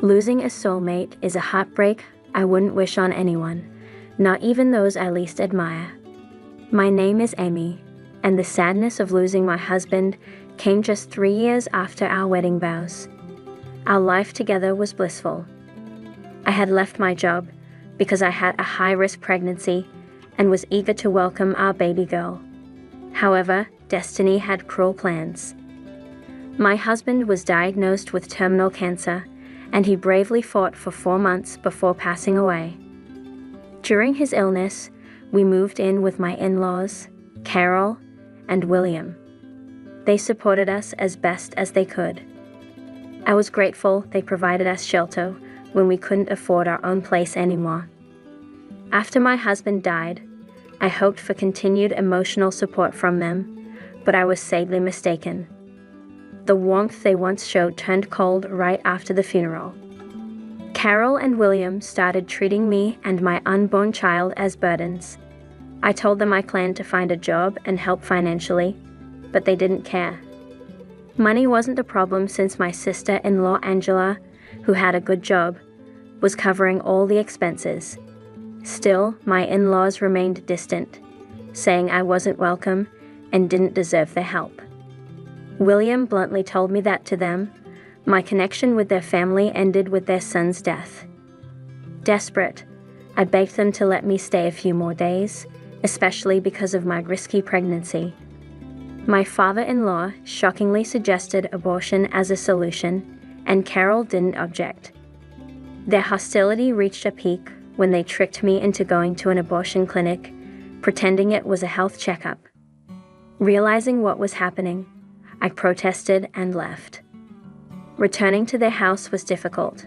Losing a soulmate is a heartbreak I wouldn't wish on anyone, not even those I least admire. My name is Amy, and the sadness of losing my husband came just 3 years after our wedding vows. Our life together was blissful. I had left my job because I had a high-risk pregnancy and was eager to welcome our baby girl. However, destiny had cruel plans. My husband was diagnosed with terminal cancer, and he bravely fought for 4 months before passing away. During his illness, we moved in with my in-laws, Carol and William. They supported us as best as they could. I was grateful they provided us shelter when we couldn't afford our own place anymore. After my husband died, I hoped for continued emotional support from them, but I was sadly mistaken. The warmth they once showed turned cold right after the funeral. Carol and William started treating me and my unborn child as burdens. I told them I planned to find a job and help financially, but they didn't care. Money wasn't a problem since my sister-in-law Angela, who had a good job, was covering all the expenses. Still, my in-laws remained distant, saying I wasn't welcome and didn't deserve their help. William bluntly told me that to them, my connection with their family ended with their son's death. Desperate, I begged them to let me stay a few more days, especially because of my risky pregnancy. My father-in-law shockingly suggested abortion as a solution, and Carol didn't object. Their hostility reached a peak when they tricked me into going to an abortion clinic, pretending it was a health checkup. Realizing what was happening, I protested and left. Returning to their house was difficult,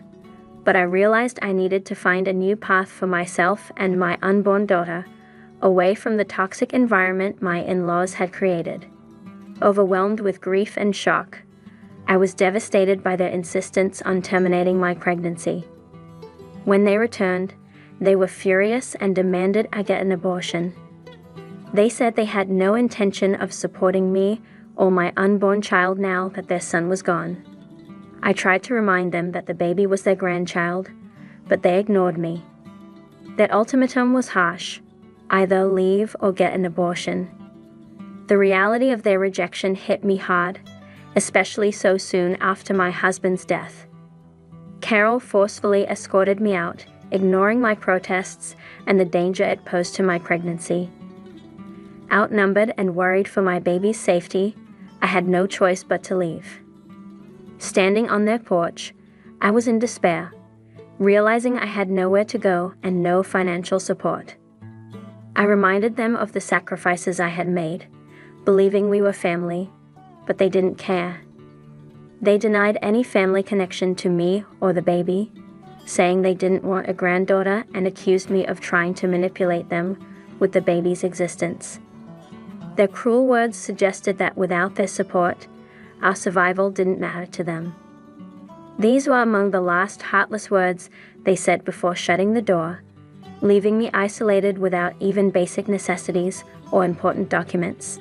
but I realized I needed to find a new path for myself and my unborn daughter, away from the toxic environment my in-laws had created. Overwhelmed with grief and shock, I was devastated by their insistence on terminating my pregnancy. When they returned, they were furious and demanded I get an abortion. They said they had no intention of supporting me or my unborn child now that their son was gone. I tried to remind them that the baby was their grandchild, but they ignored me. Their ultimatum was harsh: either leave or get an abortion. The reality of their rejection hit me hard, especially so soon after my husband's death. Carol forcefully escorted me out, ignoring my protests and the danger it posed to my pregnancy. Outnumbered and worried for my baby's safety, I had no choice but to leave. Standing on their porch, I was in despair, realizing I had nowhere to go and no financial support. I reminded them of the sacrifices I had made, believing we were family, but they didn't care. They denied any family connection to me or the baby, saying they didn't want a granddaughter and accused me of trying to manipulate them with the baby's existence. Their cruel words suggested that without their support, our survival didn't matter to them. These were among the last heartless words they said before shutting the door, leaving me isolated without even basic necessities or important documents.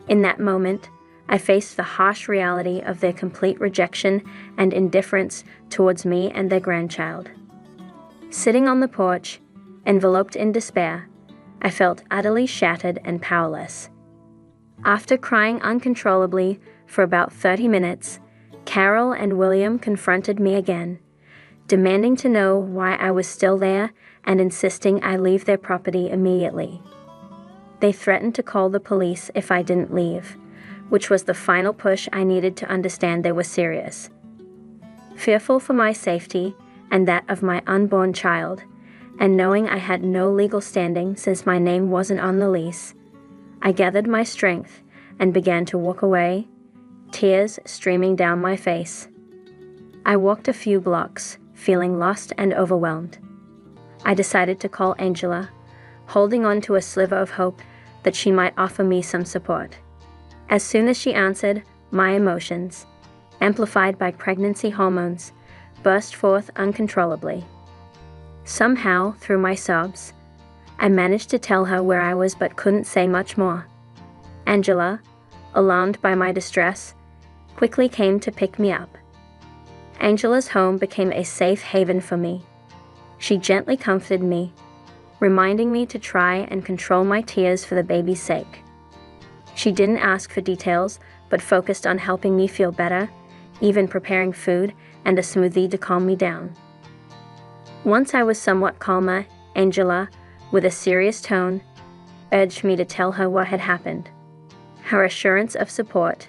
In that moment, I faced the harsh reality of their complete rejection and indifference towards me and their grandchild. Sitting on the porch, enveloped in despair, I felt utterly shattered and powerless. After crying uncontrollably for about 30 minutes, Carol and William confronted me again, demanding to know why I was still there and insisting I leave their property immediately. They threatened to call the police if I didn't leave, which was the final push I needed to understand they were serious. Fearful for my safety and that of my unborn child, and knowing I had no legal standing since my name wasn't on the lease, I gathered my strength and began to walk away, tears streaming down my face. I walked a few blocks, feeling lost and overwhelmed. I decided to call Angela, holding on to a sliver of hope that she might offer me some support. As soon as she answered, my emotions, amplified by pregnancy hormones, burst forth uncontrollably. Somehow, through my sobs, I managed to tell her where I was but couldn't say much more. Angela, alarmed by my distress, quickly came to pick me up. Angela's home became a safe haven for me. She gently comforted me, reminding me to try and control my tears for the baby's sake. She didn't ask for details, but focused on helping me feel better, even preparing food and a smoothie to calm me down. Once I was somewhat calmer, Angela, with a serious tone, urged me to tell her what had happened. Her assurance of support,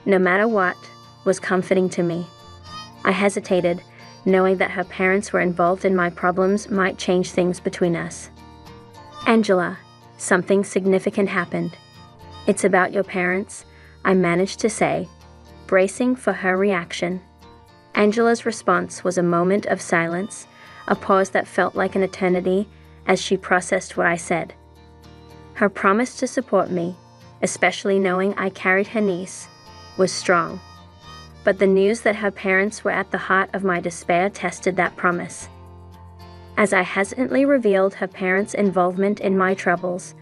no matter what, was comforting to me. I hesitated, knowing that her parents were involved in my problems might change things between us. "Angela, something significant happened. It's about your parents," I managed to say, bracing for her reaction. Angela's response was a moment of silence, a pause that felt like an eternity as she processed what I said. Her promise to support me, especially knowing I carried her niece, was strong. But the news that her parents were at the heart of my despair tested that promise. As I hesitantly revealed her parents' involvement in my troubles,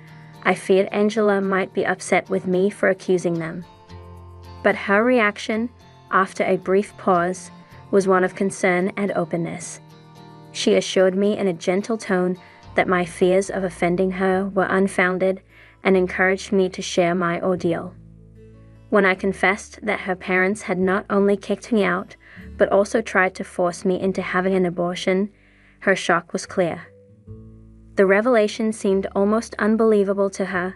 I feared Angela might be upset with me for accusing them. But her reaction, after a brief pause, was one of concern and openness. She assured me in a gentle tone that my fears of offending her were unfounded and encouraged me to share my ordeal. When I confessed that her parents had not only kicked me out, but also tried to force me into having an abortion, her shock was clear. The revelation seemed almost unbelievable to her,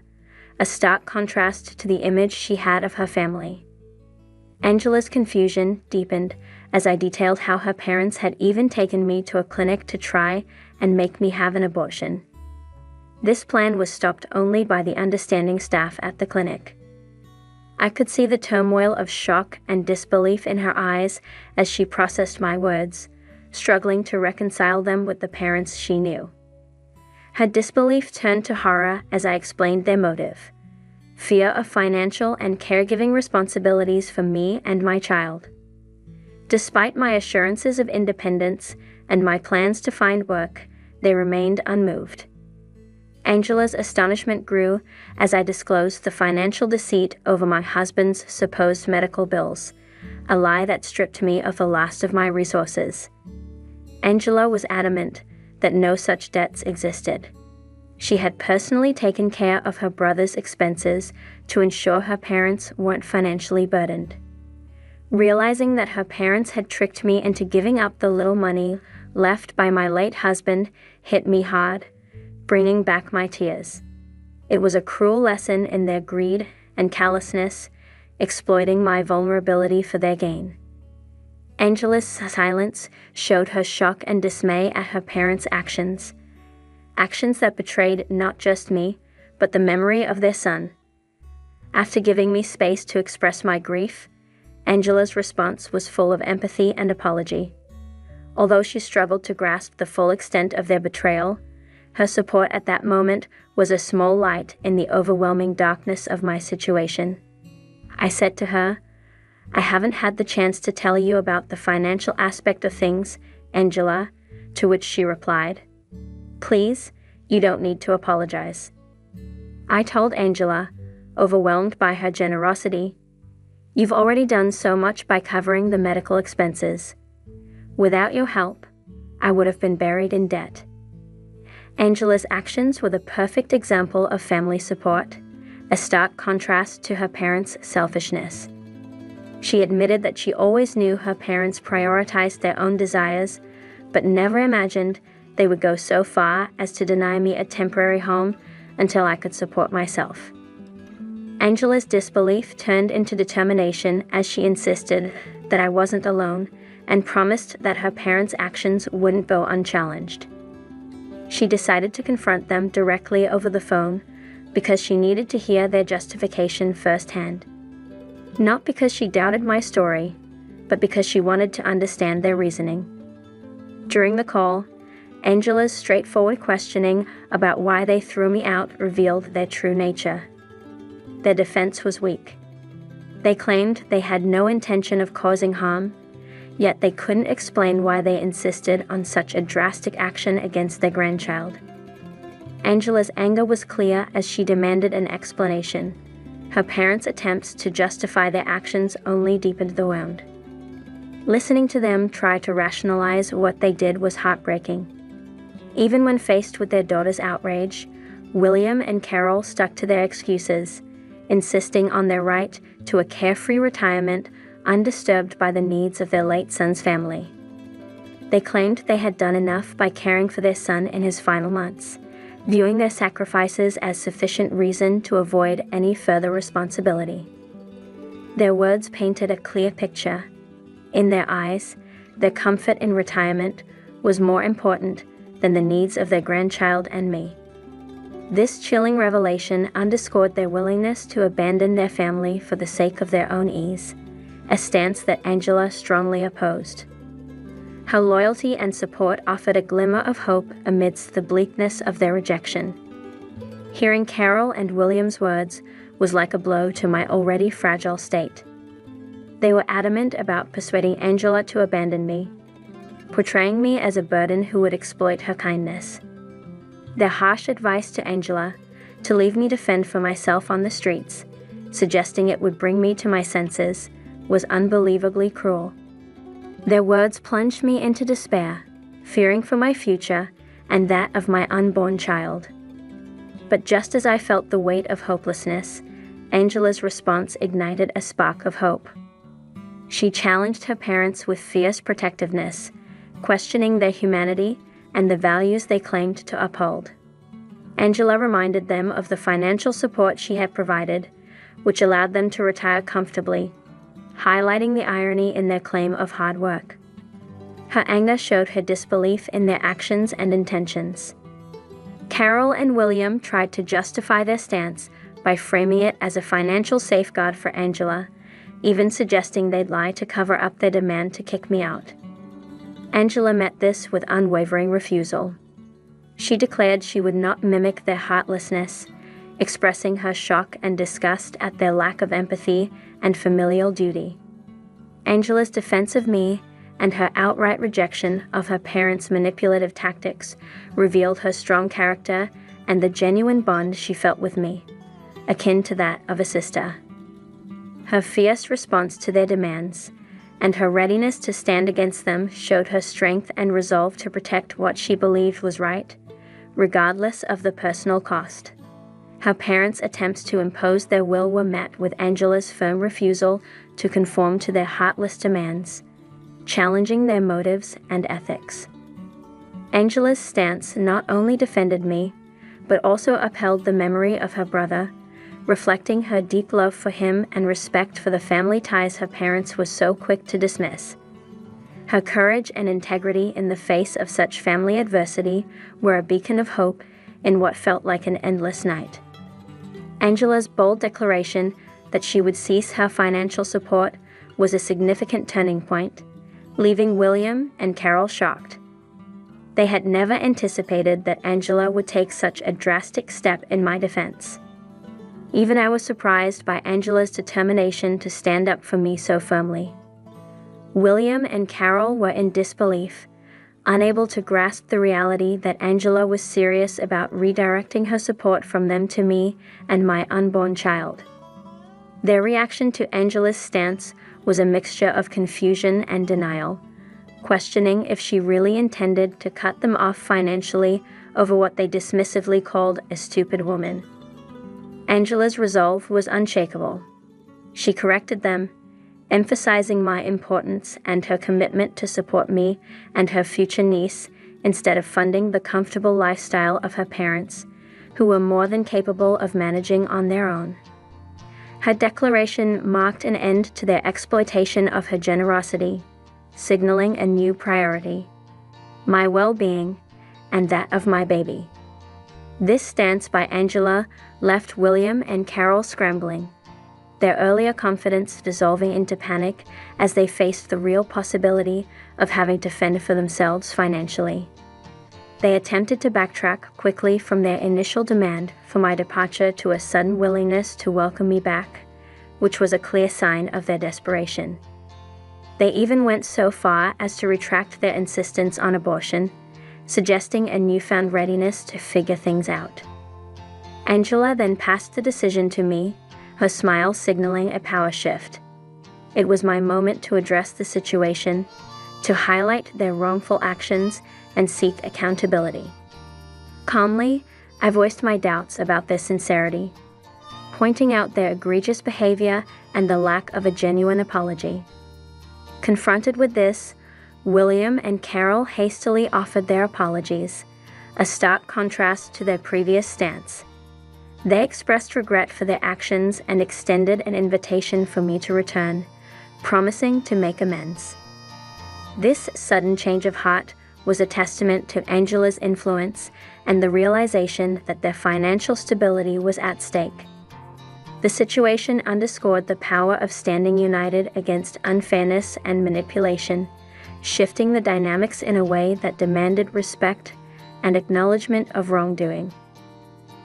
a stark contrast to the image she had of her family. Angela's confusion deepened as I detailed how her parents had even taken me to a clinic to try and make me have an abortion. This plan was stopped only by the understanding staff at the clinic. I could see the turmoil of shock and disbelief in her eyes as she processed my words, struggling to reconcile them with the parents she knew. Her disbelief turned to horror as I explained their motive: fear of financial and caregiving responsibilities for me and my child. Despite my assurances of independence and my plans to find work, they remained unmoved. Angela's astonishment grew as I disclosed the financial deceit over my husband's supposed medical bills, a lie that stripped me of the last of my resources. Angela was adamant that no such debts existed. She had personally taken care of her brother's expenses to ensure her parents weren't financially burdened. Realizing that her parents had tricked me into giving up the little money left by my late husband hit me hard, bringing back my tears. It was a cruel lesson in their greed and callousness, exploiting my vulnerability for their gain. Angela's silence showed her shock and dismay at her parents' actions that betrayed not just me, but the memory of their son. After giving me space to express my grief, Angela's response was full of empathy and apology. Although she struggled to grasp the full extent of their betrayal, her support at that moment was a small light in the overwhelming darkness of my situation. I said to her, "I haven't had the chance to tell you about the financial aspect of things, Angela," to which she replied, "Please, you don't need to apologize." I told Angela, overwhelmed by her generosity, "You've already done so much by covering the medical expenses. Without your help, I would have been buried in debt." Angela's actions were the perfect example of family support, a stark contrast to her parents' selfishness. She admitted that she always knew her parents prioritized their own desires, but never imagined they would go so far as to deny me a temporary home until I could support myself. Angela's disbelief turned into determination as she insisted that I wasn't alone and promised that her parents' actions wouldn't go unchallenged. She decided to confront them directly over the phone because she needed to hear their justification firsthand. Not because she doubted my story, but because she wanted to understand their reasoning. During the call, Angela's straightforward questioning about why they threw me out revealed their true nature. Their defense was weak. They claimed they had no intention of causing harm, yet they couldn't explain why they insisted on such a drastic action against their grandchild. Angela's anger was clear as she demanded an explanation. Her parents' attempts to justify their actions only deepened the wound. Listening to them try to rationalize what they did was heartbreaking. Even when faced with their daughter's outrage, William and Carol stuck to their excuses, insisting on their right to a carefree retirement undisturbed by the needs of their late son's family. They claimed they had done enough by caring for their son in his final months, viewing their sacrifices as sufficient reason to avoid any further responsibility. Their words painted a clear picture. In their eyes, their comfort in retirement was more important than the needs of their grandchild and me. This chilling revelation underscored their willingness to abandon their family for the sake of their own ease, a stance that Angela strongly opposed. Her loyalty and support offered a glimmer of hope amidst the bleakness of their rejection. Hearing Carol and William's words was like a blow to my already fragile state. They were adamant about persuading Angela to abandon me, portraying me as a burden who would exploit her kindness. Their harsh advice to Angela to leave me to fend for myself on the streets, suggesting it would bring me to my senses, was unbelievably cruel. Their words plunged me into despair, fearing for my future and that of my unborn child. But just as I felt the weight of hopelessness, Angela's response ignited a spark of hope. She challenged her parents with fierce protectiveness, questioning their humanity and the values they claimed to uphold. Angela reminded them of the financial support she had provided, which allowed them to retire comfortably, highlighting the irony in their claim of hard work. Her anger showed her disbelief in their actions and intentions. Carol and William tried to justify their stance by framing it as a financial safeguard for Angela, even suggesting they'd lie to cover up their demand to kick me out. Angela met this with unwavering refusal. She declared she would not mimic their heartlessness, expressing her shock and disgust at their lack of empathy and familial duty. Angela's defense of me and her outright rejection of her parents' manipulative tactics revealed her strong character and the genuine bond she felt with me, akin to that of a sister. Her fierce response to their demands and her readiness to stand against them showed her strength and resolve to protect what she believed was right, regardless of the personal cost. Her parents' attempts to impose their will were met with Angela's firm refusal to conform to their heartless demands, challenging their motives and ethics. Angela's stance not only defended me, but also upheld the memory of her brother, reflecting her deep love for him and respect for the family ties her parents were so quick to dismiss. Her courage and integrity in the face of such family adversity were a beacon of hope in what felt like an endless night. Angela's bold declaration that she would cease her financial support was a significant turning point, leaving William and Carol shocked. They had never anticipated that Angela would take such a drastic step in my defense. Even I was surprised by Angela's determination to stand up for me so firmly. William and Carol were in disbelief, unable to grasp the reality that Angela was serious about redirecting her support from them to me and my unborn child. Their reaction to Angela's stance was a mixture of confusion and denial, questioning if she really intended to cut them off financially over what they dismissively called a stupid woman. Angela's resolve was unshakable. She corrected them, emphasizing my importance and her commitment to support me and her future niece instead of funding the comfortable lifestyle of her parents, who were more than capable of managing on their own. Her declaration marked an end to their exploitation of her generosity, signaling a new priority: my well-being and that of my baby. This stance by Angela left William and Carol scrambling, their earlier confidence dissolving into panic as they faced the real possibility of having to fend for themselves financially. They attempted to backtrack quickly from their initial demand for my departure to a sudden willingness to welcome me back, which was a clear sign of their desperation. They even went so far as to retract their insistence on abortion, suggesting a newfound readiness to figure things out. Angela then passed the decision to me, her smile signaling a power shift. It was my moment to address the situation, to highlight their wrongful actions and seek accountability. Calmly, I voiced my doubts about their sincerity, pointing out their egregious behavior and the lack of a genuine apology. Confronted with this, William and Carol hastily offered their apologies, a stark contrast to their previous stance. They expressed regret for their actions and extended an invitation for me to return, promising to make amends. This sudden change of heart was a testament to Angela's influence and the realization that their financial stability was at stake. The situation underscored the power of standing united against unfairness and manipulation, shifting the dynamics in a way that demanded respect and acknowledgement of wrongdoing.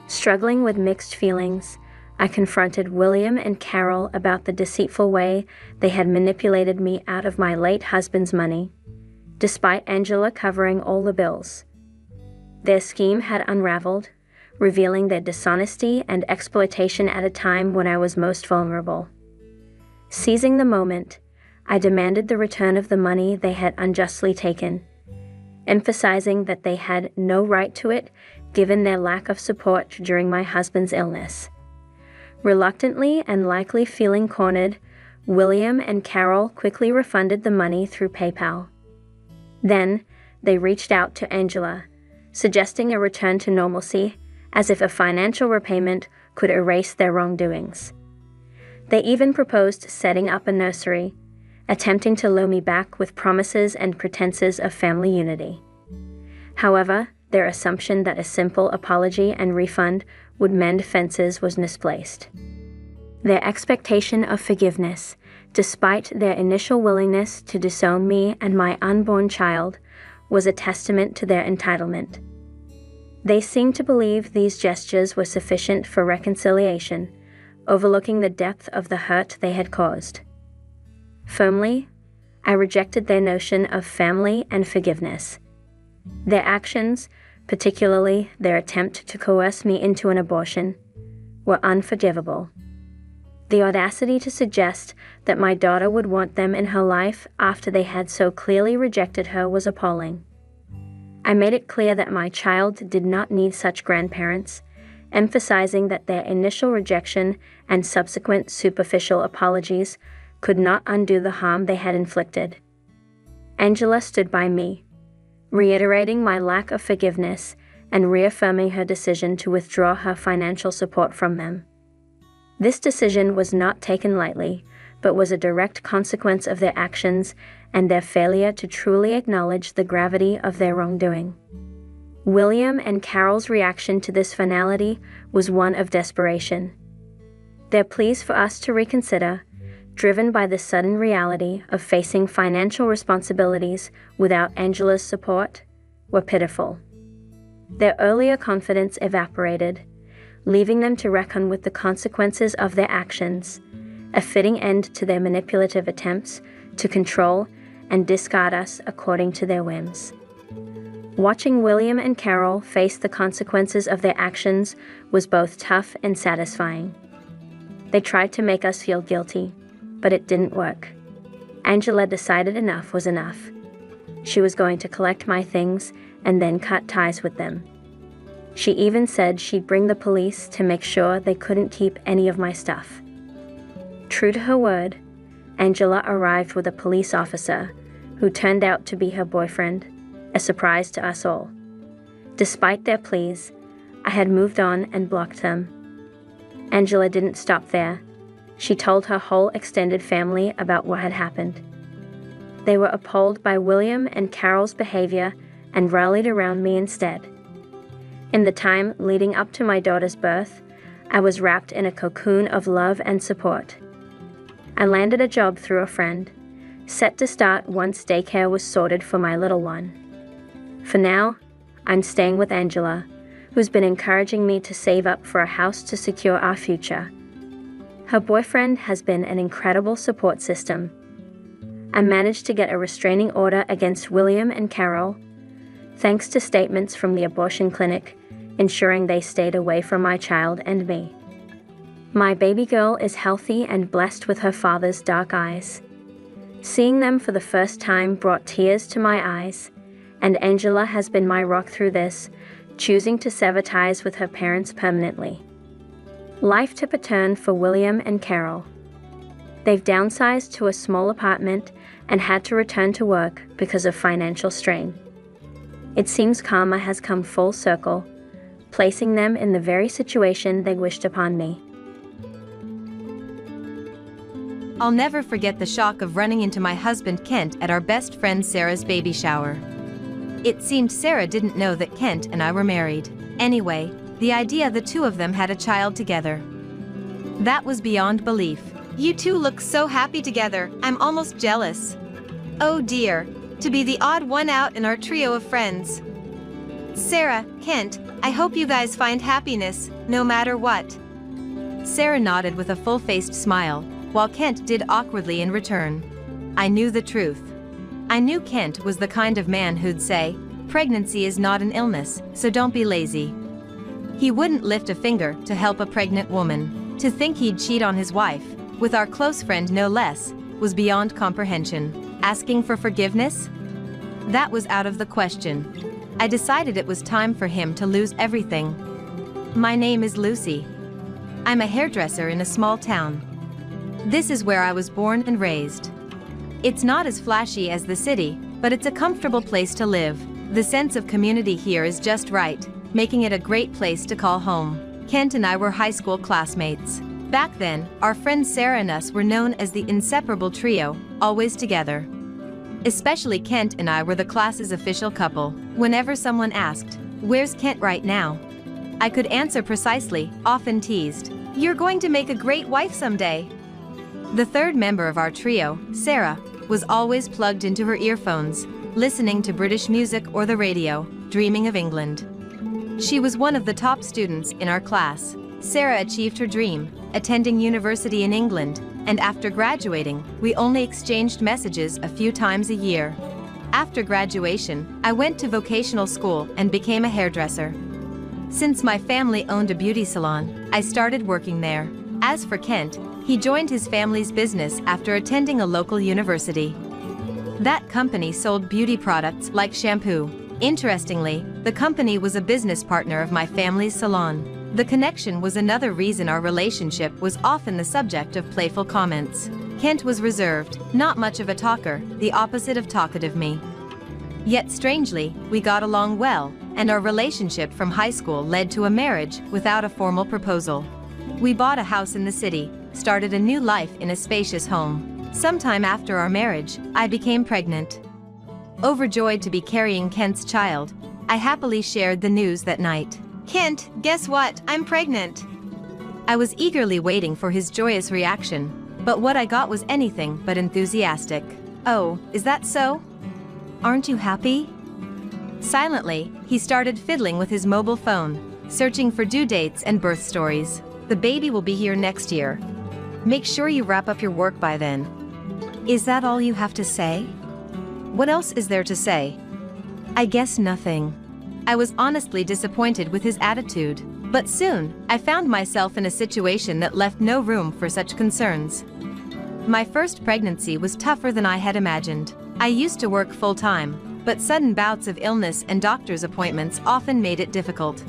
Struggling with mixed feelings, I confronted William and Carol about the deceitful way they had manipulated me out of my late husband's money, despite Angela covering all the bills. Their scheme had unraveled, revealing their dishonesty and exploitation at a time when I was most vulnerable. Seizing the moment, I demanded the return of the money they had unjustly taken, emphasizing that they had no right to it given their lack of support during my husband's illness. Reluctantly and likely feeling cornered, William and Carol quickly refunded the money through PayPal. Then, they reached out to Angela, suggesting a return to normalcy, as if a financial repayment could erase their wrongdoings. They even proposed setting up a nursery, attempting to lure me back with promises and pretenses of family unity. However, their assumption that a simple apology and refund would mend fences was misplaced. Their expectation of forgiveness, despite their initial willingness to disown me and my unborn child, was a testament to their entitlement. They seemed to believe these gestures were sufficient for reconciliation, overlooking the depth of the hurt they had caused. Firmly, I rejected their notion of family and forgiveness. Their actions, particularly their attempt to coerce me into an abortion, were unforgivable. The audacity to suggest that my daughter would want them in her life after they had so clearly rejected her was appalling. I made it clear that my child did not need such grandparents, emphasizing that their initial rejection and subsequent superficial apologies could not undo the harm they had inflicted. Angela stood by me, reiterating my lack of forgiveness and reaffirming her decision to withdraw her financial support from them. This decision was not taken lightly, but was a direct consequence of their actions and their failure to truly acknowledge the gravity of their wrongdoing. William and Carol's reaction to this finality was one of desperation. Their pleas for us to reconsider, driven by the sudden reality of facing financial responsibilities without Angela's support, were pitiful. Their earlier confidence evaporated, leaving them to reckon with the consequences of their actions, a fitting end to their manipulative attempts to control and discard us according to their whims. Watching William and Carol face the consequences of their actions was both tough and satisfying. They tried to make us feel guilty, but it didn't work. Angela decided enough was enough. She was going to collect my things and then cut ties with them. She even said she'd bring the police to make sure they couldn't keep any of my stuff. True to her word, Angela arrived with a police officer who turned out to be her boyfriend, a surprise to us all. Despite their pleas, I had moved on and blocked them. Angela didn't stop there. She told her whole extended family about what had happened. They were appalled by William and Carol's behavior and rallied around me instead. In the time leading up to my daughter's birth, I was wrapped in a cocoon of love and support. I landed a job through a friend, set to start once daycare was sorted for my little one. For now, I'm staying with Angela, who's been encouraging me to save up for a house to secure our future. Her boyfriend has been an incredible support system. I managed to get a restraining order against William and Carol, thanks to statements from the abortion clinic, ensuring they stayed away from my child and me. My baby girl is healthy and blessed with her father's dark eyes. Seeing them for the first time brought tears to my eyes, and Angela has been my rock through this, choosing to sever ties with her parents permanently. Life took a turn for William and Carol. They've downsized to a small apartment and had to return to work because of financial strain. It seems karma has come full circle, placing them in the very situation they wished upon me. I'll never forget the shock of running into my husband Kent at our best friend Sarah's baby shower. It seemed Sarah didn't know that Kent and I were married. Anyway, the idea the two of them had a child together. That was beyond belief. You two look so happy together, I'm almost jealous. Oh dear, to be the odd one out in our trio of friends. Sarah, Kent, I hope you guys find happiness, no matter what. Sarah nodded with a full-faced smile, while Kent did awkwardly in return. I knew the truth. I knew Kent was the kind of man who'd say, pregnancy is not an illness, so don't be lazy. He wouldn't lift a finger to help a pregnant woman. To think he'd cheat on his wife, with our close friend no less, was beyond comprehension. Asking for forgiveness? That was out of the question. I decided it was time for him to lose everything. My name is Lucy. I'm a hairdresser in a small town. This is where I was born and raised. It's not as flashy as the city, but it's a comfortable place to live. The sense of community here is just right, making it a great place to call home. Kent and I were high school classmates. Back then, our friend Sarah and us were known as the inseparable trio, always together. Especially Kent and I were the class's official couple. Whenever someone asked, "Where's Kent right now?" I could answer precisely, often teased, "You're going to make a great wife someday." The third member of our trio, Sarah, was always plugged into her earphones, listening to British music or the radio, dreaming of England. She was one of the top students in our class. Sarah achieved her dream, attending university in England, and after graduating, we only exchanged messages a few times a year. After graduation, I went to vocational school and became a hairdresser. Since my family owned a beauty salon, I started working there. As for Kent, he joined his family's business after attending a local university. That company sold beauty products like shampoo. Interestingly, the company was a business partner of my family's salon. The connection was another reason our relationship was often the subject of playful comments. Kent was reserved, not much of a talker, the opposite of talkative me. Yet strangely, we got along well, and our relationship from high school led to a marriage without a formal proposal. We bought a house in the city, started a new life in a spacious home. Sometime after our marriage, I became pregnant. Overjoyed to be carrying Kent's child, I happily shared the news that night. "Kent, guess what? I'm pregnant." I was eagerly waiting for his joyous reaction, but what I got was anything but enthusiastic. "Oh, is that so? Aren't you happy?" Silently, he started fiddling with his mobile phone, searching for due dates and birth stories. "The baby will be here next year. Make sure you wrap up your work by then." "Is that all you have to say?" "What else is there to say?" "I guess nothing." I was honestly disappointed with his attitude, but soon, I found myself in a situation that left no room for such concerns. My first pregnancy was tougher than I had imagined. I used to work full-time, but sudden bouts of illness and doctor's appointments often made it difficult.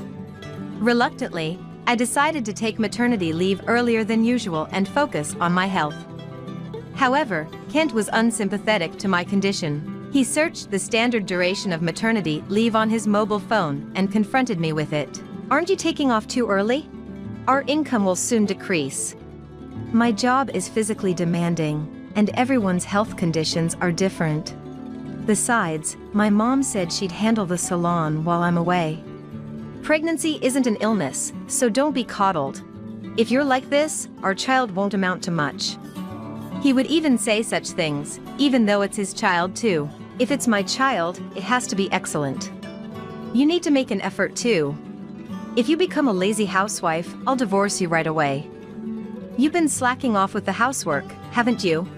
Reluctantly, I decided to take maternity leave earlier than usual and focus on my health. However, Kent was unsympathetic to my condition. He searched the standard duration of maternity leave on his mobile phone and confronted me with it. "Aren't you taking off too early? Our income will soon decrease." "My job is physically demanding, and everyone's health conditions are different. Besides, my mom said she'd handle the salon while I'm away." "Pregnancy isn't an illness, so don't be coddled. If you're like this, our child won't amount to much." He would even say such things, even though it's his child too. "If it's my child, it has to be excellent. You need to make an effort too. If you become a lazy housewife, I'll divorce you right away. You've been slacking off with the housework, haven't you?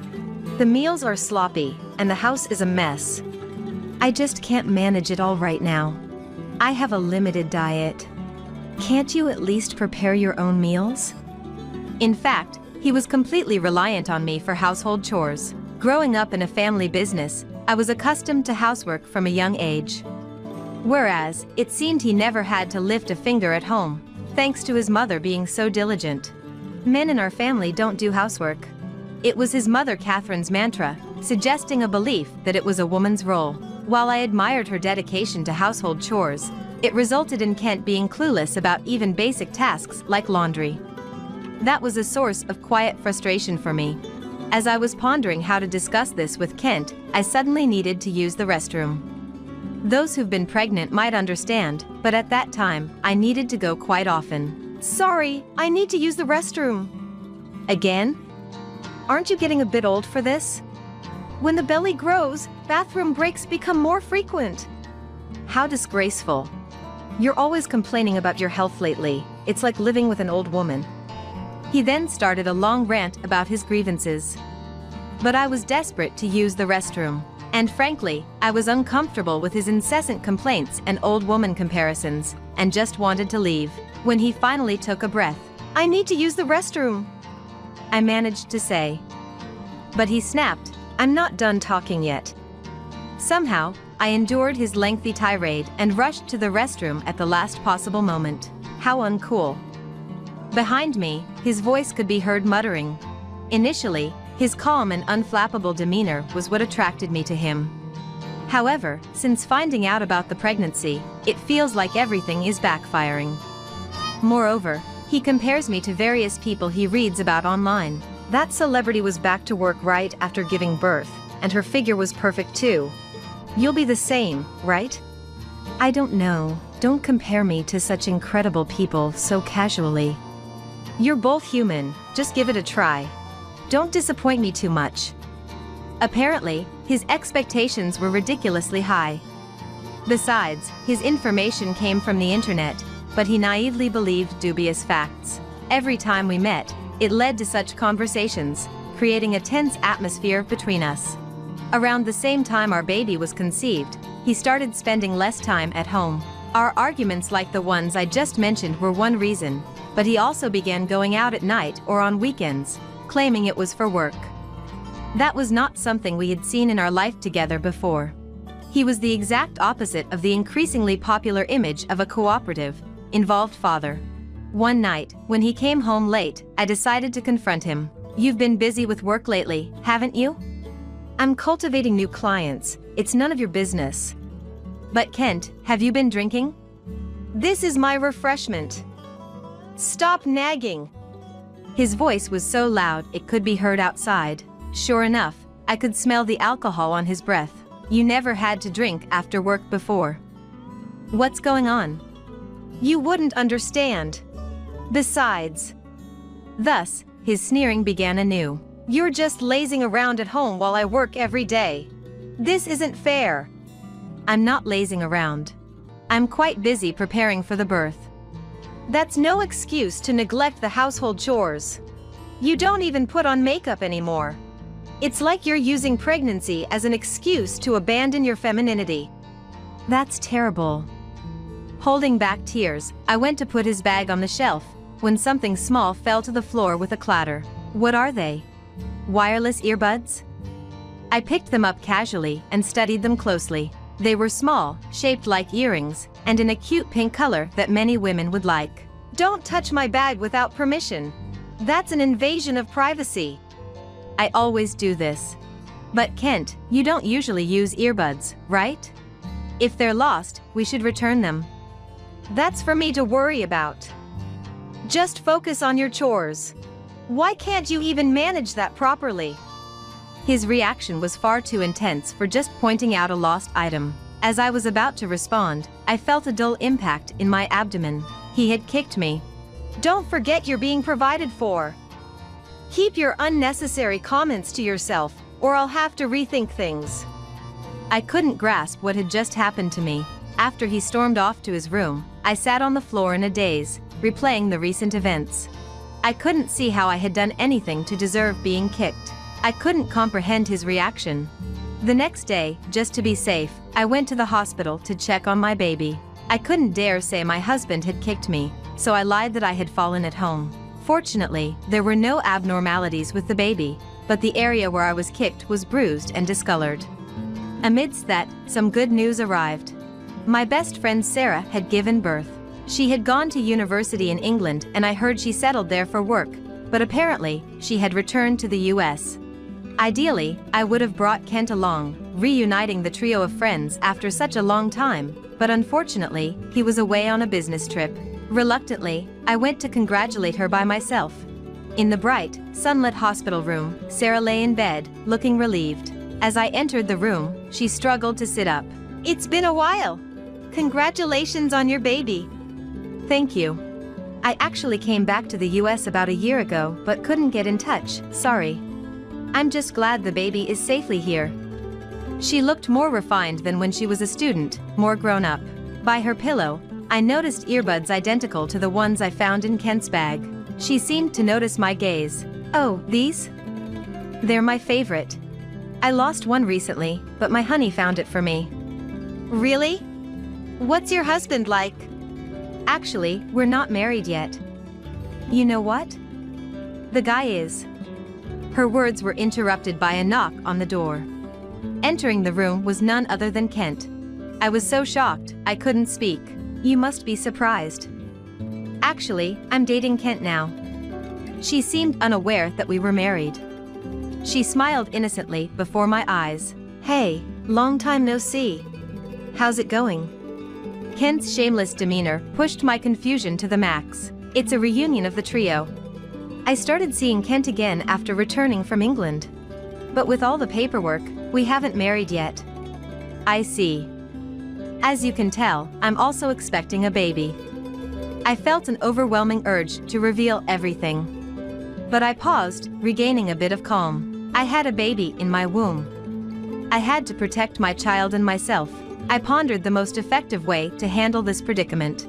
The meals are sloppy, and the house is a mess. I just can't manage it all right now. I have a limited diet. Can't you at least prepare your own meals?" In fact, he was completely reliant on me for household chores. Growing up in a family business, I was accustomed to housework from a young age. Whereas, it seemed he never had to lift a finger at home, thanks to his mother being so diligent. Men in our family don't do housework. It was his mother Catherine's mantra, suggesting a belief that it was a woman's role. While I admired her dedication to household chores, it resulted in Kent being clueless about even basic tasks like laundry. That was a source of quiet frustration for me. As I was pondering how to discuss this with Kent, I suddenly needed to use the restroom. Those who've been pregnant might understand, but at that time, I needed to go quite often. Sorry, I need to use the restroom. Again? Aren't you getting a bit old for this? When the belly grows, bathroom breaks become more frequent. How disgraceful. You're always complaining about your health lately. It's like living with an old woman. He then started a long rant about his grievances. But I was desperate to use the restroom. And frankly, I was uncomfortable with his incessant complaints and old woman comparisons, and just wanted to leave. When he finally took a breath, "I need to use the restroom," I managed to say. But he snapped, "I'm not done talking yet." Somehow, I endured his lengthy tirade and rushed to the restroom at the last possible moment. How uncool. Behind me, his voice could be heard muttering. Initially, his calm and unflappable demeanor was what attracted me to him. However, since finding out about the pregnancy, it feels like everything is backfiring. Moreover, he compares me to various people he reads about online. That celebrity was back to work right after giving birth, and her figure was perfect too. You'll be the same, right? I don't know. Don't compare me to such incredible people so casually. You're both human, just give it a try. Don't disappoint me too much. Apparently, his expectations were ridiculously high. Besides, his information came from the internet, but he naively believed dubious facts. Every time we met, it led to such conversations, creating a tense atmosphere between us. Around the same time our baby was conceived, he started spending less time at home. Our arguments like the ones I just mentioned were one reason, but he also began going out at night or on weekends, claiming it was for work. That was not something we had seen in our life together before. He was the exact opposite of the increasingly popular image of a cooperative, involved father. One night, when he came home late, I decided to confront him. "You've been busy with work lately, haven't you?" "I'm cultivating new clients. It's none of your business." "But Kent, have you been drinking?" "This is my refreshment. Stop nagging." His voice was so loud it could be heard outside. Sure enough, I could smell the alcohol on his breath. "You never had to drink after work before." "What's going on?" "You wouldn't understand. Besides." Thus, his sneering began anew. "You're just lazing around at home while I work every day. This isn't fair." "I'm not lazing around. I'm quite busy preparing for the birth." "That's no excuse to neglect the household chores. You don't even put on makeup anymore. It's like you're using pregnancy as an excuse to abandon your femininity." "That's terrible." Holding back tears, I went to put his bag on the shelf, when something small fell to the floor with a clatter. "What are they? Wireless earbuds?" I picked them up casually and studied them closely. They were small, shaped like earrings, and in a cute pink color that many women would like. "Don't touch my bag without permission. That's an invasion of privacy." "I always do this." "But Kent, you don't usually use earbuds, right? If they're lost, we should return them." "That's for me to worry about. Just focus on your chores. Why can't you even manage that properly?" His reaction was far too intense for just pointing out a lost item. As I was about to respond, I felt a dull impact in my abdomen. He had kicked me. "Don't forget you're being provided for. Keep your unnecessary comments to yourself, or I'll have to rethink things." I couldn't grasp what had just happened to me. After he stormed off to his room, I sat on the floor in a daze, replaying the recent events. I couldn't see how I had done anything to deserve being kicked. I couldn't comprehend his reaction. The next day, just to be safe, I went to the hospital to check on my baby. I couldn't dare say my husband had kicked me, so I lied that I had fallen at home. Fortunately, there were no abnormalities with the baby, but the area where I was kicked was bruised and discolored. Amidst that, some good news arrived. My best friend Sarah had given birth. She had gone to university in England and I heard she settled there for work, but apparently, she had returned to the US. Ideally, I would have brought Kent along, reuniting the trio of friends after such a long time, but unfortunately, he was away on a business trip. Reluctantly, I went to congratulate her by myself. In the bright, sunlit hospital room, Sarah lay in bed, looking relieved. As I entered the room, she struggled to sit up. "It's been a while. Congratulations on your baby." "Thank you. I actually came back to the US about a year ago but couldn't get in touch, sorry. I'm just glad the baby is safely here." She looked more refined than when she was a student, more grown up. By her pillow, I noticed earbuds identical to the ones I found in Kent's bag. She seemed to notice my gaze. "Oh, these? They're my favorite. I lost one recently, but my honey found it for me." "Really? What's your husband like?" "Actually, we're not married yet." "You know what? The guy is." Her words were interrupted by a knock on the door. Entering the room was none other than Kent. I was so shocked, I couldn't speak. "You must be surprised." "Actually, I'm dating Kent now." She seemed unaware that we were married. She smiled innocently before my eyes. "Hey, long time no see. How's it going?" Kent's shameless demeanor pushed my confusion to the max. It's a reunion of the trio. I started seeing Kent again after returning from England. But with all the paperwork, we haven't married yet. "I see. As you can tell, I'm also expecting a baby." I felt an overwhelming urge to reveal everything. But I paused, regaining a bit of calm. I had a baby in my womb. I had to protect my child and myself. I pondered the most effective way to handle this predicament.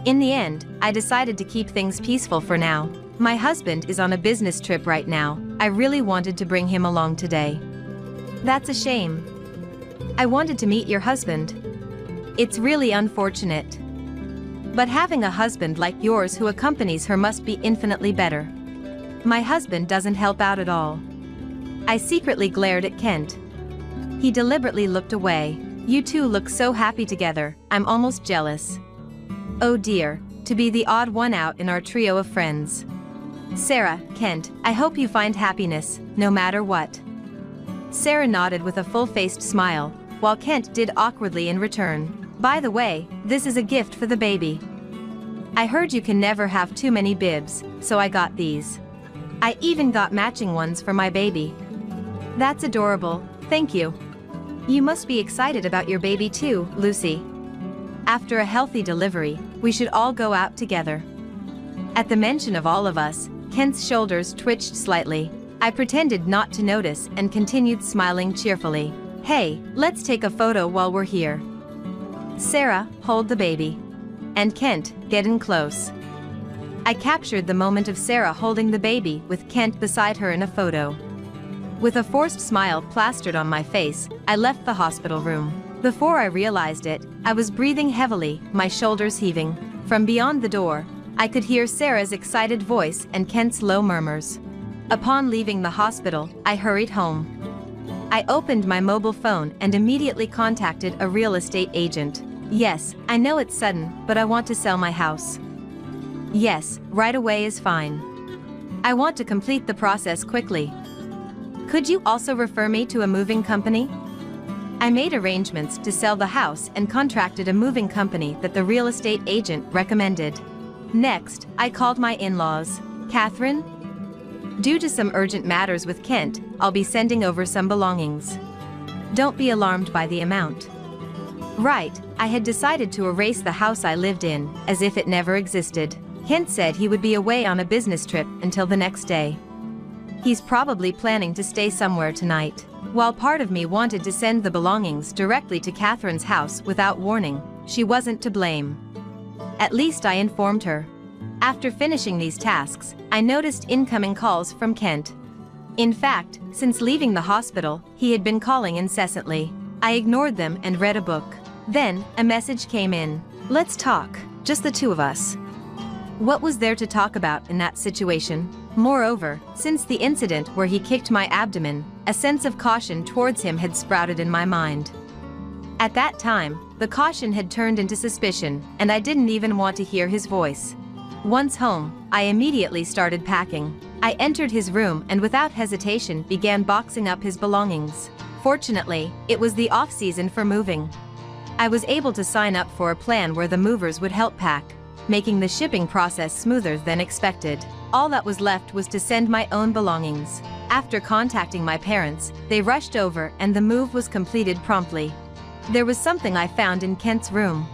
In the end, I decided to keep things peaceful for now. My husband is on a business trip right now. I really wanted to bring him along today. "That's a shame. I wanted to meet your husband. It's really unfortunate. But having a husband like yours who accompanies her must be infinitely better." "My husband doesn't help out at all." I secretly glared at Kent. He deliberately looked away. "You two look so happy together, I'm almost jealous." Oh dear, to be the odd one out in our trio of friends. "Sarah, Kent, I hope you find happiness, no matter what." Sarah nodded with a full-faced smile, while Kent did awkwardly in return. "By the way, this is a gift for the baby. I heard you can never have too many bibs, so I got these. I even got matching ones for my baby." "That's adorable, thank you. You must be excited about your baby too, Lucy. After a healthy delivery, we should all go out together." At the mention of all of us, Kent's shoulders twitched slightly. I pretended not to notice and continued smiling cheerfully. "Hey, let's take a photo while we're here. Sarah, hold the baby. And Kent, get in close." I captured the moment of Sarah holding the baby with Kent beside her in a photo. With a forced smile plastered on my face, I left the hospital room. Before I realized it, I was breathing heavily, my shoulders heaving. From beyond the door, I could hear Sarah's excited voice and Kent's low murmurs. Upon leaving the hospital, I hurried home. I opened my mobile phone and immediately contacted a real estate agent. "Yes, I know it's sudden, but I want to sell my house." "Yes, right away is fine. I want to complete the process quickly. Could you also refer me to a moving company?" I made arrangements to sell the house and contracted a moving company that the real estate agent recommended. Next, I called my in-laws. "Catherine? Due to some urgent matters with Kent, I'll be sending over some belongings. Don't be alarmed by the amount." Right, I had decided to erase the house I lived in, as if it never existed. Kent said he would be away on a business trip until the next day. He's probably planning to stay somewhere tonight. While part of me wanted to send the belongings directly to Catherine's house without warning, she wasn't to blame. At least I informed her. After finishing these tasks, I noticed incoming calls from Kent. In fact, since leaving the hospital, he had been calling incessantly. I ignored them and read a book. Then, a message came in. "Let's talk, just the two of us." What was there to talk about in that situation? Moreover, since the incident where he kicked my abdomen, a sense of caution towards him had sprouted in my mind. At that time, the caution had turned into suspicion, and I didn't even want to hear his voice. Once home, I immediately started packing. I entered his room and without hesitation began boxing up his belongings. Fortunately, it was the off-season for moving. I was able to sign up for a plan where the movers would help pack, making the shipping process smoother than expected. All that was left was to send my own belongings. After contacting my parents, they rushed over and the move was completed promptly. There was something I found in Kent's room.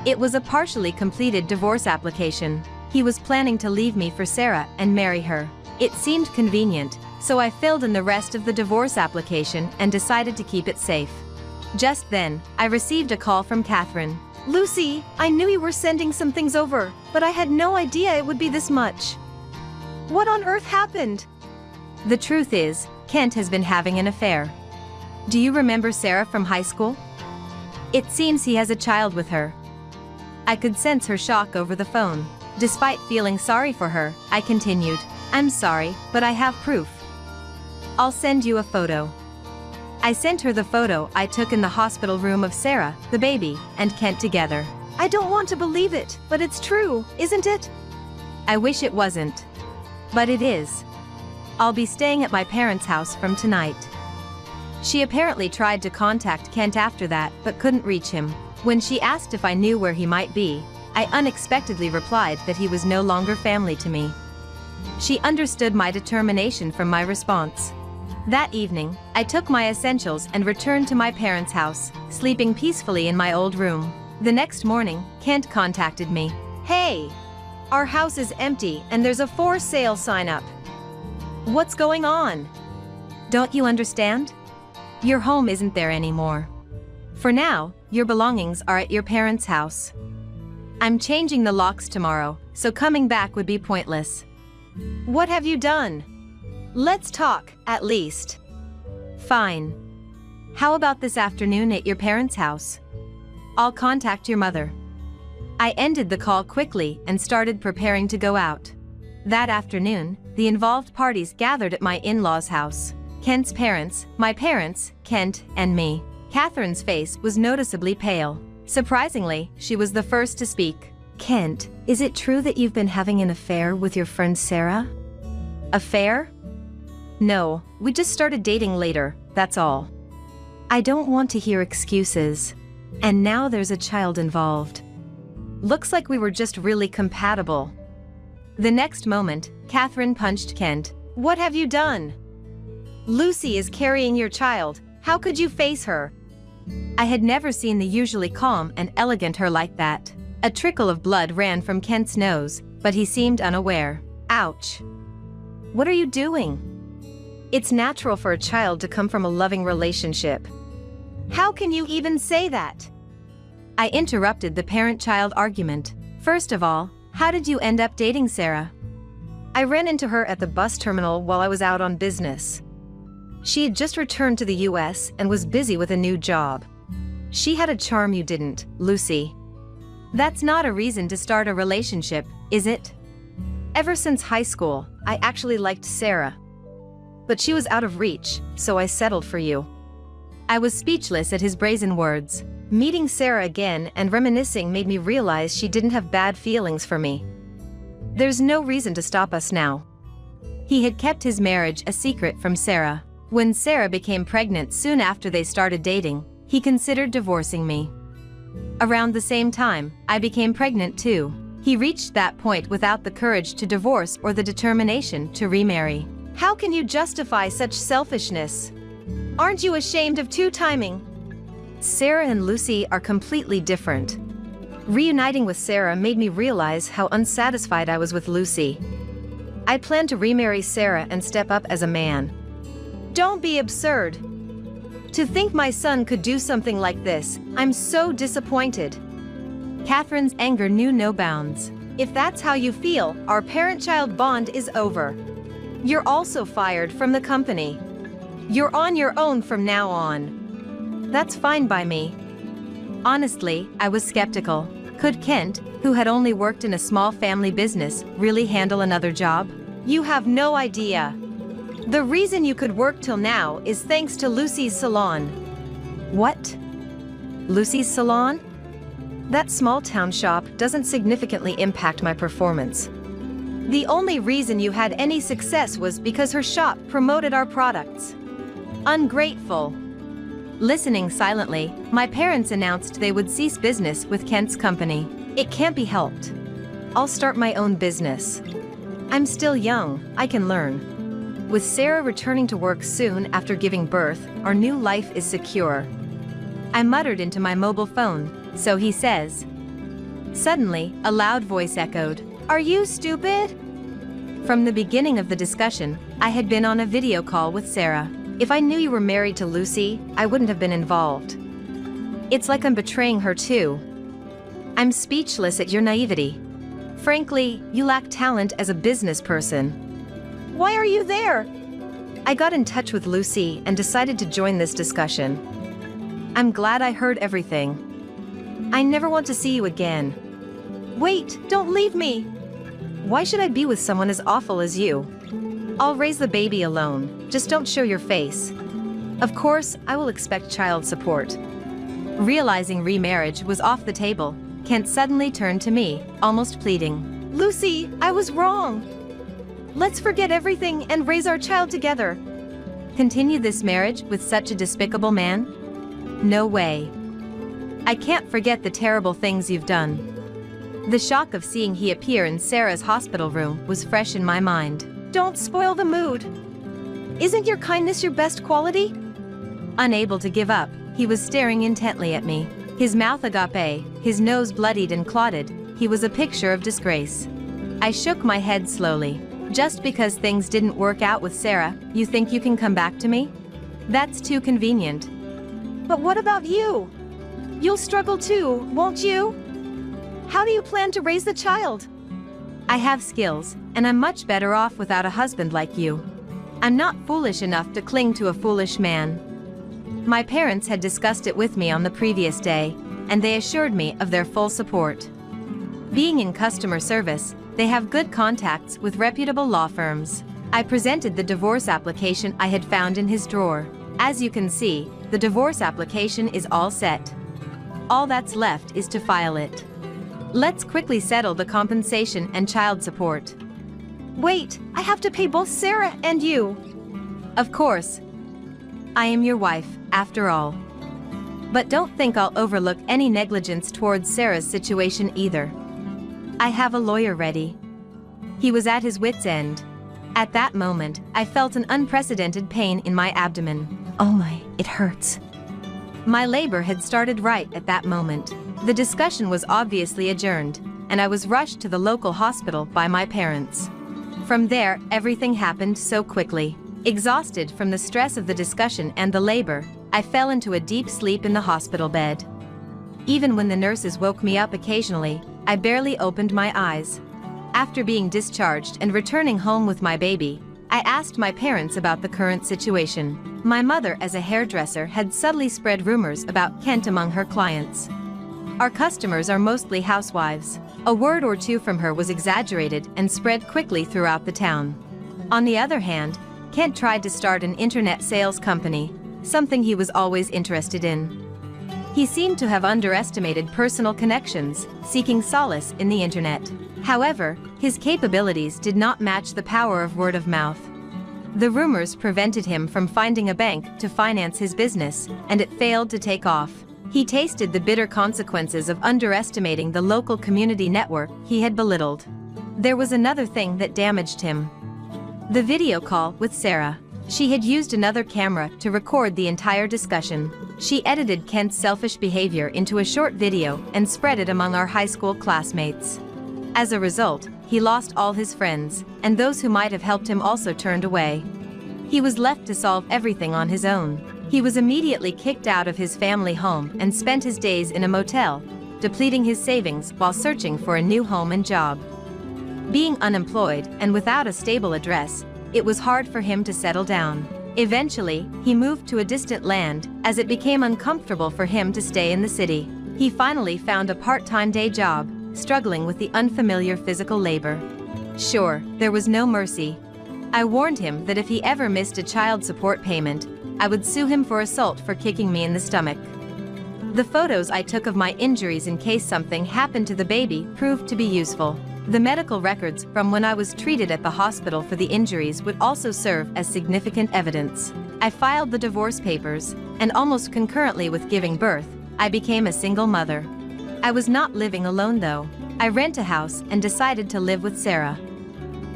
It was a partially completed divorce application. He was planning to leave me for Sarah and marry her. It seemed convenient, so I filled in the rest of the divorce application and decided to keep it safe. Just then, I received a call from Catherine. Lucy, I knew you were sending some things over, but I had no idea it would be this much. What on earth happened? The truth is, Kent has been having an affair. Do you remember Sarah from high school? It seems he has a child with her. I could sense her shock over the phone. Despite feeling sorry for her, I continued, I'm sorry, but I have proof. I'll send you a photo. I sent her the photo I took in the hospital room of Sarah, the baby, and Kent together. I don't want to believe it, but it's true, isn't it? I wish it wasn't. But it is. I'll be staying at my parents' house from tonight. She apparently tried to contact Kent after that but couldn't reach him. When she asked if I knew where he might be, I unexpectedly replied that he was no longer family to me. She understood my determination from my response. That evening, I took my essentials and returned to my parents' house, sleeping peacefully in my old room. The next morning, Kent contacted me. Hey! Our house is empty and there's a for sale sign up. What's going on? Don't you understand? Your home isn't there anymore. For now, your belongings are at your parents' house. I'm changing the locks tomorrow, so coming back would be pointless. What have you done? Let's talk, at least. Fine. How about this afternoon at your parents' house? I'll contact your mother. I ended the call quickly and started preparing to go out. That afternoon, the involved parties gathered at my in-laws' house. Kent's parents, my parents, Kent, and me. Catherine's face was noticeably pale. Surprisingly, she was the first to speak. Kent, is it true that you've been having an affair with your friend Sarah? Affair? No, we just started dating later, that's all. I don't want to hear excuses. And now there's a child involved. Looks like we were just really compatible. The next moment, Catherine punched Kent. What have you done? Lucy is carrying your child. How could you face her? I had never seen the usually calm and elegant her like that. A trickle of blood ran from Kent's nose, but he seemed unaware. Ouch. What are you doing? It's natural for a child to come from a loving relationship. How can you even say that? I interrupted the parent-child argument. First of all, how did you end up dating Sarah? I ran into her at the bus terminal while I was out on business. She had just returned to the US and was busy with a new job. She had a charm you didn't, Lucy. That's not a reason to start a relationship, is it? Ever since high school, I actually liked Sarah. But she was out of reach, so I settled for you. I was speechless at his brazen words. Meeting Sarah again and reminiscing made me realize she didn't have bad feelings for me. There's no reason to stop us now. He had kept his marriage a secret from Sarah. When Sarah became pregnant soon after they started dating, he considered divorcing me. Around the same time, I became pregnant too. He reached that point without the courage to divorce or the determination to remarry. How can you justify such selfishness? Aren't you ashamed of two-timing? Sarah and Lucy are completely different. Reuniting with Sarah made me realize how unsatisfied I was with Lucy. I plan to remarry Sarah and step up as a man. Don't be absurd. To think my son could do something like this, I'm so disappointed. Catherine's anger knew no bounds. If that's how you feel, our parent-child bond is over. You're also fired from the company. You're on your own from now on. That's fine by me. Honestly, I was skeptical. Could Kent, who had only worked in a small family business, really handle another job? You have no idea. The reason you could work till now is thanks to Lucy's salon. What? Lucy's salon? That small town shop doesn't significantly impact my performance. The only reason you had any success was because her shop promoted our products. Ungrateful. Listening silently, my parents announced they would cease business with Kent's company. It can't be helped. I'll start my own business. I'm still young, I can learn. With Sarah returning to work soon after giving birth, our new life is secure. I muttered into my mobile phone, so he says. Suddenly, a loud voice echoed, "Are you stupid?" From the beginning of the discussion, I had been on a video call with Sarah. If I knew you were married to Lucy, I wouldn't have been involved. It's like I'm betraying her too. I'm speechless at your naivety. Frankly, you lack talent as a business person. Why are you there? I got in touch with Lucy and decided to join this discussion. I'm glad I heard everything. I never want to see you again. Wait, don't leave me. Why should I be with someone as awful as you? I'll raise the baby alone, just don't show your face. Of course, I will expect child support. Realizing remarriage was off the table, Kent suddenly turned to me, almost pleading. Lucy, I was wrong. Let's forget everything and raise our child together. Continue this marriage with such a despicable man? No way. I can't forget the terrible things you've done. The shock of seeing he appear in Sarah's hospital room was fresh in my mind. Don't spoil the mood. Isn't your kindness your best quality? Unable to give up, he was staring intently at me. His mouth agape, his nose bloodied and clotted, he was a picture of disgrace. I shook my head slowly. Just because things didn't work out with Sarah, you think you can come back to me? That's too convenient. But what about you? You'll struggle too, won't you? How do you plan to raise the child? I have skills, and I'm much better off without a husband like you. I'm not foolish enough to cling to a foolish man. My parents had discussed it with me on the previous day, and they assured me of their full support. Being in customer service, they have good contacts with reputable law firms. I presented the divorce application I had found in his drawer. As you can see, the divorce application is all set. All that's left is to file it. Let's quickly settle the compensation and child support. Wait, I have to pay both Sarah and you. Of course. I am your wife, after all. But don't think I'll overlook any negligence towards Sarah's situation either. I have a lawyer ready. He was at his wit's end. At that moment, I felt an unprecedented pain in my abdomen. Oh my, it hurts. My labor had started right at that moment. The discussion was obviously adjourned, and I was rushed to the local hospital by my parents. From there, everything happened so quickly. Exhausted from the stress of the discussion and the labor, I fell into a deep sleep in the hospital bed. Even when the nurses woke me up occasionally, I barely opened my eyes. After being discharged and returning home with my baby, I asked my parents about the current situation. My mother, as a hairdresser, had subtly spread rumors about Kent among her clients. Our customers are mostly housewives. A word or two from her was exaggerated and spread quickly throughout the town. On the other hand, Kent tried to start an internet sales company, something he was always interested in. He seemed to have underestimated personal connections, seeking solace in the internet. However, his capabilities did not match the power of word of mouth. The rumors prevented him from finding a bank to finance his business, and it failed to take off. He tasted the bitter consequences of underestimating the local community network he had belittled. There was another thing that damaged him. The video call with Sarah. She had used another camera to record the entire discussion. She edited Kent's selfish behavior into a short video and spread it among our high school classmates. As a result, he lost all his friends, and those who might have helped him also turned away. He was left to solve everything on his own. He was immediately kicked out of his family home and spent his days in a motel, depleting his savings while searching for a new home and job. Being unemployed and without a stable address, it was hard for him to settle down. Eventually, he moved to a distant land, as it became uncomfortable for him to stay in the city. He finally found a part-time day job, struggling with the unfamiliar physical labor. Sure, there was no mercy. I warned him that if he ever missed a child support payment, I would sue him for assault for kicking me in the stomach. The photos I took of my injuries in case something happened to the baby proved to be useful. The medical records from when I was treated at the hospital for the injuries would also serve as significant evidence. I filed the divorce papers, and almost concurrently with giving birth, I became a single mother. I was not living alone though. I rent a house and decided to live with Sarah.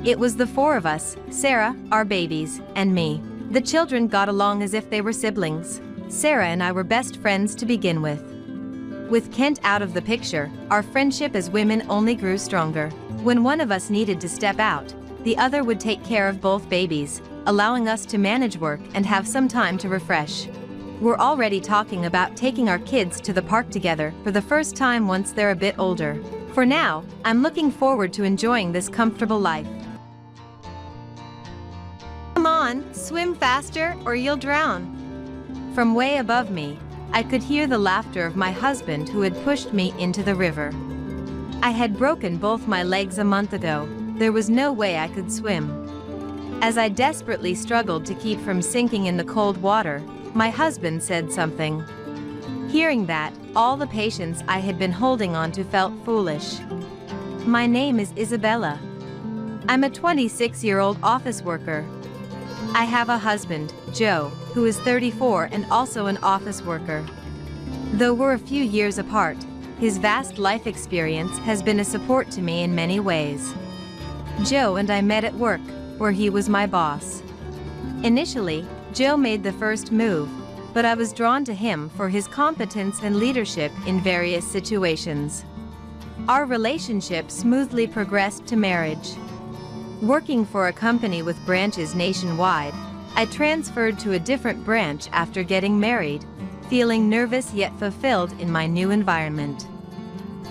It was the four of us, Sarah, our babies, and me. The children got along as if they were siblings. Sarah and I were best friends to begin with. With Kent out of the picture, our friendship as women only grew stronger. When one of us needed to step out, the other would take care of both babies, allowing us to manage work and have some time to refresh. We're already talking about taking our kids to the park together for the first time once they're a bit older. For now, I'm looking forward to enjoying this comfortable life. Come on, swim faster or you'll drown. From way above me, I could hear the laughter of my husband who had pushed me into the river. I had broken both my legs a month ago. There was no way I could swim. As I desperately struggled to keep from sinking in the cold water, my husband said something. Hearing that, all the patience I had been holding on to felt foolish. My name is Isabella. I'm a 26-year-old office worker. I have a husband, Joe, who is 34 and also an office worker. Though we're a few years apart, his vast life experience has been a support to me in many ways. Joe and I met at work, where he was my boss. Initially, Joe made the first move, but I was drawn to him for his competence and leadership in various situations. Our relationship smoothly progressed to marriage. Working for a company with branches nationwide, I transferred to a different branch after getting married, feeling nervous yet fulfilled in my new environment.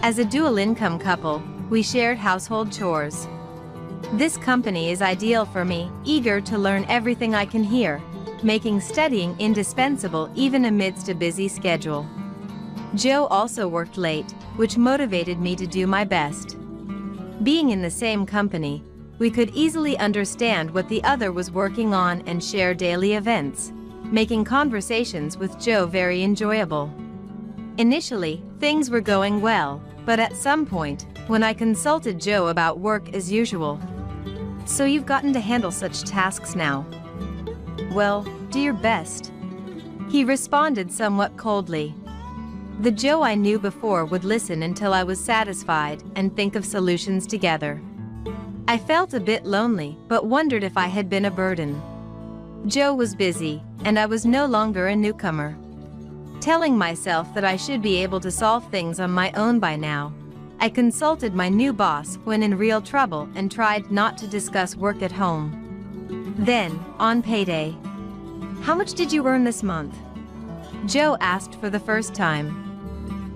As a dual-income couple, we shared household chores. This company is ideal for me, eager to learn everything I can here, making studying indispensable even amidst a busy schedule. Joe also worked late, which motivated me to do my best. Being in the same company, we could easily understand what the other was working on and share daily events, making conversations with Joe very enjoyable. Initially, things were going well, but at some point, when I consulted Joe about work as usual. So you've gotten to handle such tasks now? Well, do your best. He responded somewhat coldly. The Joe I knew before would listen until I was satisfied and think of solutions together. I felt a bit lonely, but wondered if I had been a burden. Joe was busy, and I was no longer a newcomer. Telling myself that I should be able to solve things on my own by now, I consulted my new boss when in real trouble and tried not to discuss work at home. Then, on payday, "How much did you earn this month?" Joe asked for the first time.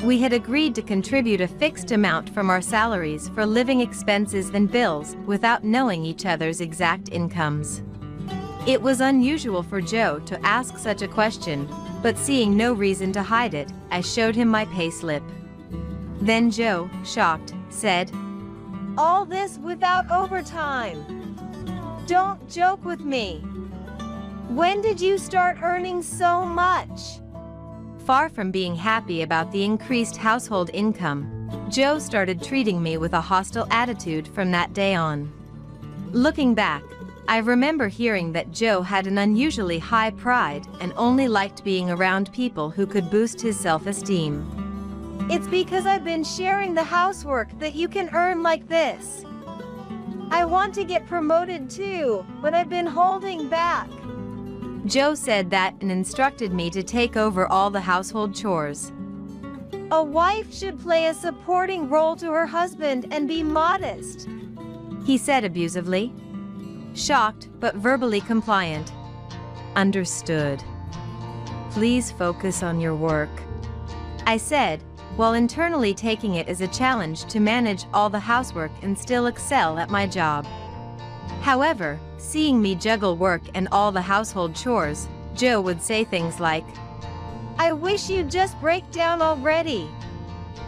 We had agreed to contribute a fixed amount from our salaries for living expenses and bills without knowing each other's exact incomes. It was unusual for Joe to ask such a question, but seeing no reason to hide it, I showed him my payslip. Then Joe, shocked, said, All this without overtime. Don't joke with me. When did you start earning so much? Far from being happy about the increased household income, Joe started treating me with a hostile attitude from that day on. Looking back, I remember hearing that Joe had an unusually high pride and only liked being around people who could boost his self-esteem. It's because I've been sharing the housework that you can earn like this. I want to get promoted too, but I've been holding back. Joe said that and instructed me to take over all the household chores. A wife should play a supporting role to her husband and be modest, he said abusively. Shocked, but verbally compliant. Understood. Please focus on your work, I said, while internally taking it as a challenge to manage all the housework and still excel at my job. However, seeing me juggle work and all the household chores, Joe would say things like, I wish you'd just break down already.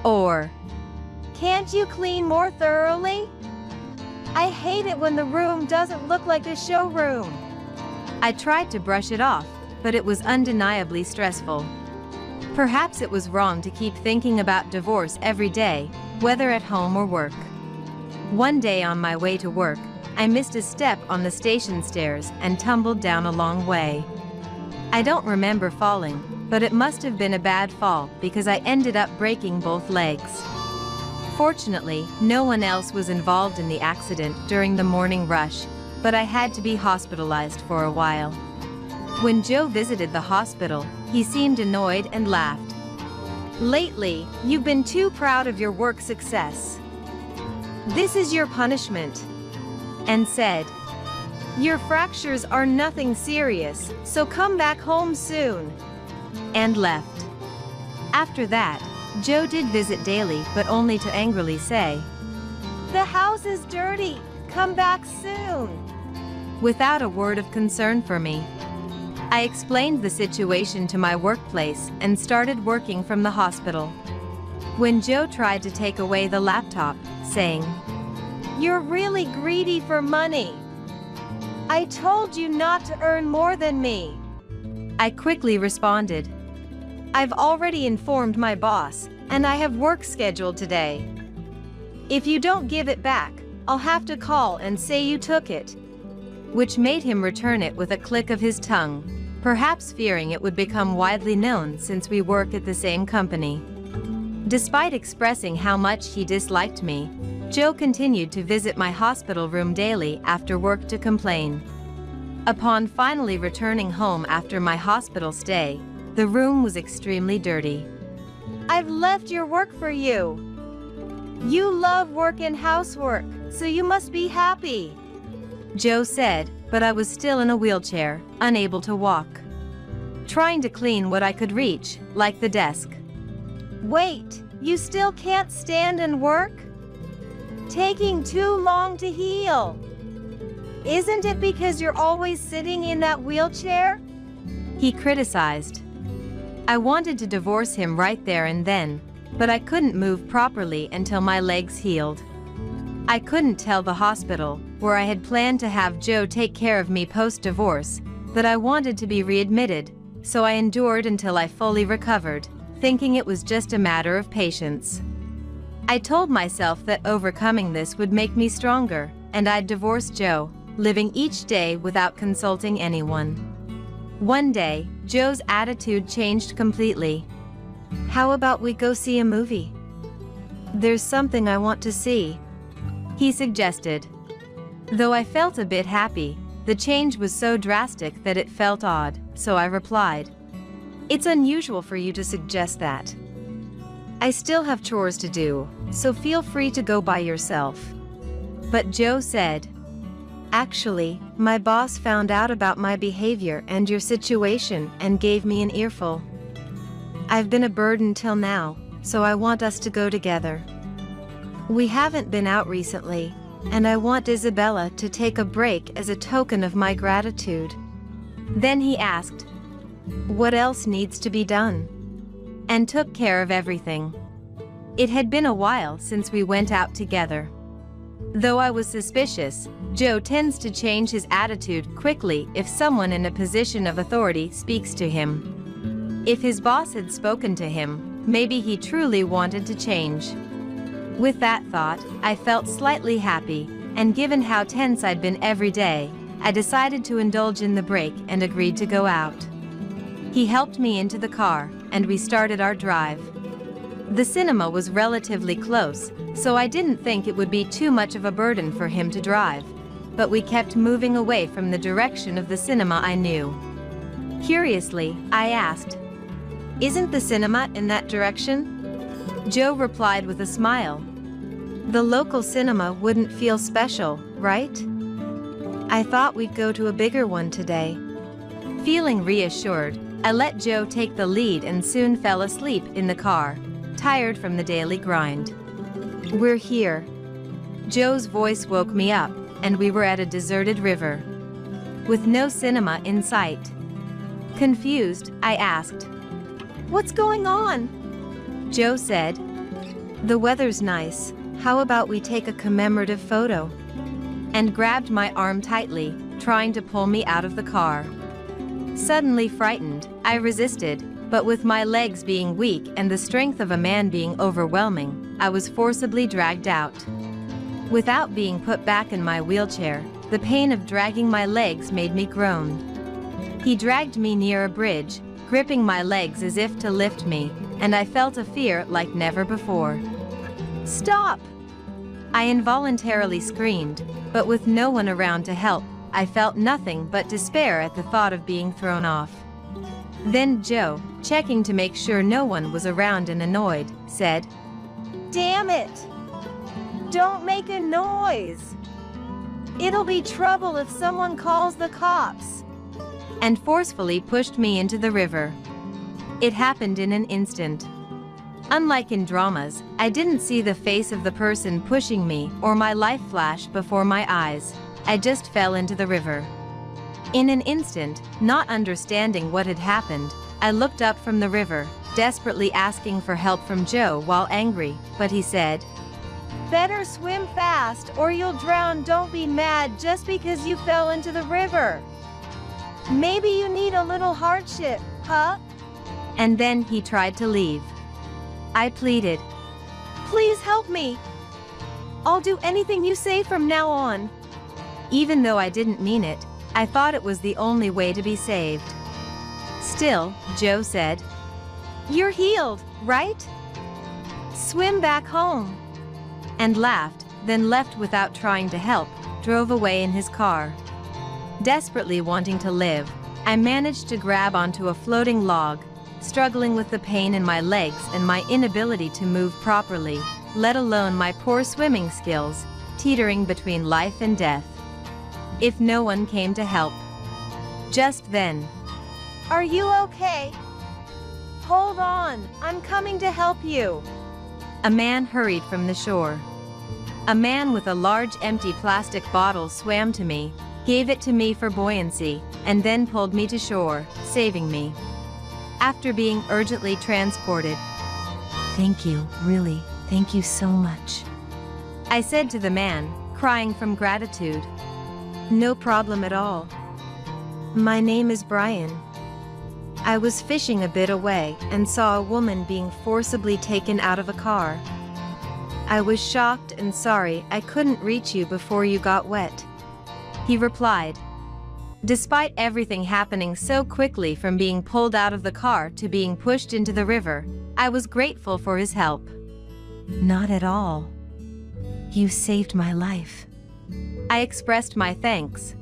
Or, Can't you clean more thoroughly? I hate it when the room doesn't look like a showroom. I tried to brush it off, but it was undeniably stressful. Perhaps it was wrong to keep thinking about divorce every day, whether at home or work. One day on my way to work, I missed a step on the station stairs and tumbled down a long way. I don't remember falling, but it must have been a bad fall because I ended up breaking both legs. Fortunately, no one else was involved in the accident during the morning rush, but I had to be hospitalized for a while. When Joe visited the hospital, he seemed annoyed and laughed. Lately, you've been too proud of your work success. This is your punishment. And said, Your fractures are nothing serious, so come back home soon. And left. After that, Joe did visit daily, but only to angrily say, The house is dirty, come back soon. Without a word of concern for me. I explained the situation to my workplace and started working from the hospital. When Joe tried to take away the laptop, saying, You're really greedy for money. I told you not to earn more than me. I quickly responded, I've already informed my boss, and I have work scheduled today. If you don't give it back, I'll have to call and say you took it. Which made him return it with a click of his tongue, perhaps fearing it would become widely known since we work at the same company. Despite expressing how much he disliked me, Joe continued to visit my hospital room daily after work to complain. Upon finally returning home after my hospital stay, the room was extremely dirty. I've left your work for you. You love work and housework, so you must be happy. Joe said, but I was still in a wheelchair, unable to walk. Trying to clean what I could reach, like the desk. Wait, you still can't stand and work? Taking too long to heal. Isn't it because you're always sitting in that wheelchair? He criticized. I wanted to divorce him right there and then, but I couldn't move properly until my legs healed. I couldn't tell the hospital, where I had planned to have Joe take care of me post-divorce, that I wanted to be readmitted, so I endured until I fully recovered, thinking it was just a matter of patience. I told myself that overcoming this would make me stronger, and I'd divorce Joe, living each day without consulting anyone. One day, Joe's attitude changed completely. How about we go see a movie? There's something I want to see, he suggested. Though I felt a bit happy, the change was so drastic that it felt odd, so I replied, It's unusual for you to suggest that. I still have chores to do, so feel free to go by yourself. But Joe said, Actually, my boss found out about my behavior and your situation and gave me an earful. I've been a burden till now, so I want us to go together. We haven't been out recently, and I want Isabella to take a break as a token of my gratitude. Then he asked, What else needs to be done? And took care of everything. It had been a while since we went out together. Though I was suspicious, Joe tends to change his attitude quickly if someone in a position of authority speaks to him. If his boss had spoken to him, maybe he truly wanted to change. With that thought, I felt slightly happy, and given how tense I'd been every day, I decided to indulge in the break and agreed to go out. He helped me into the car, and we started our drive. The cinema was relatively close, so I didn't think it would be too much of a burden for him to drive, but we kept moving away from the direction of the cinema I knew. Curiously, I asked, Isn't the cinema in that direction? Joe replied with a smile. The local cinema wouldn't feel special, right? I thought we'd go to a bigger one today. Feeling reassured, I let Joe take the lead and soon fell asleep in the car, tired from the daily grind. We're here. Joe's voice woke me up, and we were at a deserted river, with no cinema in sight. Confused, I asked, What's going on? Joe said, The weather's nice. How about we take a commemorative photo? and grabbed my arm tightly, trying to pull me out of the car. Suddenly frightened, I resisted, but with my legs being weak and the strength of a man being overwhelming, I was forcibly dragged out. Without being put back in my wheelchair, the pain of dragging my legs made me groan. He dragged me near a bridge, gripping my legs as if to lift me, and I felt a fear like never before. "Stop!" I involuntarily screamed, but with no one around to help, I felt nothing but despair at the thought of being thrown off. Then Joe, checking to make sure no one was around and annoyed, said, "Damn it! Don't make a noise! It'll be trouble if someone calls the cops," and forcefully pushed me into the river. It happened in an instant. Unlike in dramas, I didn't see the face of the person pushing me or my life flash before my eyes. I just fell into the river. In an instant, not understanding what had happened, I looked up from the river, desperately asking for help from Joe while angry, but he said, "Better swim fast or you'll drown. Don't be mad just because you fell into the river. Maybe you need a little hardship, huh?" And then he tried to leave. I pleaded, "Please help me. I'll do anything you say from now on." Even though I didn't mean it, I thought it was the only way to be saved. Still, Joe said, "You're healed, right? Swim back home," and laughed, then left without trying to help, drove away in his car. Desperately wanting to live, I managed to grab onto a floating log, struggling with the pain in my legs and my inability to move properly, let alone my poor swimming skills, teetering between life and death. If no one came to help. Just then, "Are you okay? Hold on, I'm coming to help you." a man hurried from the shore. A man with a large empty plastic bottle swam to me, gave it to me for buoyancy, and then pulled me to shore, saving me. After being urgently transported, "Thank you, really, thank you so much," I said to the man, crying from gratitude. "No problem at all. My name is Brian. I was fishing a bit away and saw a woman being forcibly taken out of a car. I was shocked and sorry I couldn't reach you before you got wet," he replied. Despite everything happening so quickly, from being pulled out of the car to being pushed into the river, I was grateful for his help. "Not at all. You saved my life." I expressed my thanks.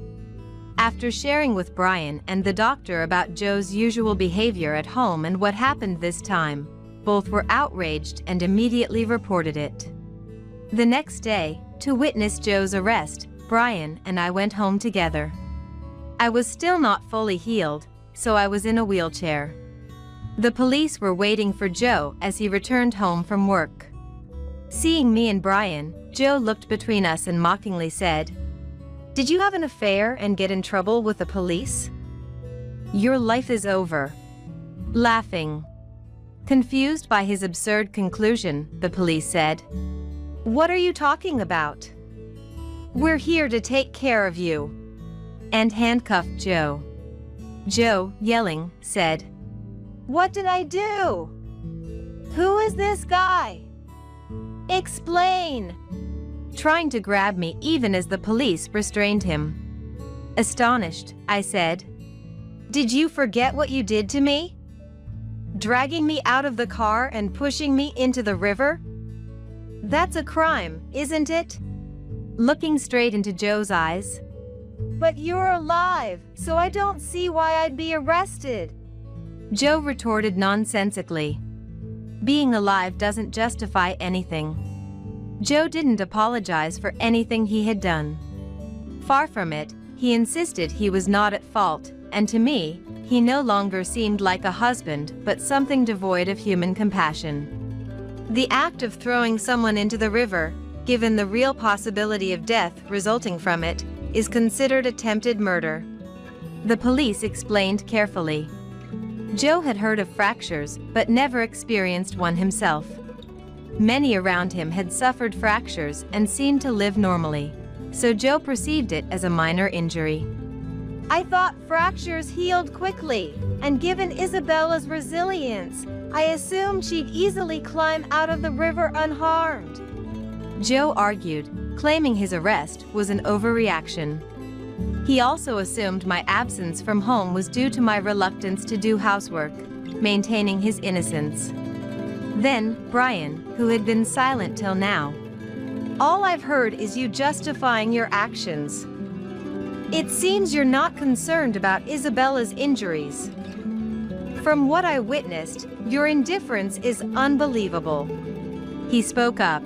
After sharing with Brian and the doctor about Joe's usual behavior at home and what happened this time, both were outraged and immediately reported it. The next day, to witness Joe's arrest, Brian and I went home together. I was still not fully healed, so I was in a wheelchair. The police were waiting for Joe as he returned home from work. Seeing me and Brian, Joe looked between us and mockingly said, "Did you have an affair and get in trouble with the police? Your life is over." Laughing. Confused by his absurd conclusion, the police said, "What are you talking about? We're here to take care of you," and handcuffed Joe. Joe, yelling, said, "What did I do? Who is this guy? Explain!" trying to grab me even as the police restrained him. Astonished, I said, "Did you forget what you did to me? Dragging me out of the car and pushing me into the river? That's a crime, isn't it?" Looking straight into Joe's eyes. "But you're alive, so I don't see why I'd be arrested," Joe retorted nonsensically. Being alive doesn't justify anything. Joe didn't apologize for anything he had done. Far from it, he insisted he was not at fault, and to me, he no longer seemed like a husband but something devoid of human compassion. The act of throwing someone into the river, given the real possibility of death resulting from it, is considered attempted murder. The police explained carefully. Joe had heard of fractures but never experienced one himself. Many around him had suffered fractures and seemed to live normally. so Joe perceived it as a minor injury. I thought fractures healed quickly, and given Isabella's resilience, I assumed she'd easily climb out of the river unharmed. Joe argued, claiming his arrest was an overreaction. He also assumed my absence from home was due to my reluctance to do housework, maintaining his innocence. Then, Brian, who had been silent till now. All I've heard is you justifying your actions. It seems you're not concerned about Isabella's injuries. From what I witnessed, your indifference is unbelievable. He spoke up.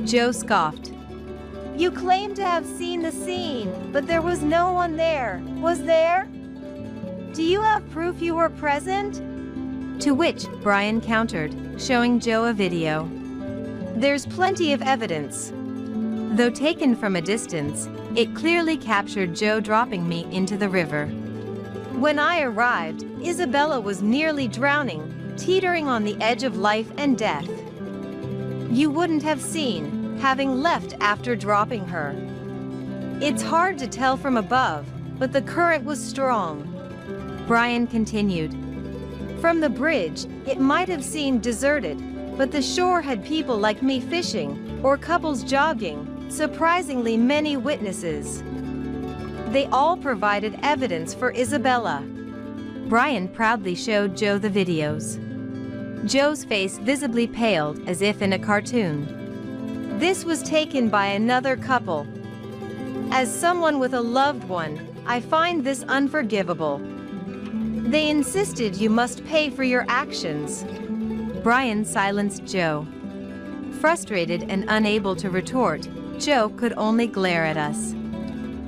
Joe scoffed. You claim to have seen the scene, but there was no one there, was there? Do you have proof you were present? To which Brian countered, showing Joe a video. There's plenty of evidence. Though taken from a distance, it clearly captured Joe dropping me into the river. When I arrived, Isabella was nearly drowning, teetering on the edge of life and death. You wouldn't have seen, having left after dropping her. It's hard to tell from above, but the current was strong. Brian continued. From the bridge, it might have seemed deserted, but the shore had people like me fishing, or couples jogging, surprisingly many witnesses. They all provided evidence for Isabella. Brian proudly showed Joe the videos. Joe's face visibly paled as if in a cartoon. This was taken by another couple. As someone with a loved one, I find this unforgivable. They insisted you must pay for your actions. Brian silenced Joe. Frustrated and unable to retort, Joe could only glare at us.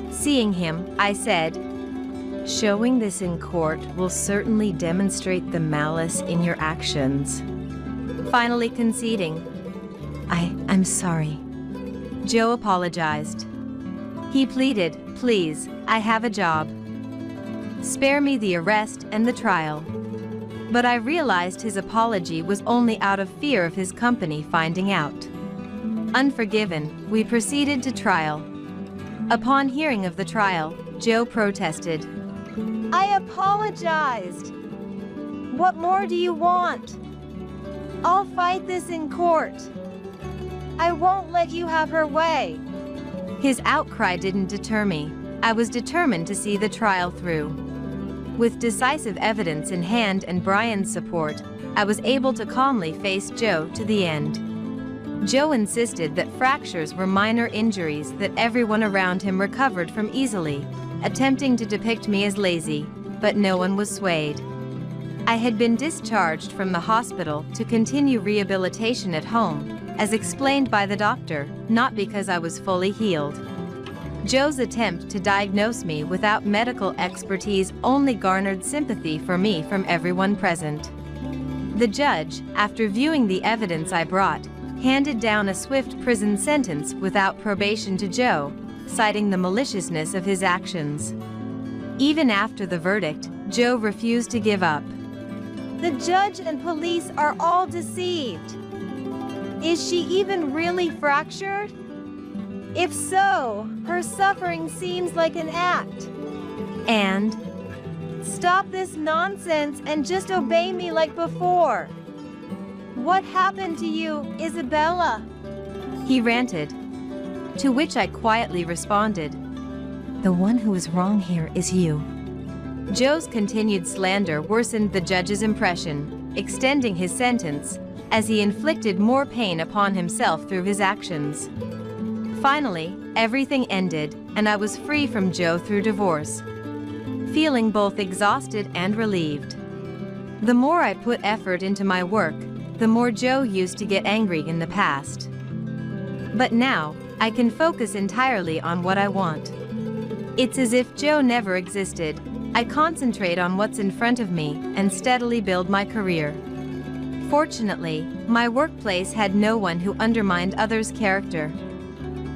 Seeing him, I said, "Showing this in court will certainly demonstrate the malice in your actions." Finally conceding. I'm sorry. Joe apologized. He pleaded, "Please, I have a job. Spare me the arrest and the trial." But I realized his apology was only out of fear of his company finding out. Unforgiven, we proceeded to trial. Upon hearing of the trial, Joe protested. I apologized. What more do you want? I'll fight this in court. I won't let you have her way. His outcry didn't deter me. I was determined to see the trial through. With decisive evidence in hand and Brian's support, I was able to calmly face Joe to the end. Joe insisted that fractures were minor injuries that everyone around him recovered from easily, attempting to depict me as lazy, but no one was swayed. I had been discharged from the hospital to continue rehabilitation at home, as explained by the doctor, not because I was fully healed. Joe's attempt to diagnose me without medical expertise only garnered sympathy for me from everyone present. The judge, after viewing the evidence I brought, handed down a swift prison sentence without probation to Joe, citing the maliciousness of his actions. Even after the verdict, Joe refused to give up. The judge and police are all deceived. Is she even really fractured? If so, her suffering seems like an act. And stop this nonsense and just obey me like before. What happened to you, Isabella? He ranted. To which I quietly responded, The one who is wrong here is you. Joe's continued slander worsened the judge's impression, extending his sentence, as he inflicted more pain upon himself through his actions. Finally, everything ended, and I was free from Joe through divorce, feeling both exhausted and relieved. The more I put effort into my work, the more Joe used to get angry in the past. But now, I can focus entirely on what I want. It's as if Joe never existed. I concentrate on what's in front of me and steadily build my career. Fortunately, my workplace had no one who undermined others' character.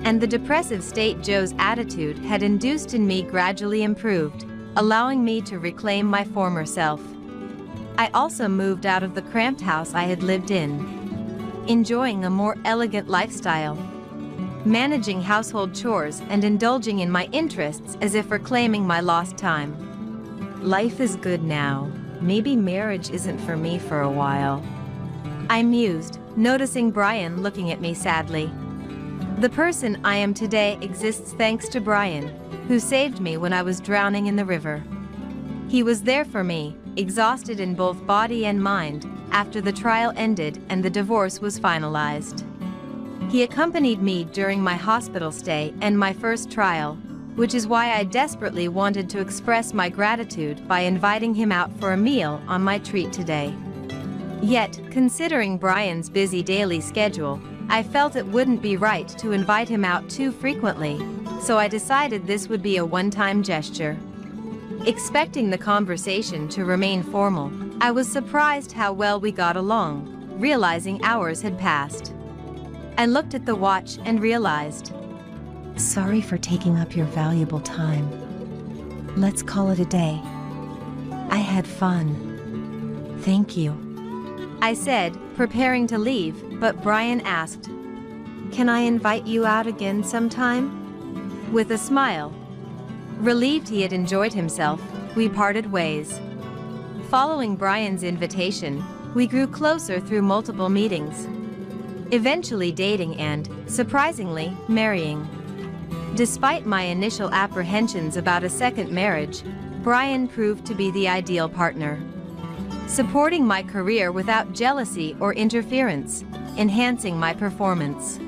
And the depressive state Joe's attitude had induced in me gradually improved, allowing me to reclaim my former self. I also moved out of the cramped house I had lived in, enjoying a more elegant lifestyle. managing household chores and indulging in my interests as if reclaiming my lost time. Life is good now. Maybe marriage isn't for me for a while. I mused, noticing Brian looking at me sadly. The person I am today exists thanks to Brian, who saved me when I was drowning in the river. He was there for me, exhausted in both body and mind, after the trial ended and the divorce was finalized. He accompanied me during my hospital stay and my first trial, which is why I desperately wanted to express my gratitude by inviting him out for a meal on my treat today. Yet, considering Brian's busy daily schedule, I felt it wouldn't be right to invite him out too frequently, so I decided this would be a one-time gesture. Expecting the conversation to remain formal, I was surprised how well we got along, realizing hours had passed. I looked at the watch and realized. Sorry for taking up your valuable time. Let's call it a day. I had fun. Thank you. I said, preparing to leave, but Brian asked, "Can I invite you out again sometime?" With a smile. Relieved he had enjoyed himself, we parted ways. Following Brian's invitation, we grew closer through multiple meetings. Eventually dating and, surprisingly, marrying. Despite my initial apprehensions about a second marriage, Brian proved to be the ideal partner. Supporting my career without jealousy or interference, enhancing my performance.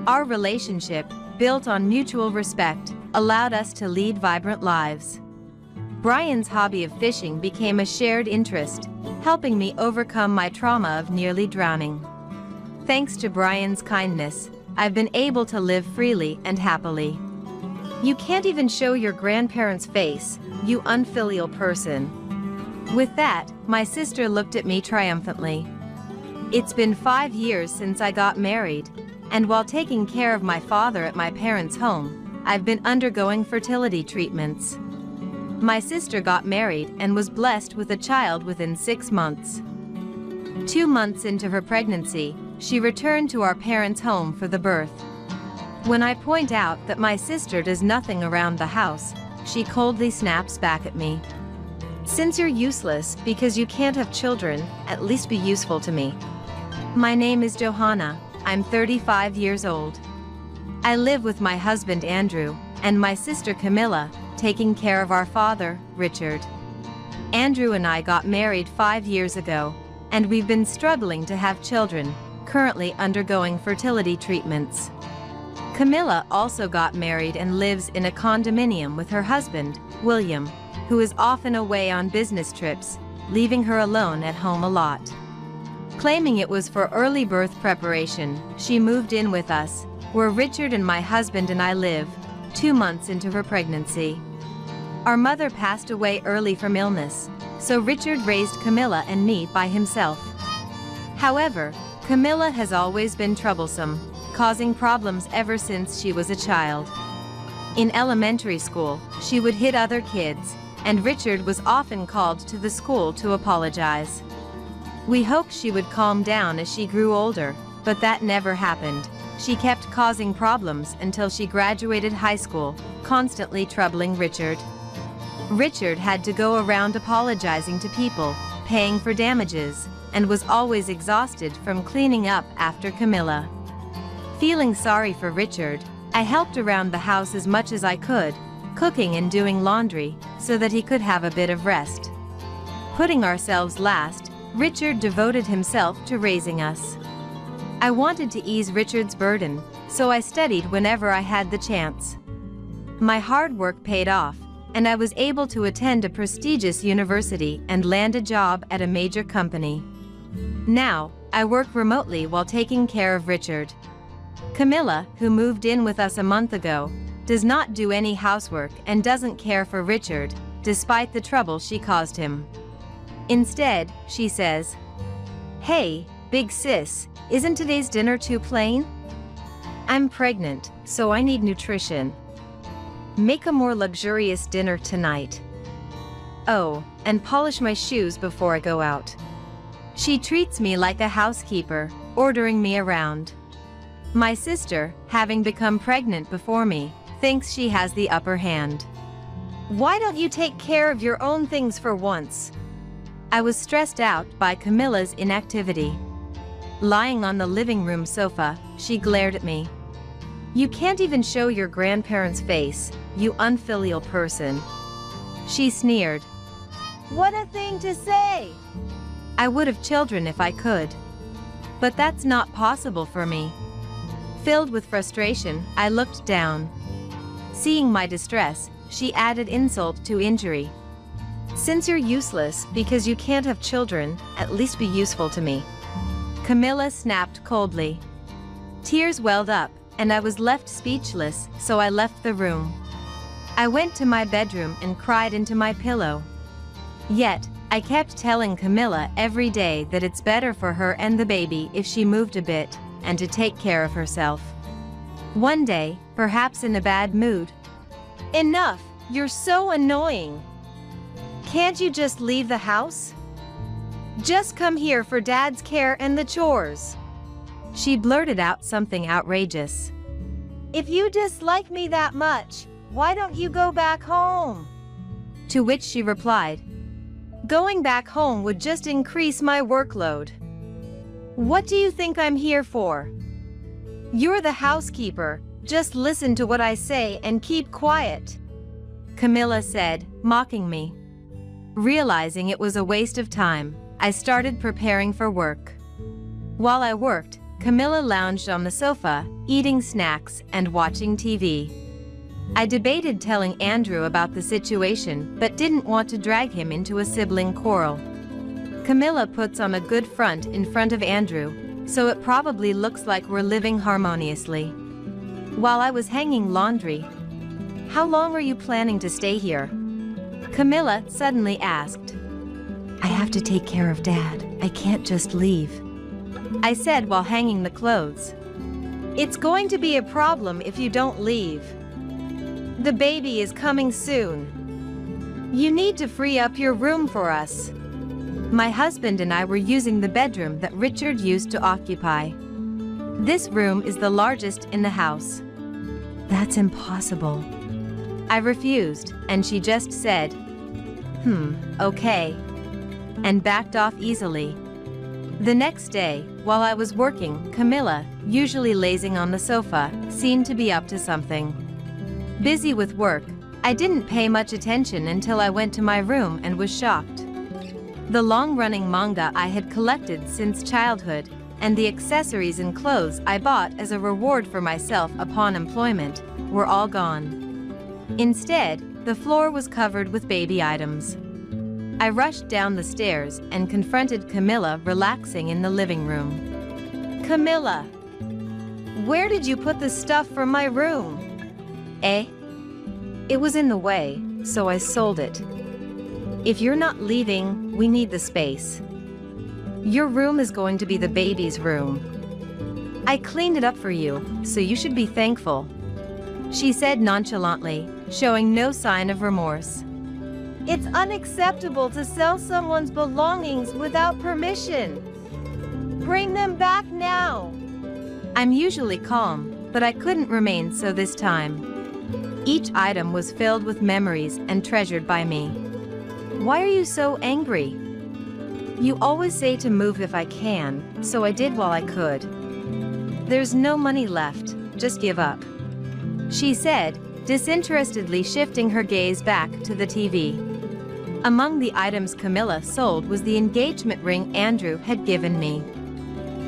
Our relationship, built on mutual respect, allowed us to lead vibrant lives. Brian's hobby of fishing became a shared interest, helping me overcome my trauma of nearly drowning. Thanks to Brian's kindness, I've been able to live freely and happily. You can't even show your grandparents' face, you unfilial person. With that, my sister looked at me triumphantly. It's been 5 years since I got married, and while taking care of my father at my parents' home, I've been undergoing fertility treatments. My sister got married and was blessed with a child within 6 months. 2 months into her pregnancy, she returned to our parents' home for the birth. When I point out that my sister does nothing around the house, she coldly snaps back at me. "Since you're useless because you can't have children, at least be useful to me." My name is Johanna, I'm 35 years old. I live with my husband Andrew, and my sister Camilla, taking care of our father, Richard. Andrew and I got married 5 years ago, and we've been struggling to have children, currently undergoing fertility treatments. Camilla also got married and lives in a condominium with her husband, William, who is often away on business trips, leaving her alone at home a lot. Claiming it was for early birth preparation, she moved in with us, where Richard and my husband and I live, 2 months into her pregnancy. Our mother passed away early from illness, so Richard raised Camilla and me by himself. However, Camilla has always been troublesome, causing problems ever since she was a child. In elementary school, she would hit other kids, and Richard was often called to the school to apologize. We hoped she would calm down as she grew older, but that never happened. She kept causing problems until she graduated high school, constantly troubling Richard. Richard had to go around apologizing to people, paying for damages, and was always exhausted from cleaning up after Camilla. Feeling sorry for Richard, I helped around the house as much as I could, cooking and doing laundry, so that he could have a bit of rest. Putting ourselves last, Richard devoted himself to raising us. I wanted to ease Richard's burden, so I studied whenever I had the chance. My hard work paid off, and I was able to attend a prestigious university and land a job at a major company. Now, I work remotely while taking care of Richard. Camilla, who moved in with us a month ago, does not do any housework and doesn't care for Richard, despite the trouble she caused him. Instead, she says, "Hey, big sis, isn't today's dinner too plain? I'm pregnant, so I need nutrition. Make a more luxurious dinner tonight. Oh, and polish my shoes before I go out." She treats me like a housekeeper, ordering me around. My sister, having become pregnant before me, thinks she has the upper hand. Why don't you take care of your own things for once? I was stressed out by Camilla's inactivity. Lying on the living room sofa, she glared at me. You can't even show your grandparents' face, you unfilial person. She sneered. What a thing to say! I would have children if I could. But that's not possible for me. Filled with frustration, I looked down. Seeing my distress, she added insult to injury. Since you're useless because you can't have children, at least be useful to me. Camilla snapped coldly. Tears welled up, and I was left speechless, so I left the room. I went to my bedroom and cried into my pillow. Yet, I kept telling Camilla every day that it's better for her and the baby if she moved a bit, and to take care of herself. One day, perhaps in a bad mood. Enough! You're so annoying! Can't you just leave the house? Just come here for Dad's care and the chores. She blurted out something outrageous. If you dislike me that much, why don't you go back home? To which she replied, going back home would just increase my workload. What do you think I'm here for? You're the housekeeper, just listen to what I say and keep quiet. Camilla said, mocking me. Realizing it was a waste of time, I started preparing for work. While I worked, Camilla lounged on the sofa, eating snacks and watching TV. I debated telling Andrew about the situation but didn't want to drag him into a sibling quarrel. Camilla puts on a good front in front of Andrew, so it probably looks like we're living harmoniously. While I was hanging laundry, how long are you planning to stay here? Camilla suddenly asked. I have to take care of Dad. I can't just leave, I said while hanging the clothes. It's going to be a problem if you don't leave. The baby is coming soon. You need to free up your room for us. My husband and I were using the bedroom that Richard used to occupy. This room is the largest in the house. That's impossible. I refused, and she just said, okay, and backed off easily. The next day, while I was working, Camilla, usually lazing on the sofa, seemed to be up to something. Busy with work, I didn't pay much attention until I went to my room and was shocked. The long-running manga I had collected since childhood, and the accessories and clothes I bought as a reward for myself upon employment, were all gone. Instead, the floor was covered with baby items. I rushed down the stairs and confronted Camilla relaxing in the living room. Camilla, where did you put the stuff from my room? It was in the way, so I sold it. If you're not leaving, we need the space. Your room is going to be the baby's room. I cleaned it up for you, so you should be thankful. She said nonchalantly, showing no sign of remorse. It's unacceptable to sell someone's belongings without permission. Bring them back now. I'm usually calm, but I couldn't remain so this time. Each item was filled with memories and treasured by me. Why are you so angry? You always say to move if I can, so I did while I could. There's no money left, just give up. She said, disinterestedly shifting her gaze back to the TV. Among the items Camilla sold was the engagement ring Andrew had given me.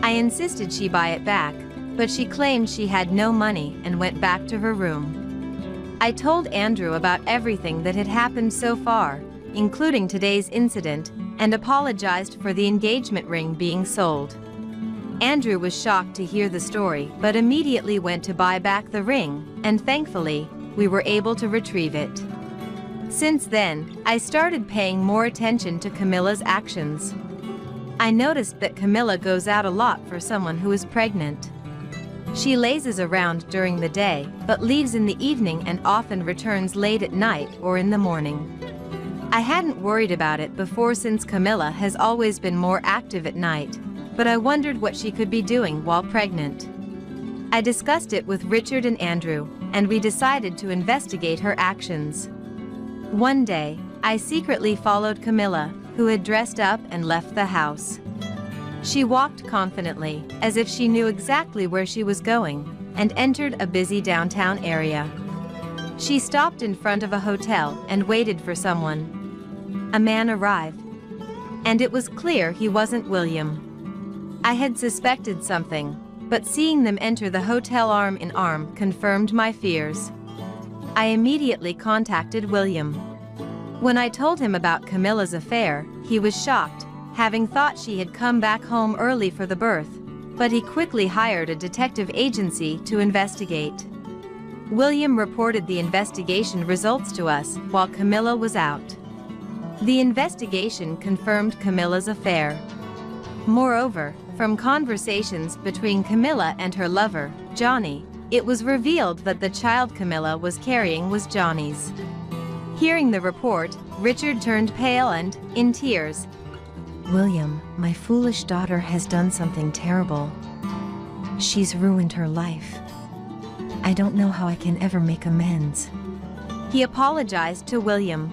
I insisted she buy it back, but she claimed she had no money and went back to her room. I told Andrew about everything that had happened so far, including today's incident, and apologized for the engagement ring being sold. Andrew was shocked to hear the story but immediately went to buy back the ring, and thankfully, we were able to retrieve it. Since then, I started paying more attention to Camilla's actions. I noticed that Camilla goes out a lot for someone who is pregnant. She lazes around during the day, but leaves in the evening and often returns late at night or in the morning. I hadn't worried about it before since Camilla has always been more active at night, but I wondered what she could be doing while pregnant. I discussed it with Richard and Andrew, and we decided to investigate her actions. One day, I secretly followed Camilla, who had dressed up and left the house. She walked confidently, as if she knew exactly where she was going, and entered a busy downtown area. She stopped in front of a hotel and waited for someone. A man arrived, and it was clear he wasn't William. I had suspected something, but seeing them enter the hotel arm in arm confirmed my fears. I immediately contacted William. When I told him about Camilla's affair, he was shocked, having thought she had come back home early for the birth, but he quickly hired a detective agency to investigate. William reported the investigation results to us while Camilla was out. The investigation confirmed Camilla's affair. Moreover, from conversations between Camilla and her lover, Johnny, it was revealed that the child Camilla was carrying was Johnny's. Hearing the report, Richard turned pale and, in tears, William, my foolish daughter has done something terrible. She's ruined her life. I don't know how I can ever make amends. He apologized to William.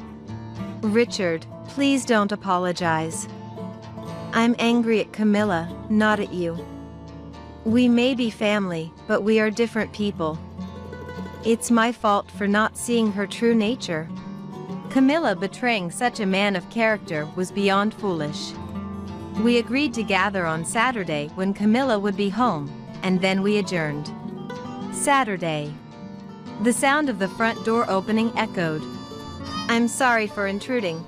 Richard, please don't apologize. I'm angry at Camilla, not at you. We may be family, but we are different people. It's my fault for not seeing her true nature. Camilla betraying such a man of character was beyond foolish. We agreed to gather on Saturday when Camilla would be home, and then we adjourned. Saturday. The sound of the front door opening echoed. I'm sorry for intruding.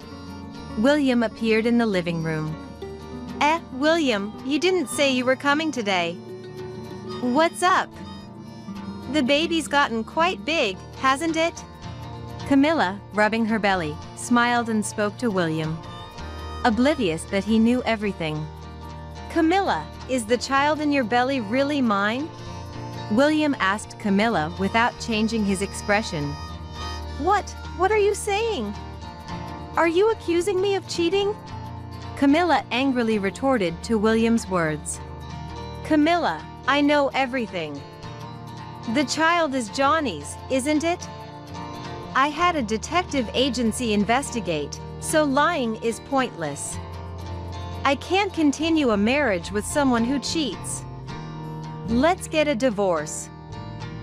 William appeared in the living room. William, you didn't say you were coming today. What's up? The baby's gotten quite big, hasn't it? Camilla, rubbing her belly, smiled and spoke to William, oblivious that he knew everything. Camilla, is the child in your belly really mine? William asked Camilla without changing his expression. What are you saying? Are you accusing me of cheating? Camilla angrily retorted to William's words. Camilla, I know everything. The child is Johnny's, isn't it? I had a detective agency investigate, so lying is pointless. I can't continue a marriage with someone who cheats. Let's get a divorce.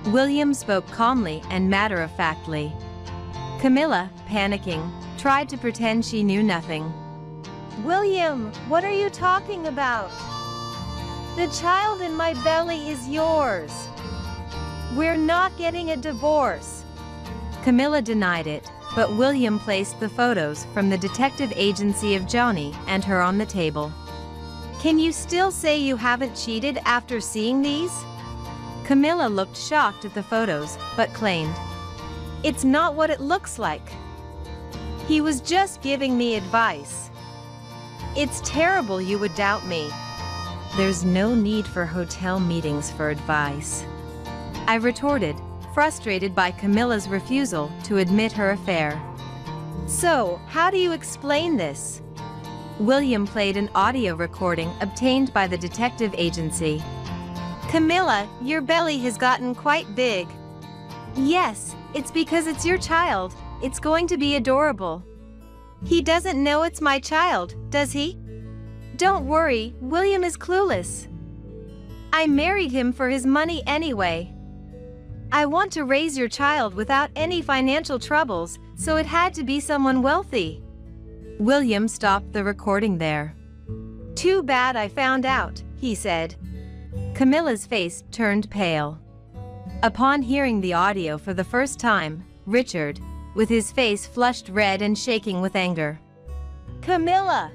William spoke calmly and matter-of-factly. Camilla, panicking, tried to pretend she knew nothing. William, what are you talking about? The child in my belly is yours. We're not getting a divorce. Camilla denied it, but William placed the photos from the detective agency of Johnny and her on the table. Can you still say you haven't cheated after seeing these? Camilla looked shocked at the photos, but claimed, it's not what it looks like. He was just giving me advice. It's terrible you would doubt me. There's no need for hotel meetings for advice, I retorted, frustrated by Camilla's refusal to admit her affair. So, how do you explain this? William played an audio recording obtained by the detective agency. Camilla, your belly has gotten quite big. Yes, it's because it's your child. It's going to be adorable. He doesn't know it's my child, does he? Don't worry, William is clueless. I married him for his money anyway. I want to raise your child without any financial troubles, so it had to be someone wealthy. William stopped the recording there. Too bad I found out, he said. Camilla's face turned pale. Upon hearing the audio for the first time, Richard, with his face flushed red and shaking with anger. Camilla!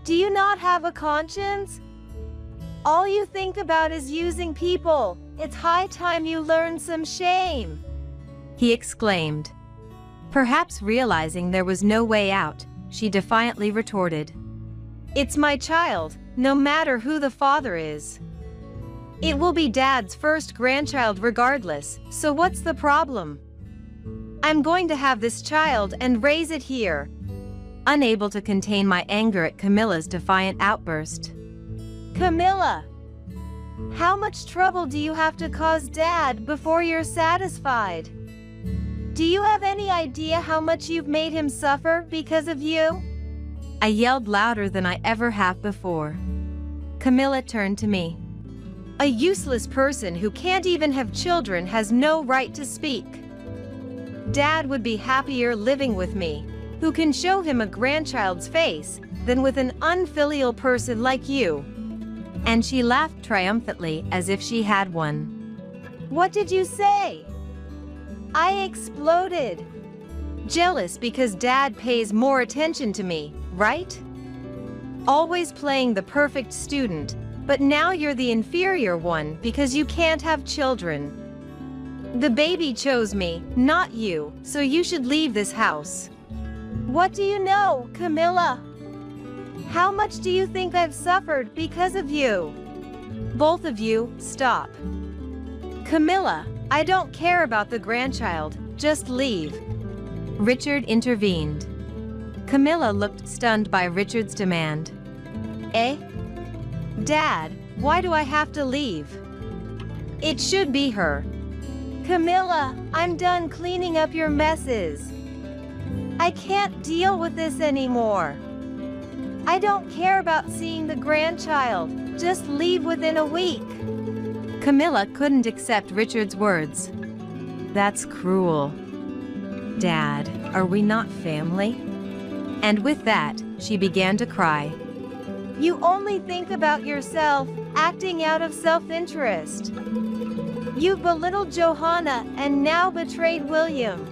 Do you not have a conscience? All you think about is using people. It's high time you learn some shame, he exclaimed. Perhaps realizing there was no way out, she defiantly retorted. It's my child, no matter who the father is. It will be Dad's first grandchild regardless, so what's the problem? I'm going to have this child and raise it here. Unable to contain my anger at Camilla's defiant outburst. Camilla! How much trouble do you have to cause Dad before you're satisfied? Do you have any idea how much you've made him suffer because of you? I yelled louder than I ever have before. Camilla turned to me. A useless person who can't even have children has no right to speak. Dad would be happier living with me, who can show him a grandchild's face, than with an unfilial person like you. And she laughed triumphantly as if she had one. What did you say? I exploded. Jealous because Dad pays more attention to me, right? Always playing the perfect student, but now you're the inferior one because you can't have children. The baby chose me, not you, so you should leave this house. What do you know, Camilla? How much do you think I've suffered because of you? Both of you, stop. Camilla, I don't care about the grandchild, just leave. Richard intervened. Camilla looked stunned by Richard's demand. Eh? Dad, why do I have to leave? It should be her. Camilla, I'm done cleaning up your messes. I can't deal with this anymore. I don't care about seeing the grandchild, just leave within a week. Camilla couldn't accept Richard's words. That's cruel. Dad, are we not family? And with that, she began to cry. You only think about yourself, acting out of self-interest. You belittled Johanna and now betrayed William.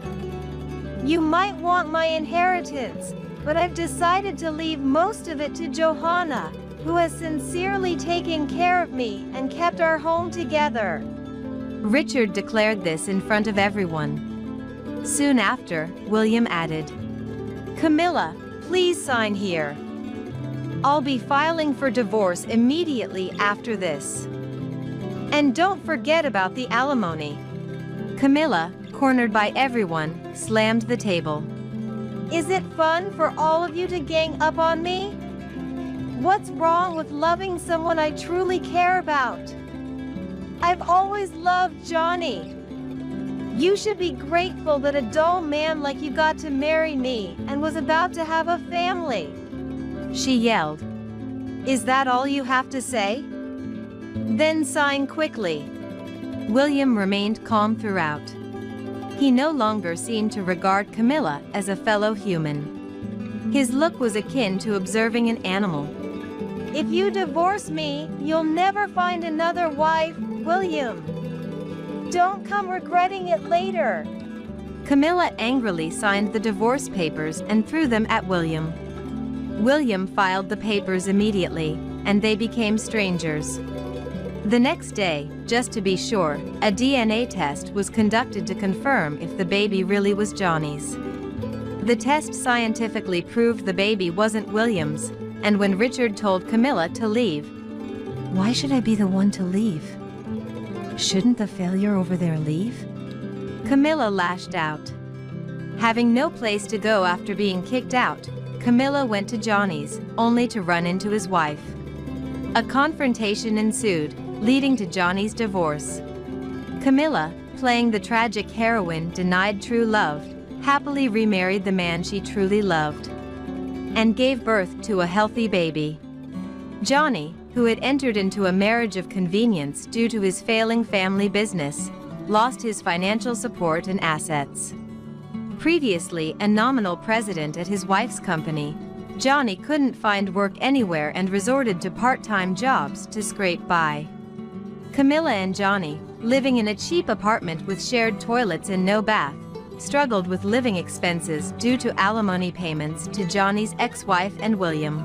You might want my inheritance, but I've decided to leave most of it to Johanna, who has sincerely taken care of me and kept our home together. Richard declared this in front of everyone. Soon after, William added, Camilla, please sign here. I'll be filing for divorce immediately after this. And don't forget about the alimony. Camilla, cornered by everyone, slammed the table. Is it fun for all of you to gang up on me? What's wrong with loving someone I truly care about? I've always loved Johnny. You should be grateful that a dull man like you got to marry me and was about to have a family. She yelled. Is that all you have to say? Then sign quickly. William remained calm throughout. He no longer seemed to regard Camilla as a fellow human. His look was akin to observing an animal. If you divorce me, you'll never find another wife, William. Don't come regretting it later. Camilla angrily signed the divorce papers and threw them at William. William filed the papers immediately, and they became strangers. The next day, just to be sure, a DNA test was conducted to confirm if the baby really was Johnny's. The test scientifically proved the baby wasn't William's, and when Richard told Camilla to leave, Why should I be the one to leave? Shouldn't the failure over there leave? Camilla lashed out. Having no place to go after being kicked out, Camilla went to Johnny's, only to run into his wife. A confrontation ensued, leading to Johnny's divorce. Camilla, playing the tragic heroine denied true love, happily remarried the man she truly loved, and gave birth to a healthy baby. Johnny, who had entered into a marriage of convenience due to his failing family business, lost his financial support and assets. Previously a nominal president at his wife's company, Johnny couldn't find work anywhere and resorted to part-time jobs to scrape by. Camilla and Johnny, living in a cheap apartment with shared toilets and no bath, struggled with living expenses due to alimony payments to Johnny's ex-wife and William.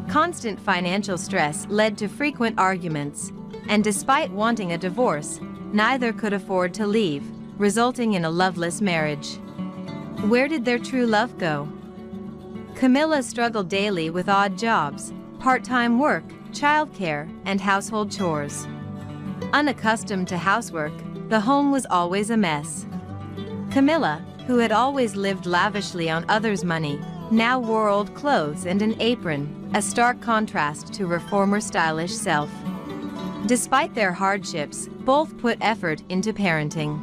Constant financial stress led to frequent arguments, and despite wanting a divorce, neither could afford to leave, resulting in a loveless marriage. Where did their true love go? Camilla struggled daily with odd jobs, part-time work, childcare, and household chores. Unaccustomed to housework, the home was always a mess. Camilla, who had always lived lavishly on others' money, now wore old clothes and an apron, a stark contrast to her former stylish self. Despite their hardships, both put effort into parenting.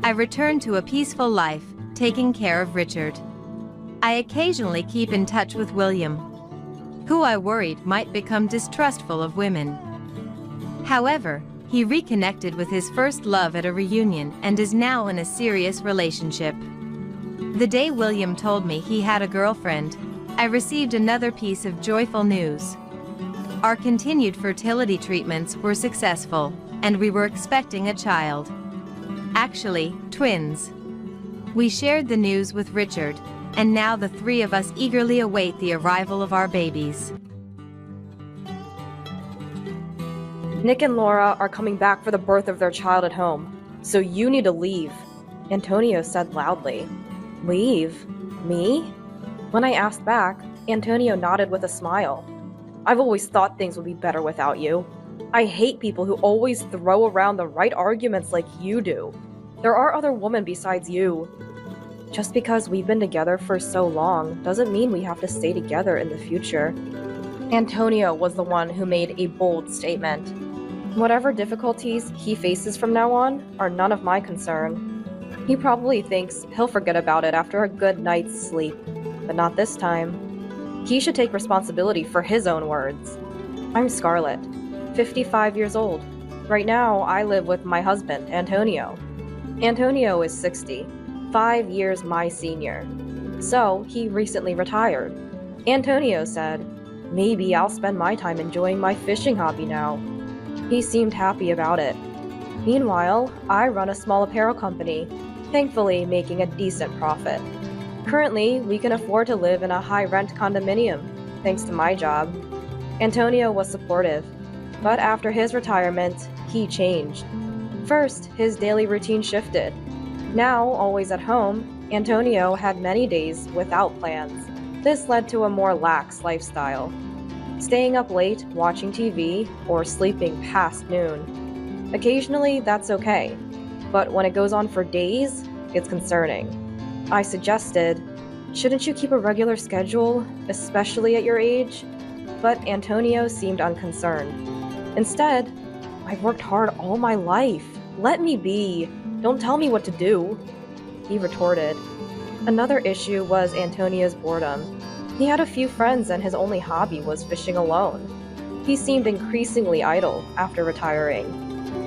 I returned to a peaceful life, taking care of Richard. I occasionally keep in touch with William, who I worried might become distrustful of women. However, he reconnected with his first love at a reunion and is now in a serious relationship. The day William told me he had a girlfriend, I received another piece of joyful news. Our continued fertility treatments were successful, and we were expecting a child. Actually, twins. We shared the news with Richard, and now the three of us eagerly await the arrival of our babies. Nick and Laura are coming back for the birth of their child at home, so you need to leave, Antonio said loudly. Leave? Me? When I asked back, Antonio nodded with a smile. I've always thought things would be better without you. I hate people who always throw around the right arguments like you do. There are other women besides you. Just because we've been together for so long doesn't mean we have to stay together in the future. Antonio was the one who made a bold statement. Whatever difficulties he faces from now on are none of my concern. He probably thinks he'll forget about it after a good night's sleep, but not this time. He should take responsibility for his own words. I'm Scarlett, 55 years old. Right now, I live with my husband, Antonio. Antonio is 60, 5 years my senior. So, he recently retired. Antonio said, maybe I'll spend my time enjoying my fishing hobby now. He seemed happy about it. Meanwhile, I run a small apparel company, thankfully making a decent profit. Currently, we can afford to live in a high-rent condominium, thanks to my job. Antonio was supportive, but after his retirement, he changed. First, his daily routine shifted. Now, always at home, Antonio had many days without plans. This led to a more lax lifestyle, staying up late, watching TV, or sleeping past noon. Occasionally, that's okay, but when it goes on for days, it's concerning. I suggested, shouldn't you keep a regular schedule, especially at your age? But Antonio seemed unconcerned. Instead, I've worked hard all my life. Let me be. Don't tell me what to do, he retorted. Another issue was Antonio's boredom. He had a few friends and his only hobby was fishing alone. He seemed increasingly idle after retiring,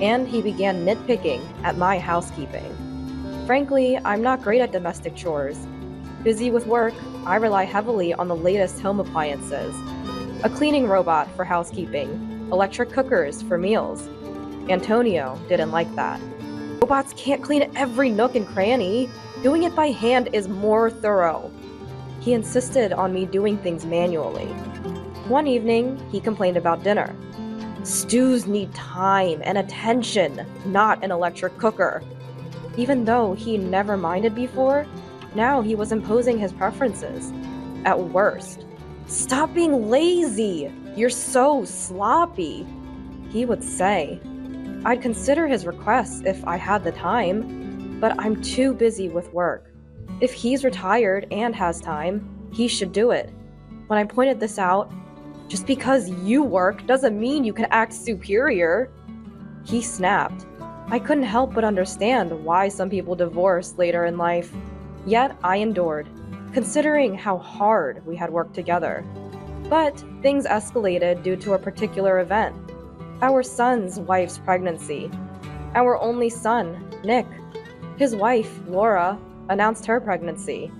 and he began nitpicking at my housekeeping. Frankly, I'm not great at domestic chores. Busy with work, I rely heavily on the latest home appliances. A cleaning robot for housekeeping, electric cookers for meals. Antonio didn't like that. Robots can't clean every nook and cranny. Doing it by hand is more thorough. He insisted on me doing things manually. One evening, he complained about dinner. Stews need time and attention, not an electric cooker. Even though he never minded before, now he was imposing his preferences. At worst, stop being lazy! You're so sloppy, he would say. I'd consider his requests if I had the time, but I'm too busy with work. If he's retired and has time, he should do it. When I pointed this out, just because you work doesn't mean you can act superior, he snapped. I couldn't help but understand why some people divorce later in life. Yet I endured, considering how hard we had worked together. But things escalated due to a particular event. Our son's wife's pregnancy. Our only son, Nick. His wife, Laura, announced her pregnancy.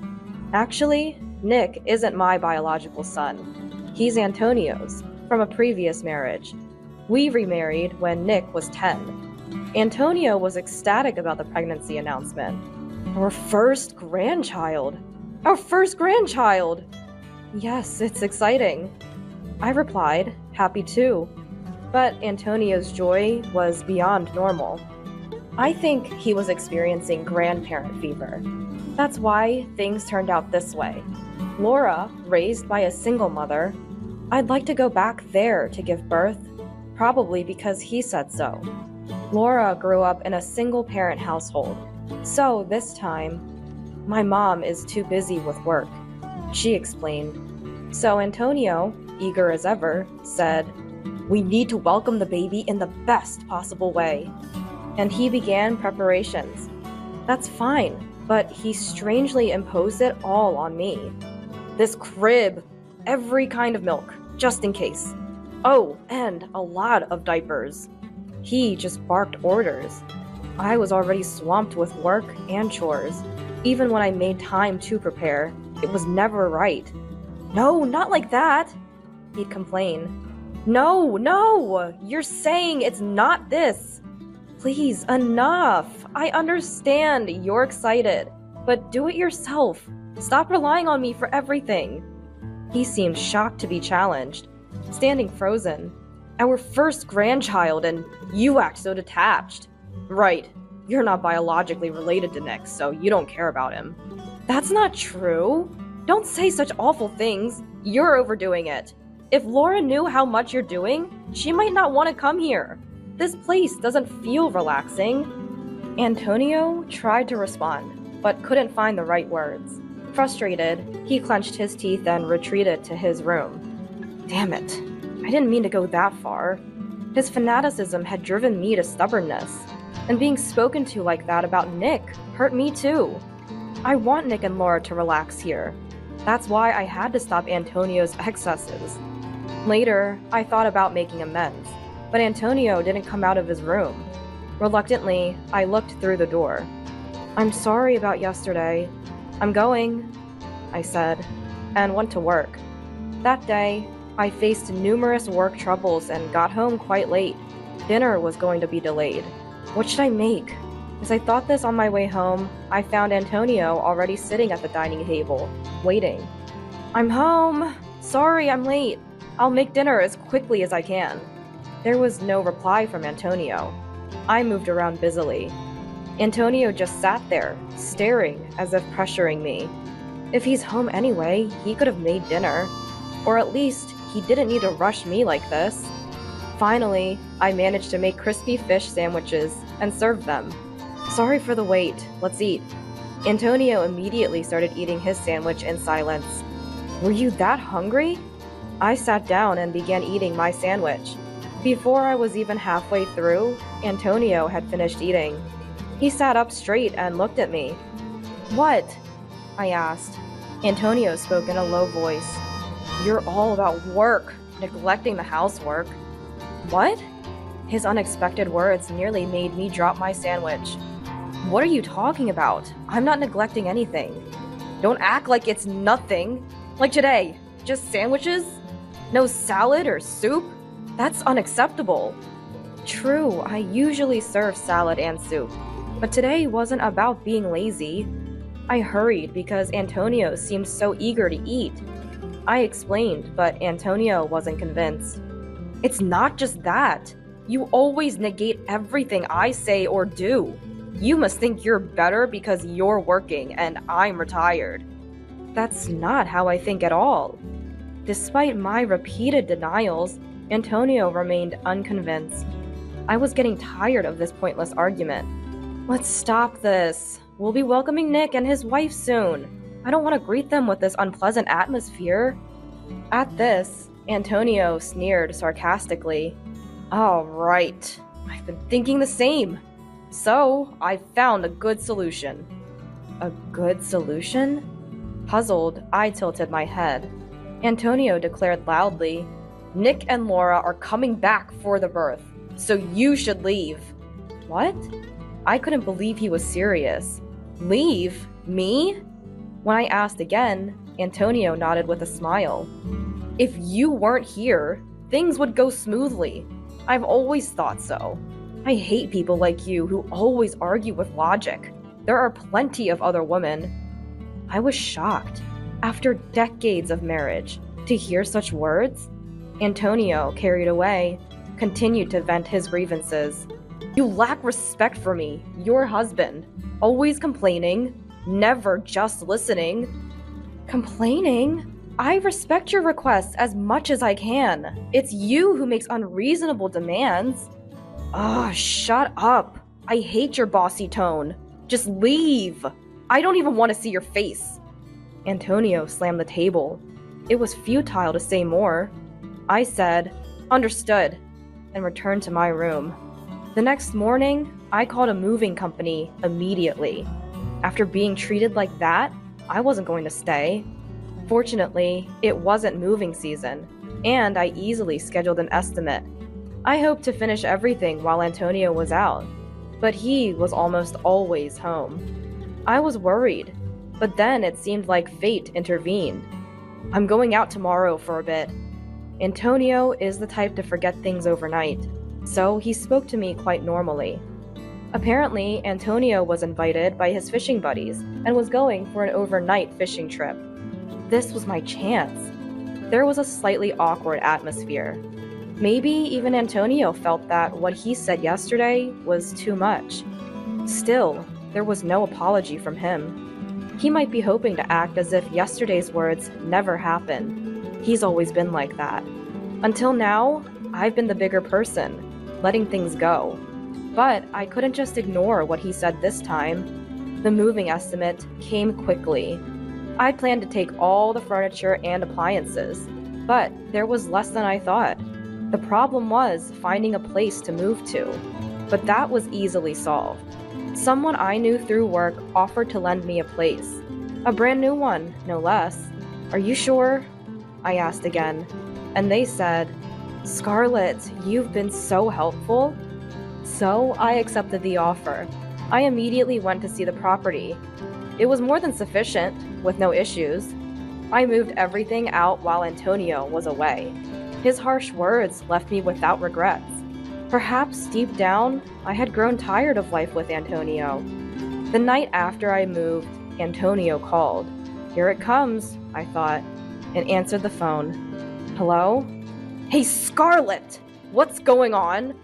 Actually, Nick isn't my biological son. He's Antonio's, from a previous marriage. We remarried when Nick was 10. Antonio was ecstatic about the pregnancy announcement. Our first grandchild! Our first grandchild! Yes, it's exciting. I replied, happy too. But Antonio's joy was beyond normal. I think he was experiencing grandparent fever. That's why things turned out this way. Laura, raised by a single mother, I'd like to go back there to give birth, probably because he said so. Laura grew up in a single-parent household, so this time, my mom is too busy with work, she explained. So Antonio, eager as ever, said, We need to welcome the baby in the best possible way. And he began preparations. That's fine, but he strangely imposed it all on me. This crib, every kind of milk, just in case. Oh, and a lot of diapers. He just barked orders. I was already swamped with work and chores. Even when I made time to prepare, it was never right. No, not like that, he'd complain. No, you're saying it's not this. Please, enough. I understand you're excited, but do it yourself. Stop relying on me for everything. He seemed shocked to be challenged, standing frozen. Our first grandchild, and you act so detached. Right, you're not biologically related to Nick, so you don't care about him. That's not true. Don't say such awful things. You're overdoing it. If Laura knew how much you're doing, she might not want to come here. This place doesn't feel relaxing. Antonio tried to respond, but couldn't find the right words. Frustrated, he clenched his teeth and retreated to his room. Damn it. I didn't mean to go that far. His fanaticism had driven me to stubbornness, and being spoken to like that about Nick hurt me too. I want Nick and Laura to relax here. That's why I had to stop Antonio's excesses. Later, I thought about making amends, but Antonio didn't come out of his room. Reluctantly, I looked through the door. I'm sorry about yesterday. I'm going, I said, and went to work. That day, I faced numerous work troubles and got home quite late. Dinner was going to be delayed. What should I make? As I thought this on my way home, I found Antonio already sitting at the dining table, waiting. I'm home. Sorry, I'm late. I'll make dinner as quickly as I can. There was no reply from Antonio. I moved around busily. Antonio just sat there, staring as if pressuring me. If he's home anyway, he could have made dinner. Or at least, he didn't need to rush me like this. Finally, I managed to make crispy fish sandwiches and served them. Sorry for the wait. Let's eat. Antonio immediately started eating his sandwich in silence. Were you that hungry? I sat down and began eating my sandwich. Before I was even halfway through, Antonio had finished eating. He sat up straight and looked at me. What? I asked. Antonio spoke in a low voice. You're all about work, neglecting the housework. What? His unexpected words nearly made me drop my sandwich. What are you talking about? I'm not neglecting anything. Don't act like it's nothing. Like today, just sandwiches? No salad or soup? That's unacceptable. True, I usually serve salad and soup, but today wasn't about being lazy. I hurried because Antonio seemed so eager to eat. I explained, but Antonio wasn't convinced. It's not just that. You always negate everything I say or do. You must think you're better because you're working and I'm retired. That's not how I think at all. Despite my repeated denials, Antonio remained unconvinced. I was getting tired of this pointless argument. Let's stop this. We'll be welcoming Nick and his wife soon. I don't want to greet them with this unpleasant atmosphere. At this, Antonio sneered sarcastically. All right, I've been thinking the same. So, I found a good solution. A good solution? Puzzled, I tilted my head. Antonio declared loudly, Nick and Laura are coming back for the birth, so you should leave. What? I couldn't believe he was serious. Leave? Me? When I asked again, Antonio nodded with a smile. If you weren't here, things would go smoothly. I've always thought so. I hate people like you who always argue with logic. There are plenty of other women. I was shocked. After decades of marriage, to hear such words? Antonio, carried away, continued to vent his grievances. You lack respect for me, your husband. Always complaining, never just listening. Complaining? I respect your requests as much as I can. It's you who makes unreasonable demands. Ugh, shut up. I hate your bossy tone. Just leave. I don't even want to see your face. Antonio slammed the table. It was futile to say more. I said, Understood, and returned to my room. The next morning, I called a moving company immediately. After being treated like that, I wasn't going to stay. Fortunately, it wasn't moving season, and I easily scheduled an estimate. I hoped to finish everything while Antonio was out, but he was almost always home. I was worried, but then it seemed like fate intervened. I'm going out tomorrow for a bit. Antonio is the type to forget things overnight, so he spoke to me quite normally. Apparently, Antonio was invited by his fishing buddies and was going for an overnight fishing trip. This was my chance. There was a slightly awkward atmosphere. Maybe even Antonio felt that what he said yesterday was too much. Still, there was no apology from him. He might be hoping to act as if yesterday's words never happened. He's always been like that. Until now, I've been the bigger person, letting things go. But I couldn't just ignore what he said this time. The moving estimate came quickly. I planned to take all the furniture and appliances, but there was less than I thought. The problem was finding a place to move to, but that was easily solved. Someone I knew through work offered to lend me a place. A brand new one, no less. Are you sure? I asked again, and they said, Scarlett, you've been so helpful. So I accepted the offer. I immediately went to see the property. It was more than sufficient, with no issues. I moved everything out while Antonio was away. His harsh words left me without regrets. Perhaps deep down, I had grown tired of life with Antonio. The night after I moved, Antonio called. Here it comes, I thought, and answered the phone. Hello? Hey, Scarlett! What's going on?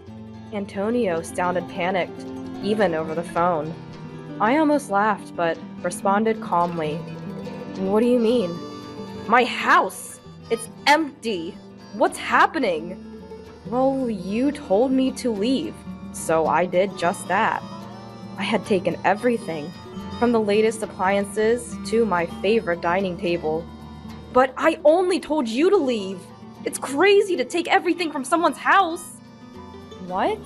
Antonio sounded panicked, even over the phone. I almost laughed, but responded calmly. What do you mean? My house! It's empty! What's happening? Well, you told me to leave, so I did just that. I had taken everything, from the latest appliances to my favorite dining table. But I only told you to leave! It's crazy to take everything from someone's house! What?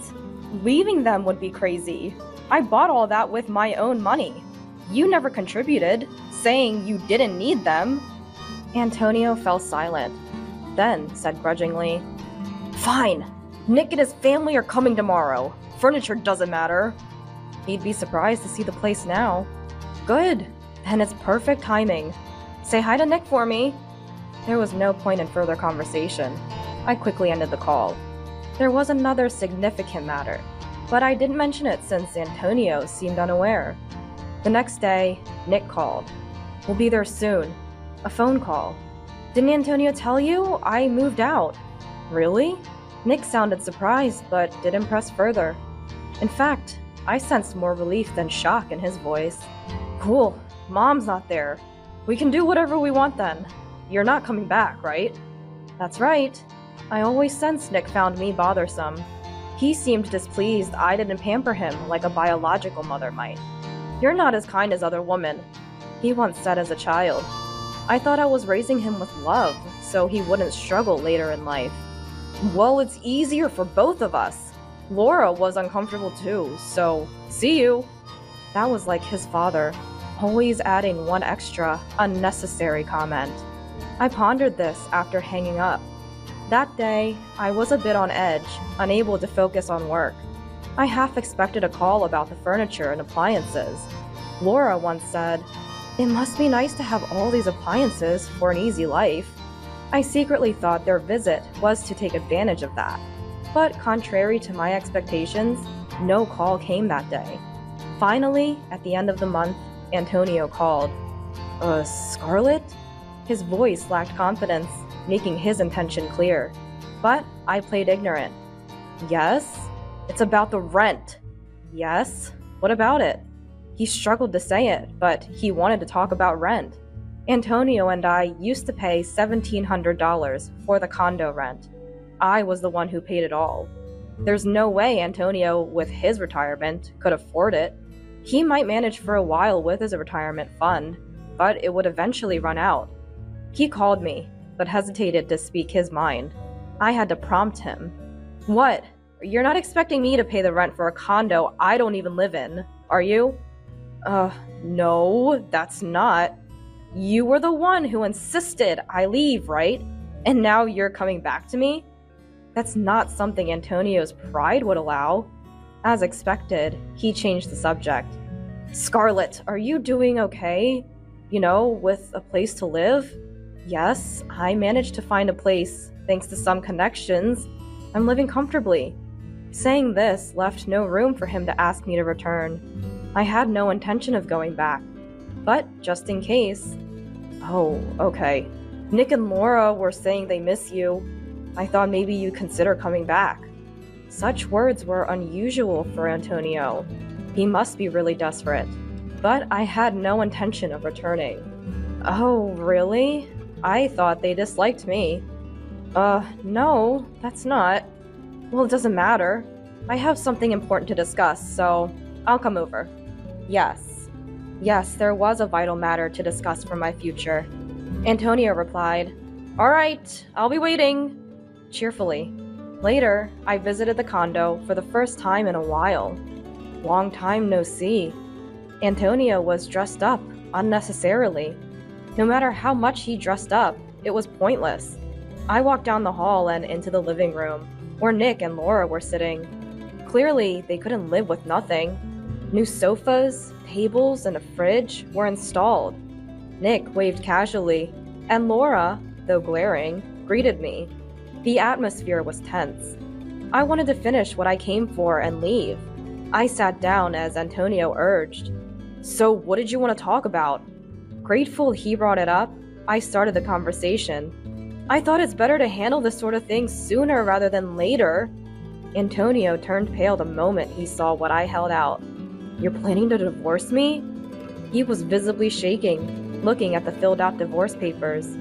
Leaving them would be crazy. I bought all that with my own money. You never contributed, saying you didn't need them. Antonio fell silent, then said grudgingly, Fine. Nick and his family are coming tomorrow. Furniture doesn't matter. He'd be surprised to see the place now. Good. Then it's perfect timing. Say hi to Nick for me. There was no point in further conversation. I quickly ended the call. There was another significant matter, but I didn't mention it since Antonio seemed unaware. The next day, Nick called. We'll be there soon. A phone call. Didn't Antonio tell you? I moved out. Really? Nick sounded surprised, but didn't press further. In fact, I sensed more relief than shock in his voice. Cool. Mom's not there. We can do whatever we want then. You're not coming back, right? That's right. I always sensed Nick found me bothersome. He seemed displeased I didn't pamper him like a biological mother might. You're not as kind as other women, he once said as a child. I thought I was raising him with love, so he wouldn't struggle later in life. Well, it's easier for both of us. Laura was uncomfortable too, so see you. That was like his father, always adding one extra, unnecessary comment. I pondered this after hanging up. That day, I was a bit on edge, unable to focus on work. I half expected a call about the furniture and appliances. Laura once said, It must be nice to have all these appliances for an easy life. I secretly thought their visit was to take advantage of that. But contrary to my expectations, no call came that day. Finally, at the end of the month, Antonio called. Scarlett? His voice lacked confidence, making his intention clear. But I played ignorant. Yes? It's about the rent. Yes? What about it? He struggled to say it, but he wanted to talk about rent. Antonio and I used to pay $1,700 for the condo rent. I was the one who paid it all. There's no way Antonio, with his retirement, could afford it. He might manage for a while with his retirement fund, but it would eventually run out. He called me, but hesitated to speak his mind. I had to prompt him. What? You're not expecting me to pay the rent for a condo I don't even live in, are you? No, that's not. You were the one who insisted I leave, right? And now you're coming back to me? That's not something Antonio's pride would allow. As expected, he changed the subject. Scarlett, are you doing okay? You know, with a place to live? Yes, I managed to find a place, thanks to some connections. I'm living comfortably. Saying this left no room for him to ask me to return. I had no intention of going back, but just in case. Oh, okay. Nick and Laura were saying they miss you. I thought maybe you'd consider coming back. Such words were unusual for Antonio. He must be really desperate. But I had no intention of returning. Oh, really? I thought they disliked me. No, that's not. Well, it doesn't matter. I have something important to discuss, so I'll come over. Yes, there was a vital matter to discuss for my future. Antonio replied, All right, I'll be waiting, cheerfully. Later, I visited the condo for the first time in a while. Long time no see. Antonio was dressed up, unnecessarily. No matter how much he dressed up, it was pointless. I walked down the hall and into the living room, where Nick and Laura were sitting. Clearly, they couldn't live with nothing. New sofas, tables, and a fridge were installed. Nick waved casually, and Laura, though glaring, greeted me. The atmosphere was tense. I wanted to finish what I came for and leave. I sat down as Antonio urged. So what did you want to talk about? Grateful he brought it up, I started the conversation. I thought it's better to handle this sort of thing sooner rather than later. Antonio turned pale the moment he saw what I held out. You're planning to divorce me? He was visibly shaking, looking at the filled-out divorce papers.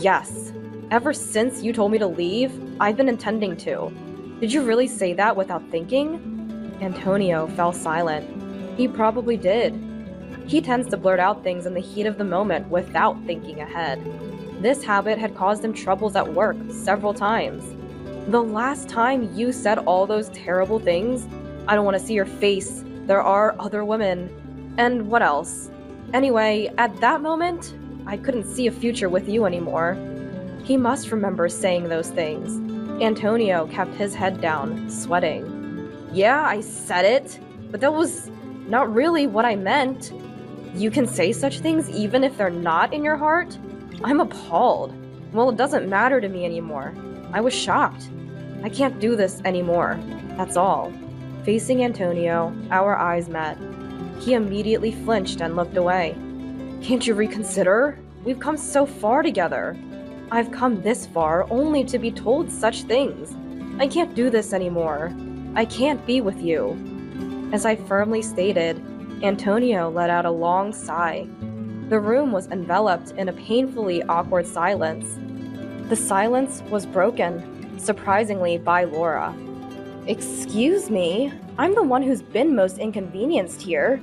Yes. Ever since you told me to leave, I've been intending to. Did you really say that without thinking? Antonio fell silent. He probably did. He tends to blurt out things in the heat of the moment without thinking ahead. This habit had caused him troubles at work several times. The last time you said all those terrible things, I don't want to see your face, there are other women, and what else? Anyway, at that moment, I couldn't see a future with you anymore. He must remember saying those things. Antonio kept his head down, sweating. Yeah, I said it, but that was not really what I meant. You can say such things even if they're not in your heart? I'm appalled. Well, it doesn't matter to me anymore. I was shocked. I can't do this anymore. That's all. Facing Antonio, our eyes met. He immediately flinched and looked away. Can't you reconsider? We've come so far together. I've come this far only to be told such things. I can't do this anymore. I can't be with you. As I firmly stated, Antonio let out a long sigh. The room was enveloped in a painfully awkward silence. The silence was broken, surprisingly, by Laura. Excuse me, I'm the one who's been most inconvenienced here.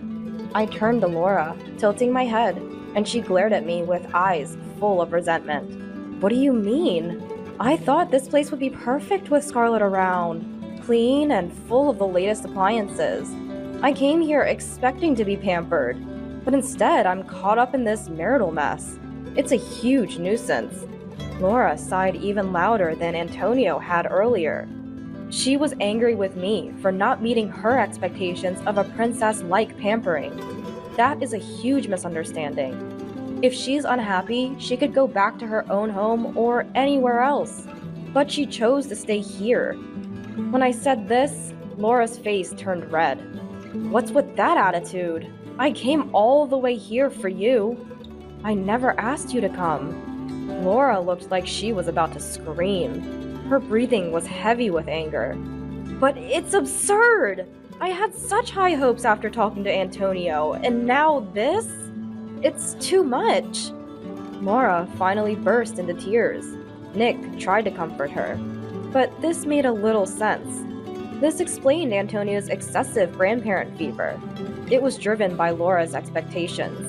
I turned to Laura, tilting my head, and she glared at me with eyes full of resentment. What do you mean? I thought this place would be perfect with Scarlett around, clean and full of the latest appliances. I came here expecting to be pampered, but instead I'm caught up in this marital mess. It's a huge nuisance. Laura sighed even louder than Antonio had earlier. She was angry with me for not meeting her expectations of a princess-like pampering. That is a huge misunderstanding. If she's unhappy, she could go back to her own home or anywhere else. But she chose to stay here. When I said this, Laura's face turned red. What's with that attitude? I came all the way here for you. I never asked you to come. Laura looked like she was about to scream. Her breathing was heavy with anger. But it's absurd! I had such high hopes after talking to Antonio, and now this? It's too much. Laura finally burst into tears. Nick tried to comfort her. But this made a little sense. This explained Antonio's excessive grandparent fever. It was driven by Laura's expectations.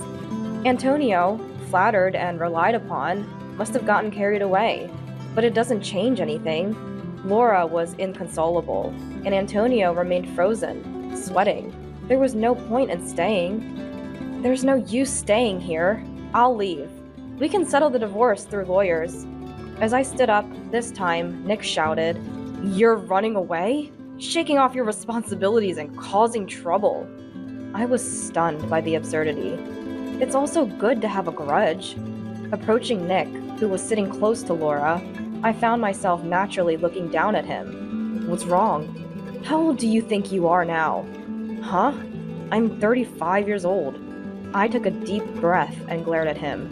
Antonio, flattered and relied upon, must have gotten carried away. But it doesn't change anything. Laura was inconsolable, and Antonio remained frozen, sweating. There was no point in staying. There's no use staying here. I'll leave. We can settle the divorce through lawyers. As I stood up, this time, Nick shouted, "You're running away? Shaking off your responsibilities and causing trouble." I was stunned by the absurdity. It's also good to have a grudge. Approaching Nick, who was sitting close to Laura, I found myself naturally looking down at him. "What's wrong? How old do you think you are now?" "Huh? I'm 35 years old." I took a deep breath and glared at him.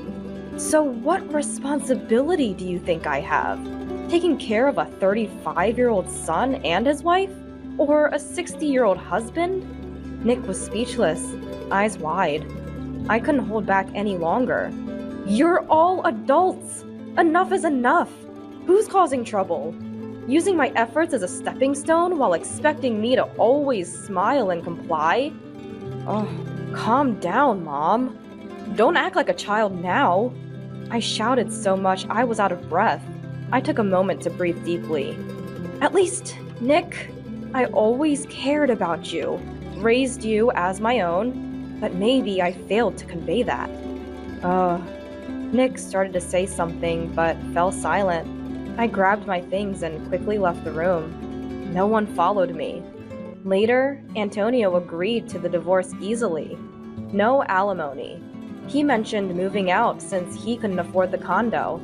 "So what responsibility do you think I have? Taking care of a 35-year-old son and his wife? Or a 60-year-old husband?" Nick was speechless, eyes wide. I couldn't hold back any longer. "You're all adults! Enough is enough! Who's causing trouble? Using my efforts as a stepping stone while expecting me to always smile and comply? Oh, calm down, Mom. Don't act like a child now." I shouted so much I was out of breath. I took a moment to breathe deeply. "At least, Nick, I always cared about you, raised you as my own, but maybe I failed to convey that." Nick started to say something, but fell silent. I grabbed my things and quickly left the room. No one followed me. Later, Antonio agreed to the divorce easily. No alimony. He mentioned moving out since he couldn't afford the condo.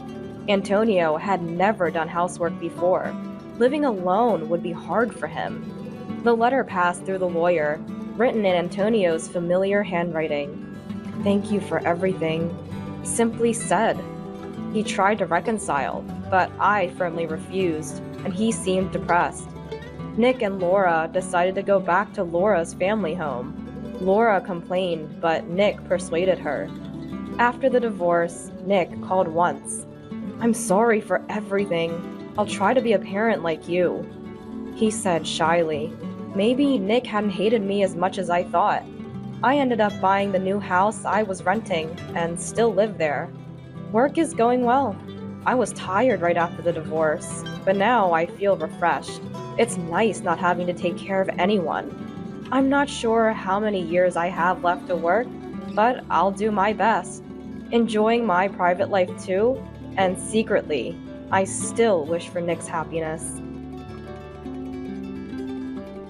Antonio had never done housework before. Living alone would be hard for him. The letter passed through the lawyer, written in Antonio's familiar handwriting. "Thank you for everything," simply said. He tried to reconcile, but I firmly refused, and he seemed depressed. Nick and Laura decided to go back to Laura's family home. Laura complained, but Nick persuaded her. After the divorce, Nick called once. "I'm sorry for everything. I'll try to be a parent like you," he said shyly. Maybe Nick hadn't hated me as much as I thought. I ended up buying the new house I was renting and still live there. Work is going well. I was tired right after the divorce, but now I feel refreshed. It's nice not having to take care of anyone. I'm not sure how many years I have left to work, but I'll do my best. Enjoying my private life too, and secretly, I still wish for Nick's happiness.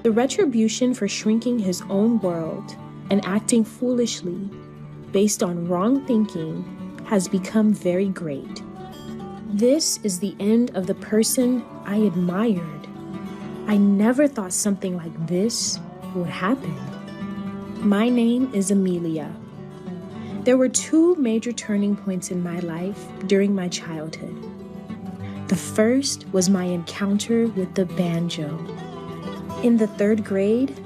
The retribution for shrinking his own world and acting foolishly based on wrong thinking has become very great. This is the end of the person I admired. I never thought something like this would happen. My name is Amelia. There were two major turning points in my life during my childhood. The first was my encounter with the banjo. In the 3rd grade,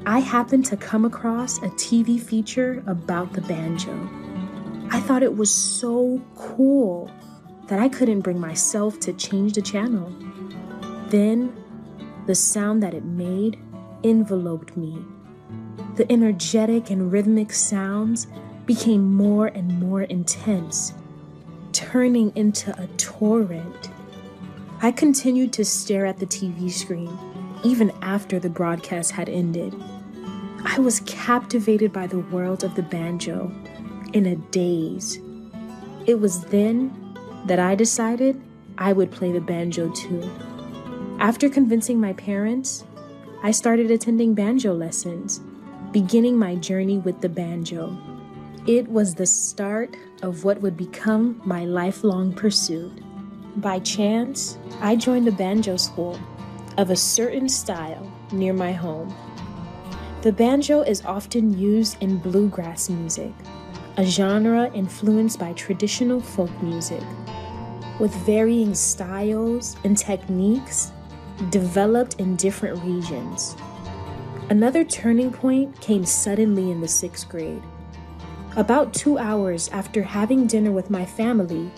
I happened to come across a TV feature about the banjo. I thought it was so cool that I couldn't bring myself to change the channel. Then, the sound that it made enveloped me. The energetic and rhythmic sounds became more and more intense, turning into a torrent. I continued to stare at the TV screen, even after the broadcast had ended. I was captivated by the world of the banjo in a daze. It was then that I decided I would play the banjo too. After convincing my parents, I started attending banjo lessons, beginning my journey with the banjo. It was the start of what would become my lifelong pursuit. By chance, I joined a banjo school of a certain style near my home. The banjo is often used in bluegrass music, a genre influenced by traditional folk music, with varying styles and techniques developed in different regions. Another turning point came suddenly in the 6th grade. About 2 hours after having dinner with my family,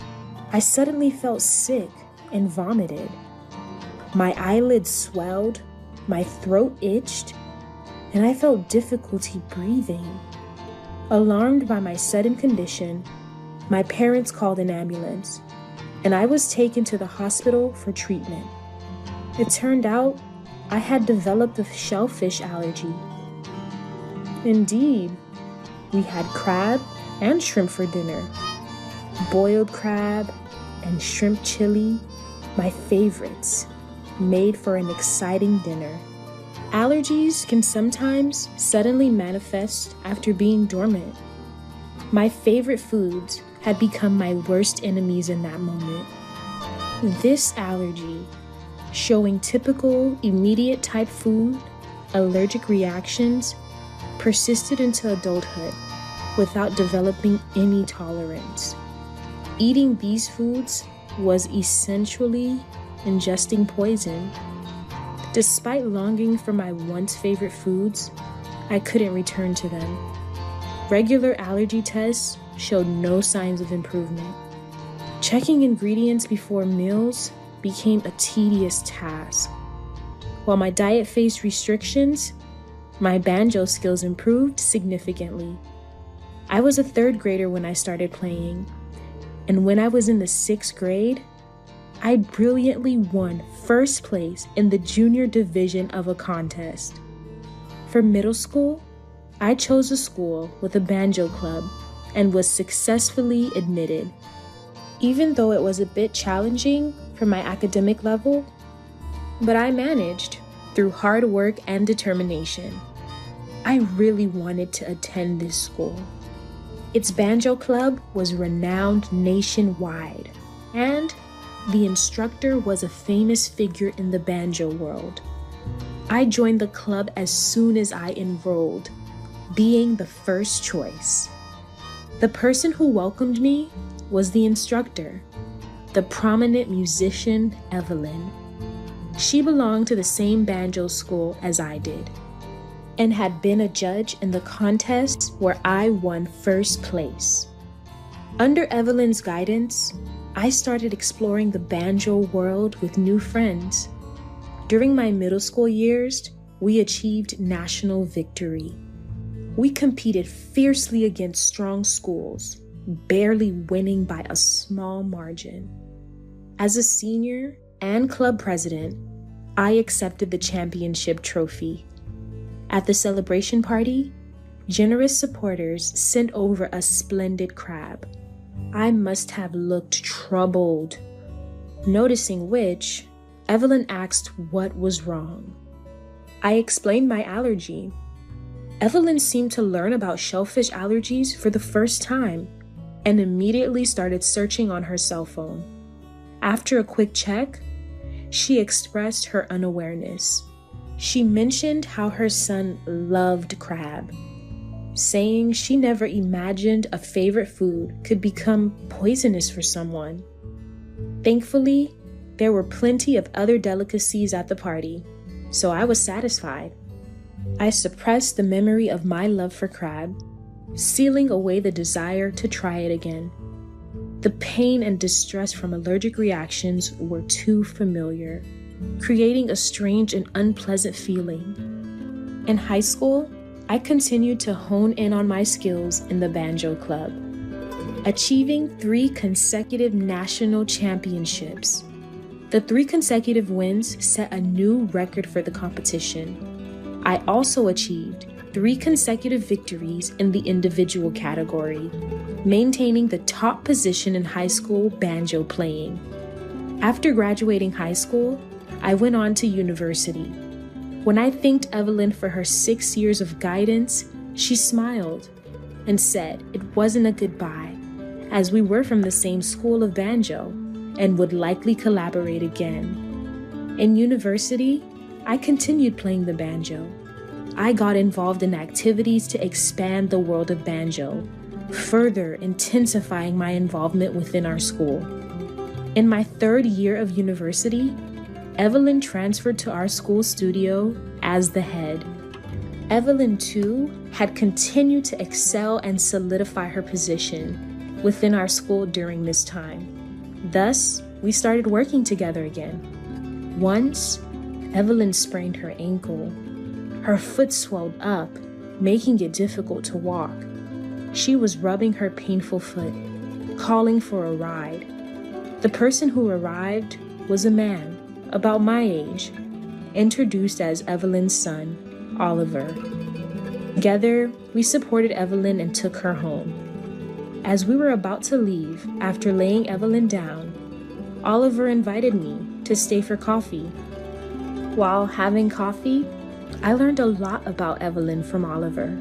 I suddenly felt sick and vomited. My eyelids swelled, my throat itched, and I felt difficulty breathing. Alarmed by my sudden condition, my parents called an ambulance. and I was taken to the hospital for treatment. It turned out I had developed a shellfish allergy. Indeed, we had crab and shrimp for dinner. Boiled crab and shrimp chili, my favorites, made for an exciting dinner. Allergies can sometimes suddenly manifest after being dormant. My favorite foods had become my worst enemies in that moment. This allergy, showing typical immediate type food allergic reactions, persisted into adulthood without developing any tolerance. Eating these foods was essentially ingesting poison. Despite longing for my once favorite foods, I couldn't return to them. Regular allergy tests showed no signs of improvement. Checking ingredients before meals became a tedious task. While my diet faced restrictions, my banjo skills improved significantly. I was a third grader when I started playing, and when I was in the 6th grade, I brilliantly won first place in the junior division of a contest. For middle school, I chose a school with a banjo club and was successfully admitted. Even though it was a bit challenging for my academic level, but I managed through hard work and determination. I really wanted to attend this school. Its banjo club was renowned nationwide, and the instructor was a famous figure in the banjo world. I joined the club as soon as I enrolled, being the first choice. The person who welcomed me was the instructor, the prominent musician Evelyn. She belonged to the same banjo school as I did, and had been a judge in the contest where I won first place. Under Evelyn's guidance, I started exploring the banjo world with new friends. During my middle school years, we achieved national victory. We competed fiercely against strong schools, barely winning by a small margin. As a senior and club president, I accepted the championship trophy. At the celebration party, generous supporters sent over a splendid crab. I must have looked troubled, noticing which, Evelyn asked what was wrong. I explained my allergy. Evelyn seemed to learn about shellfish allergies for the first time and immediately started searching on her cell phone. After a quick check, she expressed her unawareness. She mentioned how her son loved crab, saying she never imagined a favorite food could become poisonous for someone. Thankfully, there were plenty of other delicacies at the party, so I was satisfied. I suppressed the memory of my love for crab, sealing away the desire to try it again. The pain and distress from allergic reactions were too familiar, creating a strange and unpleasant feeling. In high school, I continued to hone in on my skills in the banjo club, achieving 3 consecutive national championships. The 3 consecutive wins set a new record for the competition. I also achieved 3 consecutive victories in the individual category, maintaining the top position in high school banjo playing. After graduating high school, I went on to university. When I thanked Evelyn for her 6 years of guidance, she smiled and said it wasn't a goodbye, as we were from the same school of banjo and would likely collaborate again. In university, I continued playing the banjo. I got involved in activities to expand the world of banjo, further intensifying my involvement within our school. In my 3rd year of university, Evelyn transferred to our school studio as the head. Evelyn, too, had continued to excel and solidify her position within our school during this time. Thus, we started working together again. Once, Evelyn sprained her ankle. Her foot swelled up, making it difficult to walk. She was rubbing her painful foot, calling for a ride. The person who arrived was a man, about my age, introduced as Evelyn's son, Oliver. Together, we supported Evelyn and took her home. As we were about to leave, after laying Evelyn down, Oliver invited me to stay for coffee. While having coffee, I learned a lot about Evelyn from Oliver.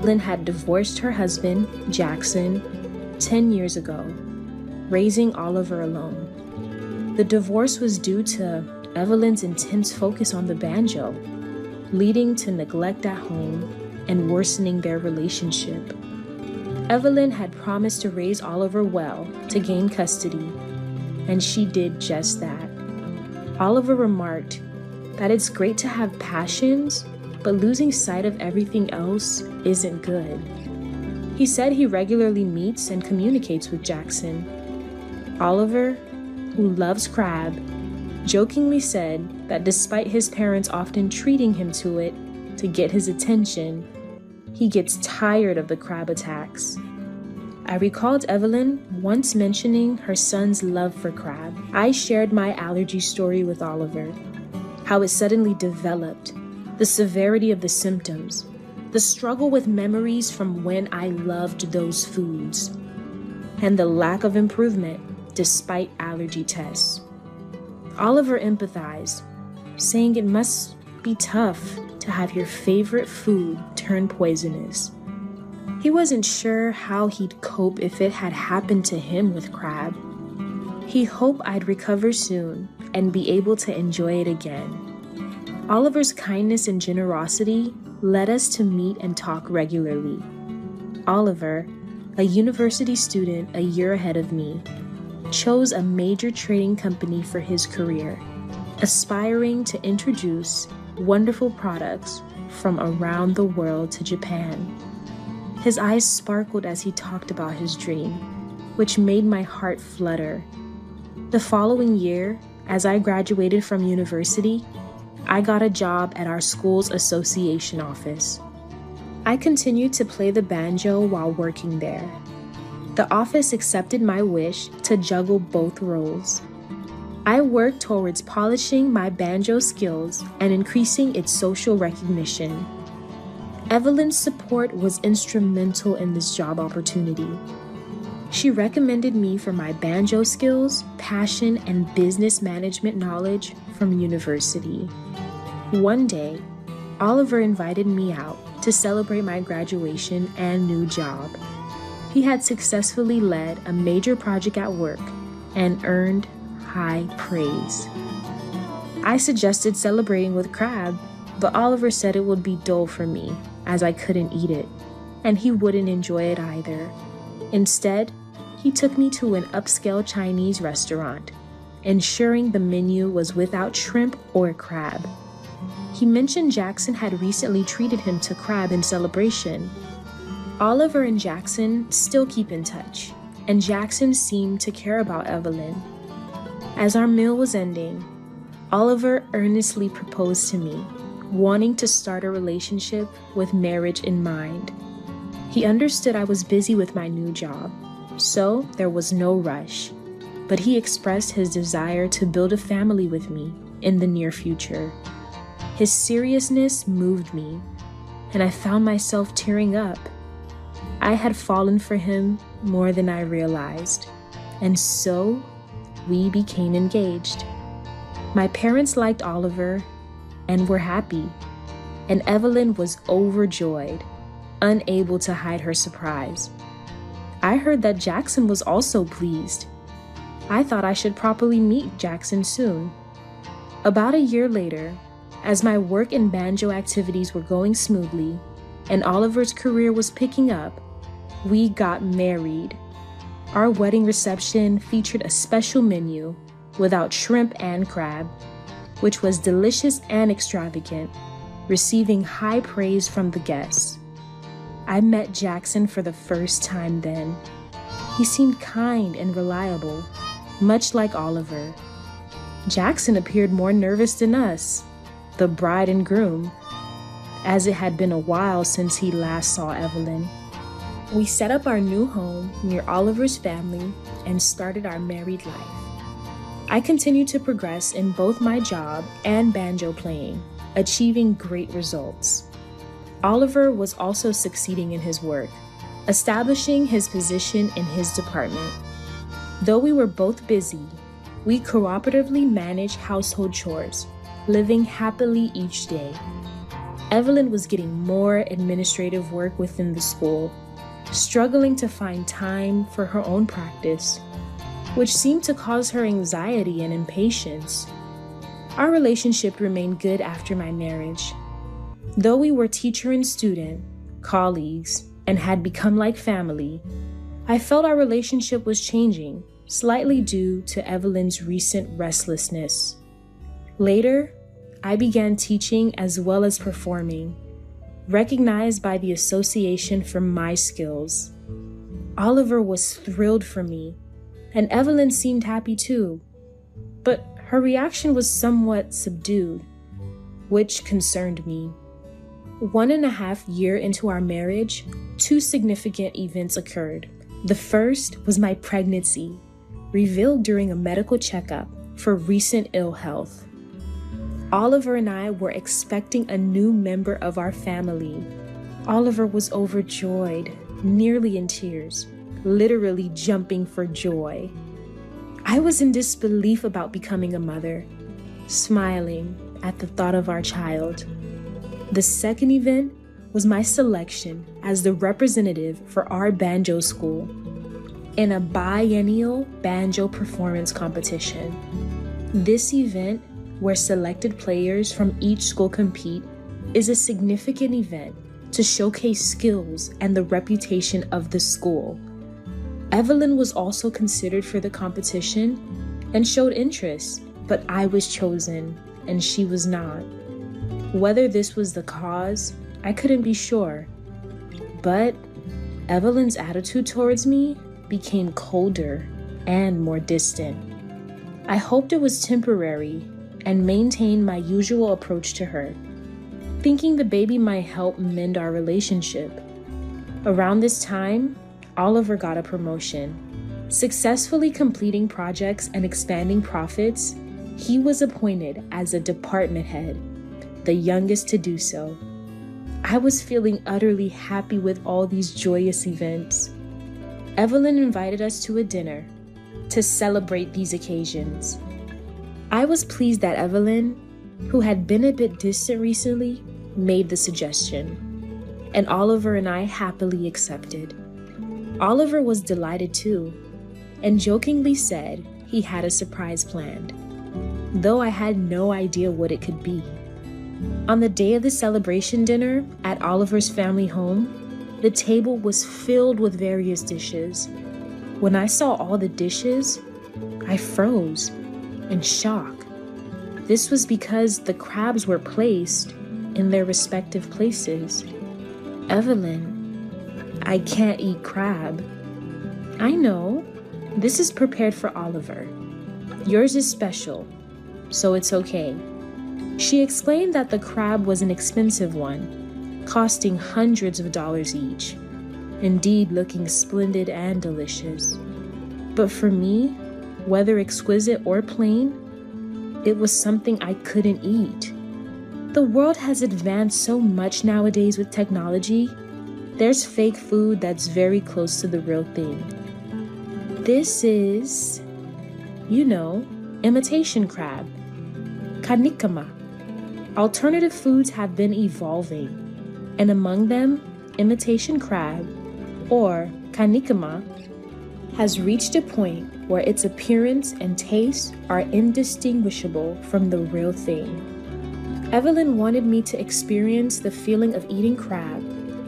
Evelyn had divorced her husband, Jackson, 10 years ago, raising Oliver alone. The divorce was due to Evelyn's intense focus on the banjo, leading to neglect at home and worsening their relationship. Evelyn had promised to raise Oliver well to gain custody, and she did just that. Oliver remarked that it's great to have passions, but losing sight of everything else isn't good. He said he regularly meets and communicates with Jackson. Oliver, who loves crab, jokingly said that despite his parents often treating him to it to get his attention, he gets tired of the crab attacks. I recalled Evelyn once mentioning her son's love for crab. I shared my allergy story with Oliver, how it suddenly developed, the severity of the symptoms, the struggle with memories from when I loved those foods, and the lack of improvement despite allergy tests. Oliver empathized, saying it must be tough to have your favorite food turn poisonous. He wasn't sure how he'd cope if it had happened to him with crab. He hoped I'd recover soon and be able to enjoy it again. Oliver's kindness and generosity led us to meet and talk regularly. Oliver, a university student a year ahead of me, chose a major trading company for his career, aspiring to introduce wonderful products from around the world to Japan. His eyes sparkled as he talked about his dream, which made my heart flutter. The following year, as I graduated from university, I got a job at our school's association office. I continued to play the banjo while working there. The office accepted my wish to juggle both roles. I worked towards polishing my banjo skills and increasing its social recognition. Evelyn's support was instrumental in this job opportunity. She recommended me for my banjo skills, passion, and business management knowledge from university. One day, Oliver invited me out to celebrate my graduation and new job. He had successfully led a major project at work and earned high praise. I suggested celebrating with crab, but Oliver said it would be dull for me as I couldn't eat it, and he wouldn't enjoy it either. Instead, he took me to an upscale Chinese restaurant, ensuring the menu was without shrimp or crab. He mentioned Jackson had recently treated him to crab in celebration. Oliver and Jackson still keep in touch, and Jackson seemed to care about Evelyn. As our meal was ending, Oliver earnestly proposed to me, wanting to start a relationship with marriage in mind. He understood I was busy with my new job, so there was no rush, but he expressed his desire to build a family with me in the near future. His seriousness moved me, and I found myself tearing up. I had fallen for him more than I realized, and so we became engaged. My parents liked Oliver and were happy, and Evelyn was overjoyed, unable to hide her surprise. I heard that Jackson was also pleased. I thought I should properly meet Jackson soon. About a year later, as my work and banjo activities were going smoothly and Oliver's career was picking up, we got married. Our wedding reception featured a special menu without shrimp and crab, which was delicious and extravagant, receiving high praise from the guests. I met Jackson for the first time then. He seemed kind and reliable, much like Oliver. Jackson appeared more nervous than us, the bride and groom, as it had been a while since he last saw Evelyn. We set up our new home near Oliver's family and started our married life. I continued to progress in both my job and banjo playing, achieving great results. Oliver was also succeeding in his work, establishing his position in his department. Though we were both busy, we cooperatively managed household chores, living happily each day. Evelyn was getting more administrative work within the school, struggling to find time for her own practice, which seemed to cause her anxiety and impatience. Our relationship remained good after my marriage. Though we were teacher and student, colleagues, and had become like family, I felt our relationship was changing, slightly due to Evelyn's recent restlessness. Later, I began teaching as well as performing, recognized by the association for my skills. Oliver was thrilled for me, and Evelyn seemed happy too, but her reaction was somewhat subdued, which concerned me. 1.5 years into our marriage, 2 significant events occurred. The first was my pregnancy, revealed during a medical checkup for recent ill health. Oliver and I were expecting a new member of our family. Oliver was overjoyed, nearly in tears, literally jumping for joy. I was in disbelief about becoming a mother, smiling at the thought of our child. The second event was my selection as the representative for our banjo school in a biennial banjo performance competition. This event, where selected players from each school compete, is a significant event to showcase skills and the reputation of the school. Evelyn was also considered for the competition and showed interest, but I was chosen and she was not. Whether this was the cause, I couldn't be sure. But Evelyn's attitude towards me became colder and more distant. I hoped it was temporary and maintained my usual approach to her, thinking the baby might help mend our relationship. Around this time, Oliver got a promotion. Successfully completing projects and expanding profits, he was appointed as a department head, the youngest to do so. I was feeling utterly happy with all these joyous events. Evelyn invited us to a dinner to celebrate these occasions. I was pleased that Evelyn, who had been a bit distant recently, made the suggestion, and Oliver and I happily accepted. Oliver was delighted too, and jokingly said he had a surprise planned, though I had no idea what it could be. On the day of the celebration dinner at Oliver's family home, the table was filled with various dishes. When I saw all the dishes, I froze in shock. This was because the crabs were placed in their respective places. Evelyn, I can't eat crab. I know. This is prepared for Oliver. Yours is special, so it's okay. She explained that the crab was an expensive one, costing hundreds of dollars each, indeed looking splendid and delicious. But for me, whether exquisite or plain, it was something I couldn't eat. The world has advanced so much nowadays with technology. There's fake food that's very close to the real thing. This is, imitation crab, kanikama. Alternative foods have been evolving, and among them, imitation crab, or kanikama, has reached a point where its appearance and taste are indistinguishable from the real thing. Evelyn wanted me to experience the feeling of eating crab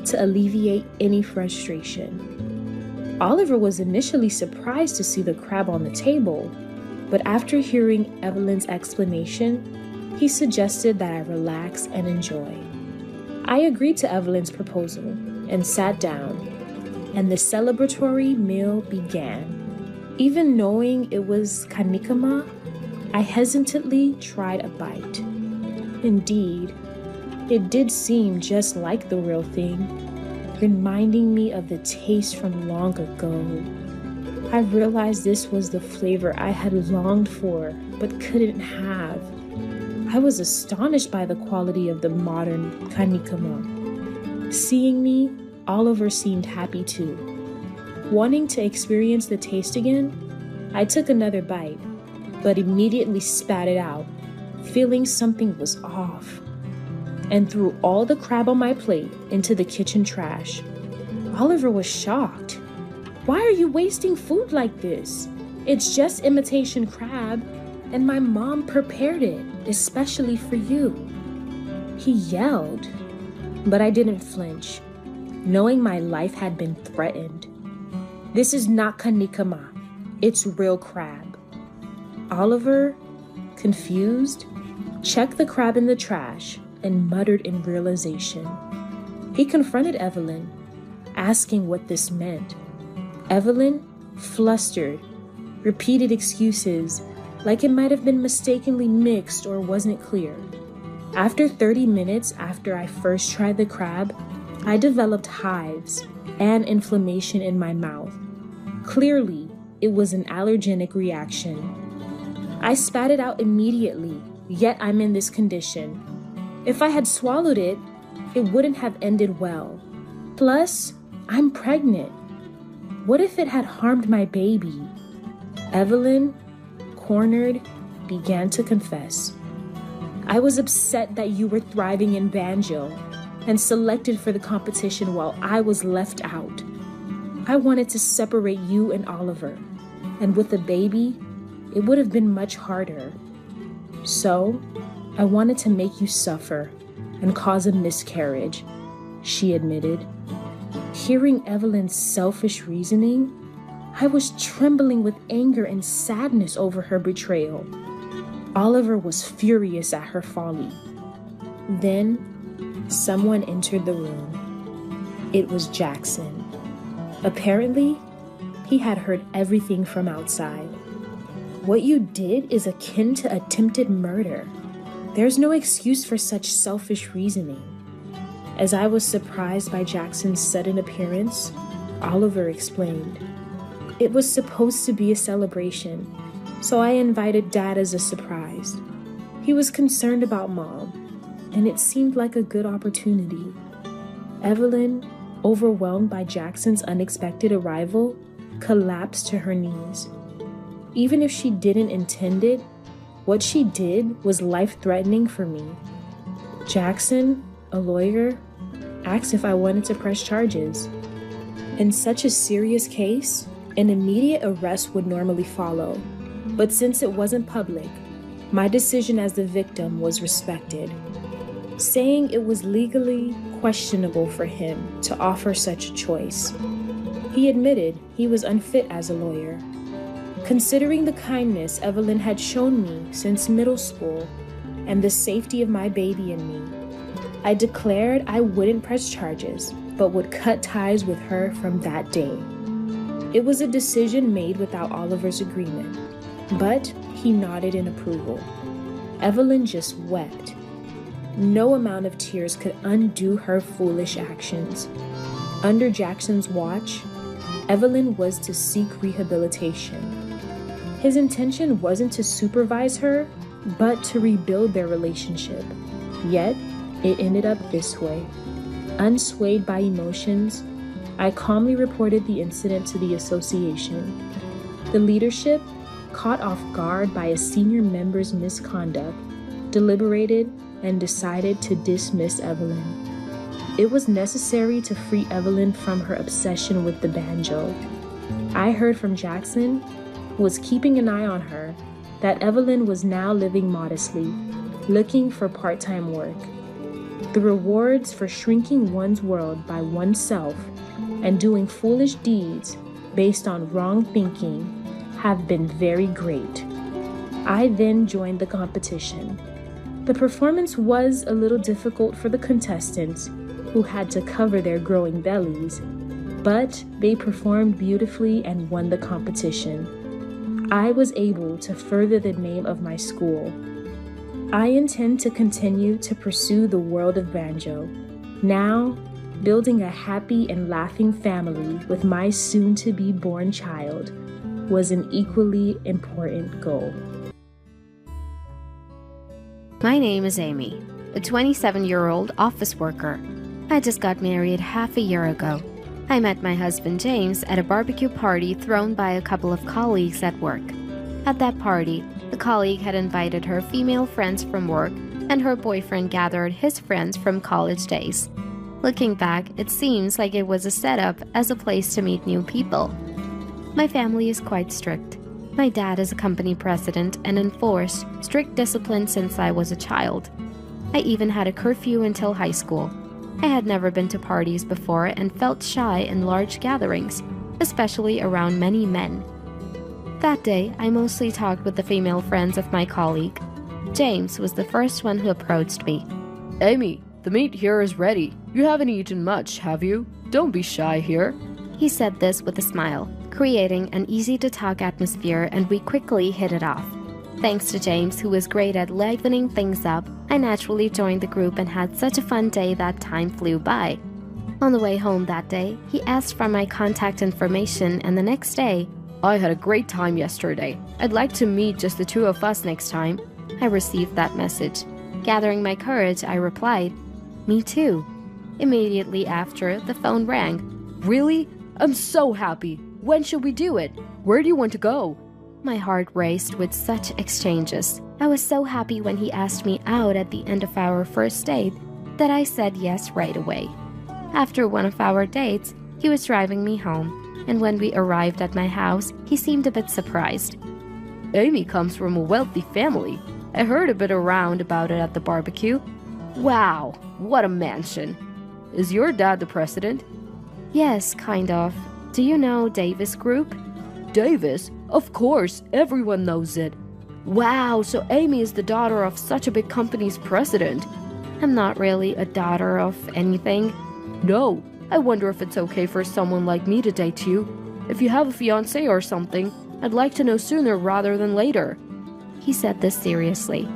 to alleviate any frustration. Oliver was initially surprised to see the crab on the table, but after hearing Evelyn's explanation, he suggested that I relax and enjoy. I agreed to Evelyn's proposal and sat down, and the celebratory meal began. Even knowing it was kanikama, I hesitantly tried a bite. Indeed, it did seem just like the real thing. reminding me of the taste from long ago. I realized this was the flavor I had longed for but couldn't have. I was astonished by the quality of the modern kanikama. Seeing me, Oliver seemed happy too. Wanting to experience the taste again, I took another bite, but immediately spat it out, feeling something was off, and threw all the crab on my plate into the kitchen trash. Oliver was shocked. "Why are you wasting food like this? It's just imitation crab, and my mom prepared it, especially for you." He yelled, but I didn't flinch, knowing my life had been threatened. "This is not kanikama, it's real crab." Oliver, confused, checked the crab in the trash and muttered in realization. He confronted Evelyn, asking what this meant. Evelyn, flustered, repeated excuses like it might have been mistakenly mixed or wasn't clear. After 30 minutes after I first tried the crab, I developed hives and inflammation in my mouth. Clearly, it was an allergenic reaction. I spat it out immediately, yet I'm in this condition. If I had swallowed it, it wouldn't have ended well. Plus, I'm pregnant. What if it had harmed my baby? Evelyn, cornered, began to confess. "I was upset that you were thriving in banjo and selected for the competition while I was left out. I wanted to separate you and Oliver, and with a baby, it would have been much harder. So, I wanted to make you suffer and cause a miscarriage," she admitted. Hearing Evelyn's selfish reasoning, I was trembling with anger and sadness over her betrayal. Oliver was furious at her folly. Then, someone entered the room. It was Jackson. Apparently, he had heard everything from outside. "What you did is akin to attempted murder. There's no excuse for such selfish reasoning." As I was surprised by Jackson's sudden appearance, Oliver explained. "It was supposed to be a celebration, so I invited Dad as a surprise. He was concerned about Mom, and it seemed like a good opportunity." Evelyn, overwhelmed by Jackson's unexpected arrival, collapsed to her knees. Even if she didn't intend it, what she did was life-threatening for me. Jackson, a lawyer, asked if I wanted to press charges. In such a serious case, an immediate arrest would normally follow, but since it wasn't public, my decision as the victim was respected, saying it was legally questionable for him to offer such a choice. He admitted he was unfit as a lawyer. Considering the kindness Evelyn had shown me since middle school and the safety of my baby and me, I declared I wouldn't press charges, but would cut ties with her from that day. It was a decision made without Oliver's agreement, but he nodded in approval. Evelyn just wept. No amount of tears could undo her foolish actions. Under Jackson's watch, Evelyn was to seek rehabilitation. His intention wasn't to supervise her, but to rebuild their relationship. Yet, it ended up this way. Unswayed by emotions, I calmly reported the incident to the association. The leadership, caught off guard by a senior member's misconduct, deliberated and decided to dismiss Evelyn. It was necessary to free Evelyn from her obsession with the banjo. I heard from Jackson, who was keeping an eye on her, that Evelyn was now living modestly, looking for part-time work. The rewards for shrinking one's world by oneself and doing foolish deeds based on wrong thinking have been very great. I then joined the competition. The performance was a little difficult for the contestants, who had to cover their growing bellies, but they performed beautifully and won the competition. I was able to further the name of my school. I intend to continue to pursue the world of banjo, now building a happy and laughing family with my soon-to-be born child was an equally important goal. My name is Amy, a 27-year-old office worker. I just got married half a year ago. I met my husband James at a barbecue party thrown by a couple of colleagues at work. At that party, the colleague had invited her female friends from work, and her boyfriend gathered his friends from college days. Looking back, it seems like it was a setup as a place to meet new people. My family is quite strict. My dad is a company president and enforced strict discipline since I was a child. I even had a curfew until high school. I had never been to parties before and felt shy in large gatherings, especially around many men. That day, I mostly talked with the female friends of my colleague. James was the first one who approached me. Amy, the meat here is ready. You haven't eaten much, have you? Don't be shy here. He said this with a smile, creating an easy-to-talk atmosphere, and we quickly hit it off. Thanks to James, who was great at livening things up, I naturally joined the group and had such a fun day that time flew by. On the way home that day, he asked for my contact information, and the next day, I had a great time yesterday. I'd like to meet just the two of us next time. I received that message. Gathering my courage, I replied, "Me too." Immediately after, the phone rang. Really? I'm so happy. When should we do it? Where do you want to go? My heart raced with such exchanges. I was so happy when he asked me out at the end of our first date that I said yes right away. After one of our dates, he was driving me home, and when we arrived at my house, he seemed a bit surprised. Amy comes from a wealthy family. I heard a bit around about it at the barbecue. Wow, what a mansion. Is your dad the president? Yes, kind of. Do you know Davis Group? Davis? Of course, everyone knows it. Wow, so Amy is the daughter of such a big company's president. I'm not really a daughter of anything. No, I wonder if it's okay for someone like me to date you. If you have a fiancé or something, I'd like to know sooner rather than later. He said this seriously.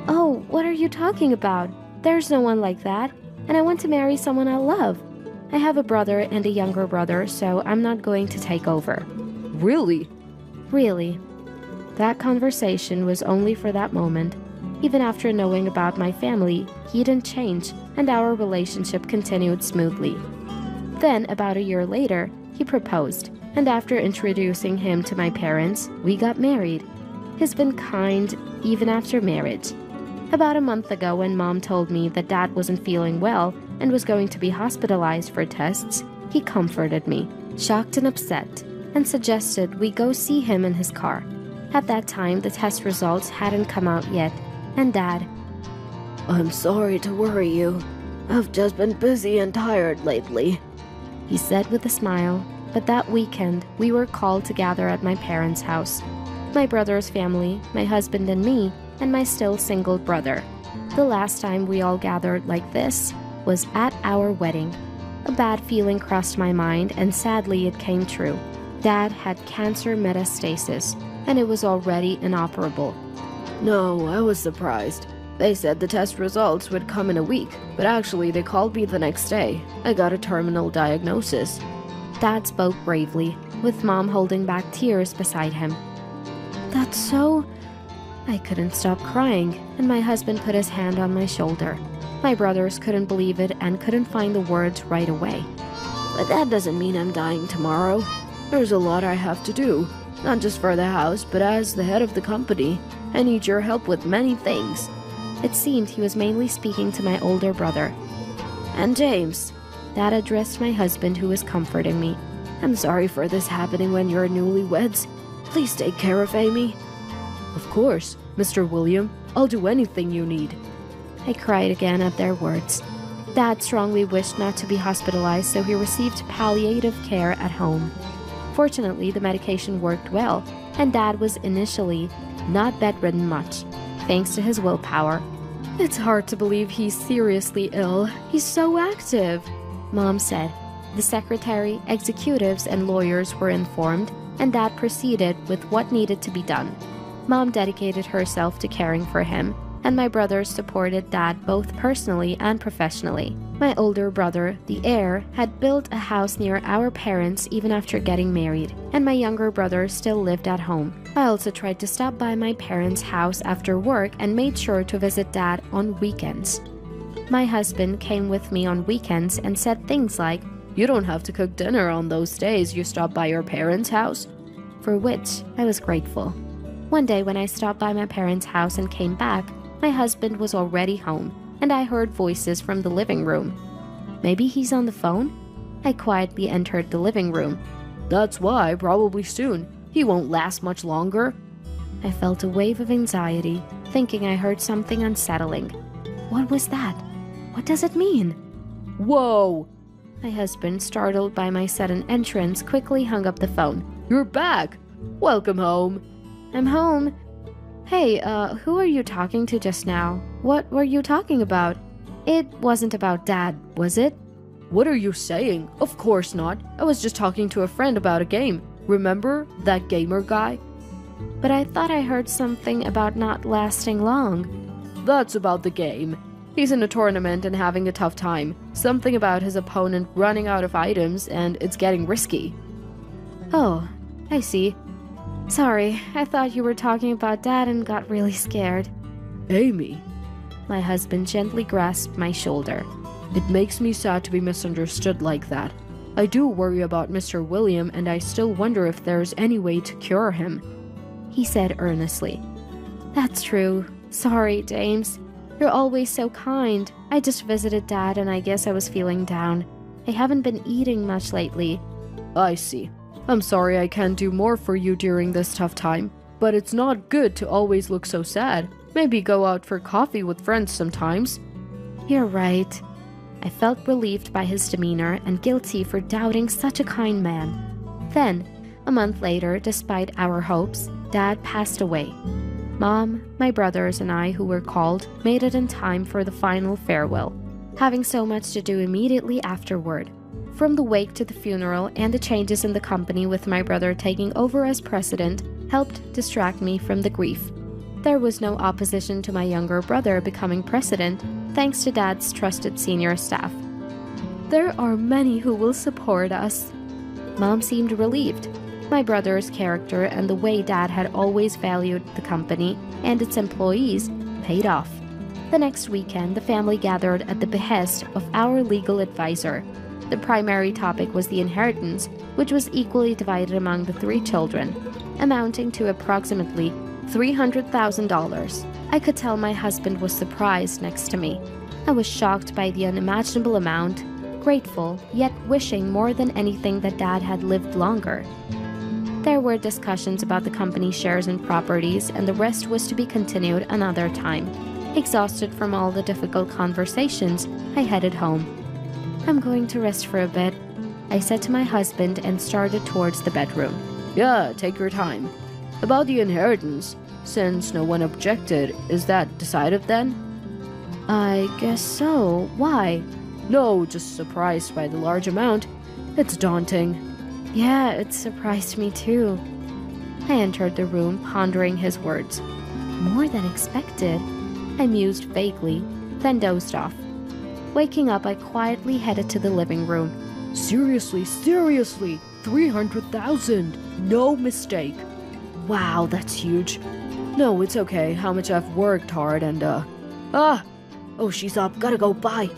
Oh, what are you talking about? There's no one like that, and I want to marry someone I love. I have a brother and a younger brother, so I'm not going to take over. Really? Really. That conversation was only for that moment. Even after knowing about my family, he didn't change, and our relationship continued smoothly. Then, about a year later, he proposed, and after introducing him to my parents, we got married. He's been kind even after marriage. About a month ago, when Mom told me that Dad wasn't feeling well and was going to be hospitalized for tests, he comforted me, shocked and upset, and suggested we go see him in his car. At that time, the test results hadn't come out yet, and Dad, I'm sorry to worry you. I've just been busy and tired lately, he said with a smile. But that weekend, we were called to gather at my parents' house. My brother's family, my husband and me, and my still single brother. The last time we all gathered like this was at our wedding. A bad feeling crossed my mind, and sadly it came true. Dad had cancer metastasis, and it was already inoperable. No, I was surprised. They said the test results would come in a week, but actually they called me the next day. I got a terminal diagnosis. Dad spoke bravely, with Mom holding back tears beside him. That's so... I couldn't stop crying, and my husband put his hand on my shoulder. My brothers couldn't believe it and couldn't find the words right away. But that doesn't mean I'm dying tomorrow. There's a lot I have to do, not just for the house, but as the head of the company. I need your help with many things. It seemed he was mainly speaking to my older brother. And James. Dad addressed my husband, who was comforting me. I'm sorry for this happening when you're newlyweds. Please take care of Amy. Of course, Mr. William. I'll do anything you need. I cried again at their words. Dad strongly wished not to be hospitalized, so he received palliative care at home. Fortunately, the medication worked well, and Dad was initially not bedridden much, thanks to his willpower. It's hard to believe he's seriously ill. He's so active, Mom said. The secretary, executives, and lawyers were informed, and Dad proceeded with what needed to be done. Mom dedicated herself to caring for him, and my brothers supported Dad both personally and professionally. My older brother, the heir, had built a house near our parents even after getting married, and my younger brother still lived at home. I also tried to stop by my parents' house after work and made sure to visit Dad on weekends. My husband came with me on weekends and said things like, "You don't have to cook dinner on those days you stop by your parents' house," for which I was grateful. One day when I stopped by my parents' house and came back, my husband was already home, and I heard voices from the living room. Maybe he's on the phone? I quietly entered the living room. "That's why, probably soon. He won't last much longer." I felt a wave of anxiety, thinking I heard something unsettling. What was that? What does it mean? "Whoa!" My husband, startled by my sudden entrance, quickly hung up the phone. "You're back! Welcome home!" I'm home. Hey, who are you talking to just now? What were you talking about? It wasn't about Dad, was it? "What are you saying? Of course not. I was just talking to a friend about a game. Remember that gamer guy?" But I thought I heard something about not lasting long. "That's about the game. He's in a tournament and having a tough time. Something about his opponent running out of items, and it's getting risky." Oh, I see. Sorry, I thought you were talking about Dad and got really scared. "Amy." My husband gently grasped my shoulder. "It makes me sad to be misunderstood like that. I do worry about Mr. William, and I still wonder if there's any way to cure him," he said earnestly. That's true. Sorry, James. You're always so kind. I just visited Dad and I guess I was feeling down. I haven't been eating much lately. "I see. I'm sorry I can't do more for you during this tough time, but it's not good to always look so sad. Maybe go out for coffee with friends sometimes." You're right. I felt relieved by his demeanor and guilty for doubting such a kind man. Then, a month later, despite our hopes, Dad passed away. Mom, my brothers, and I, who were called, made it in time for the final farewell, having so much to do immediately afterward. From the wake to the funeral and the changes in the company with my brother taking over as president helped distract me from the grief. There was no opposition to my younger brother becoming president, thanks to Dad's trusted senior staff. There are many who will support us. Mom seemed relieved. My brother's character and the way Dad had always valued the company and its employees paid off. The next weekend, the family gathered at the behest of our legal advisor. The primary topic was the inheritance, which was equally divided among the 3 children, amounting to approximately $300,000. I could tell my husband was surprised next to me. I was shocked by the unimaginable amount, grateful, yet wishing more than anything that Dad had lived longer. There were discussions about the company's shares and properties, and the rest was to be continued another time. Exhausted from all the difficult conversations, I headed home. I'm going to rest for a bit, I said to my husband and started towards the bedroom. "Yeah, take your time. About the inheritance, since no one objected, is that decided then?" I guess so. Why? "No, just surprised by the large amount. It's daunting." Yeah, it surprised me too. I entered the room, pondering his words. More than expected. I mused vaguely, then dozed off. Waking up, I quietly headed to the living room. Seriously, 300,000. No mistake. Wow, that's huge. No, it's okay. How much I've worked hard and, Oh, she's up. Gotta go. Bye.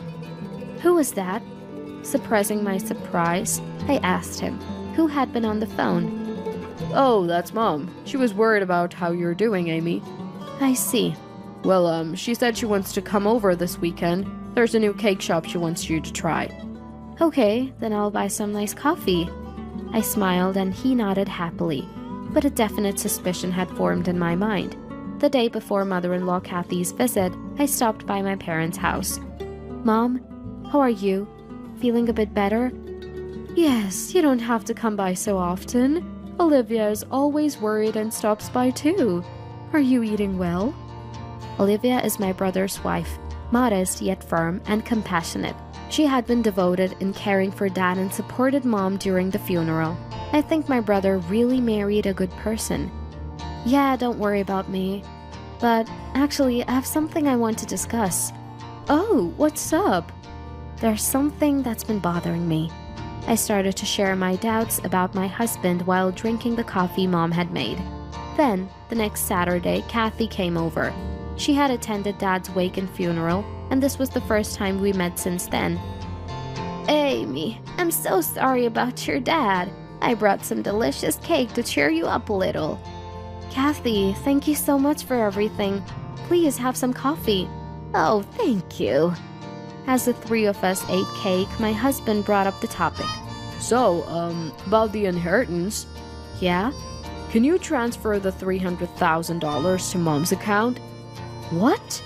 Who was that? Suppressing my surprise, I asked him, who had been on the phone. "Oh, that's Mom. She was worried about how you're doing, Amy." I see. Well, she said she wants to come over this weekend. There's a new cake shop she wants you to try." Okay, then I'll buy some nice coffee. I smiled and he nodded happily, but a definite suspicion had formed in my mind. The day before mother-in-law Kathy's visit, I stopped by my parents' house. Mom, how are you? Feeling a bit better? Yes, you don't have to come by so often. Olivia is always worried and stops by too. Are you eating well? Olivia is my brother's wife, modest yet firm and compassionate. She had been devoted in caring for Dad and supported Mom during the funeral. I think my brother really married a good person. Yeah, don't worry about me. But actually, I have something I want to discuss. Oh, what's up? There's something that's been bothering me. I started to share my doubts about my husband while drinking the coffee Mom had made. Then, the next Saturday, Kathy came over. She had attended Dad's wake and funeral, and this was the first time we met since then. Amy, I'm so sorry about your dad. I brought some delicious cake to cheer you up a little. Kathy, thank you so much for everything. Please have some coffee. Oh, thank you. As the three of us ate cake, my husband brought up the topic. So, about the inheritance. Yeah? Can you transfer the $300,000 to Mom's account? What?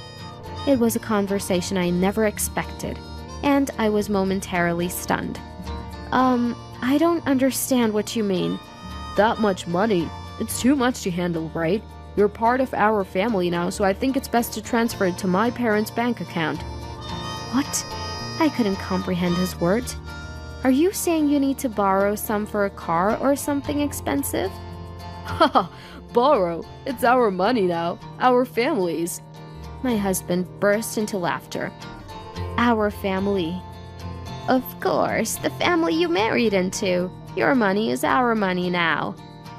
It was a conversation I never expected, and I was momentarily stunned. I don't understand what you mean. That much money? It's too much to handle, right? You're part of our family now, so I think it's best to transfer it to my parents' bank account. What? I couldn't comprehend his words. Are you saying you need to borrow some for a car or something expensive? Haha, borrow? It's our money now, our family's. My husband burst into laughter. Our family. Of course, the family you married into. Your money is our money now.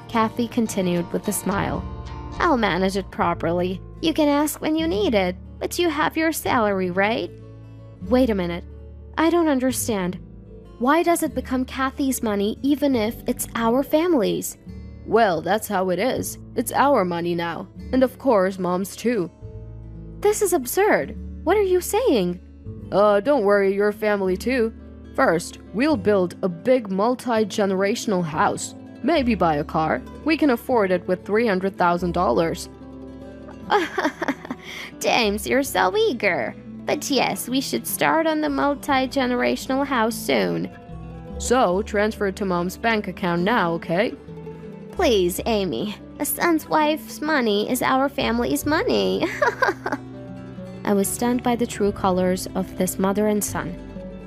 Kathy continued with a smile. I'll manage it properly. You can ask when you need it, but you have your salary, right? Wait a minute. I don't understand. Why does it become Kathy's money even if it's our family's? Well, that's how it is. It's our money now. And of course, Mom's too. This is absurd. What are you saying? Don't worry, your family too. First, we'll build a big multi-generational house. Maybe buy a car. We can afford it with $300,000. James, you're so eager. But yes, we should start on the multi-generational house soon. So, transfer it to Mom's bank account now, okay? Please, Amy. A son's wife's money is our family's money. I was stunned by the true colors of this mother and son.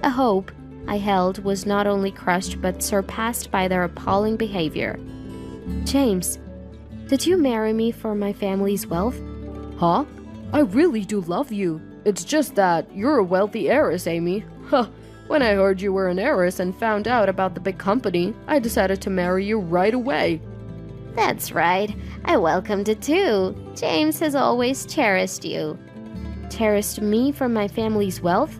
A hope I held was not only crushed but surpassed by their appalling behavior. James, did you marry me for my family's wealth? Huh? I really do love you. It's just that you're a wealthy heiress, Amy. Huh. When I heard you were an heiress and found out about the big company, I decided to marry you right away. That's right. I welcomed it too. James has always cherished you. Cherished me for my family's wealth?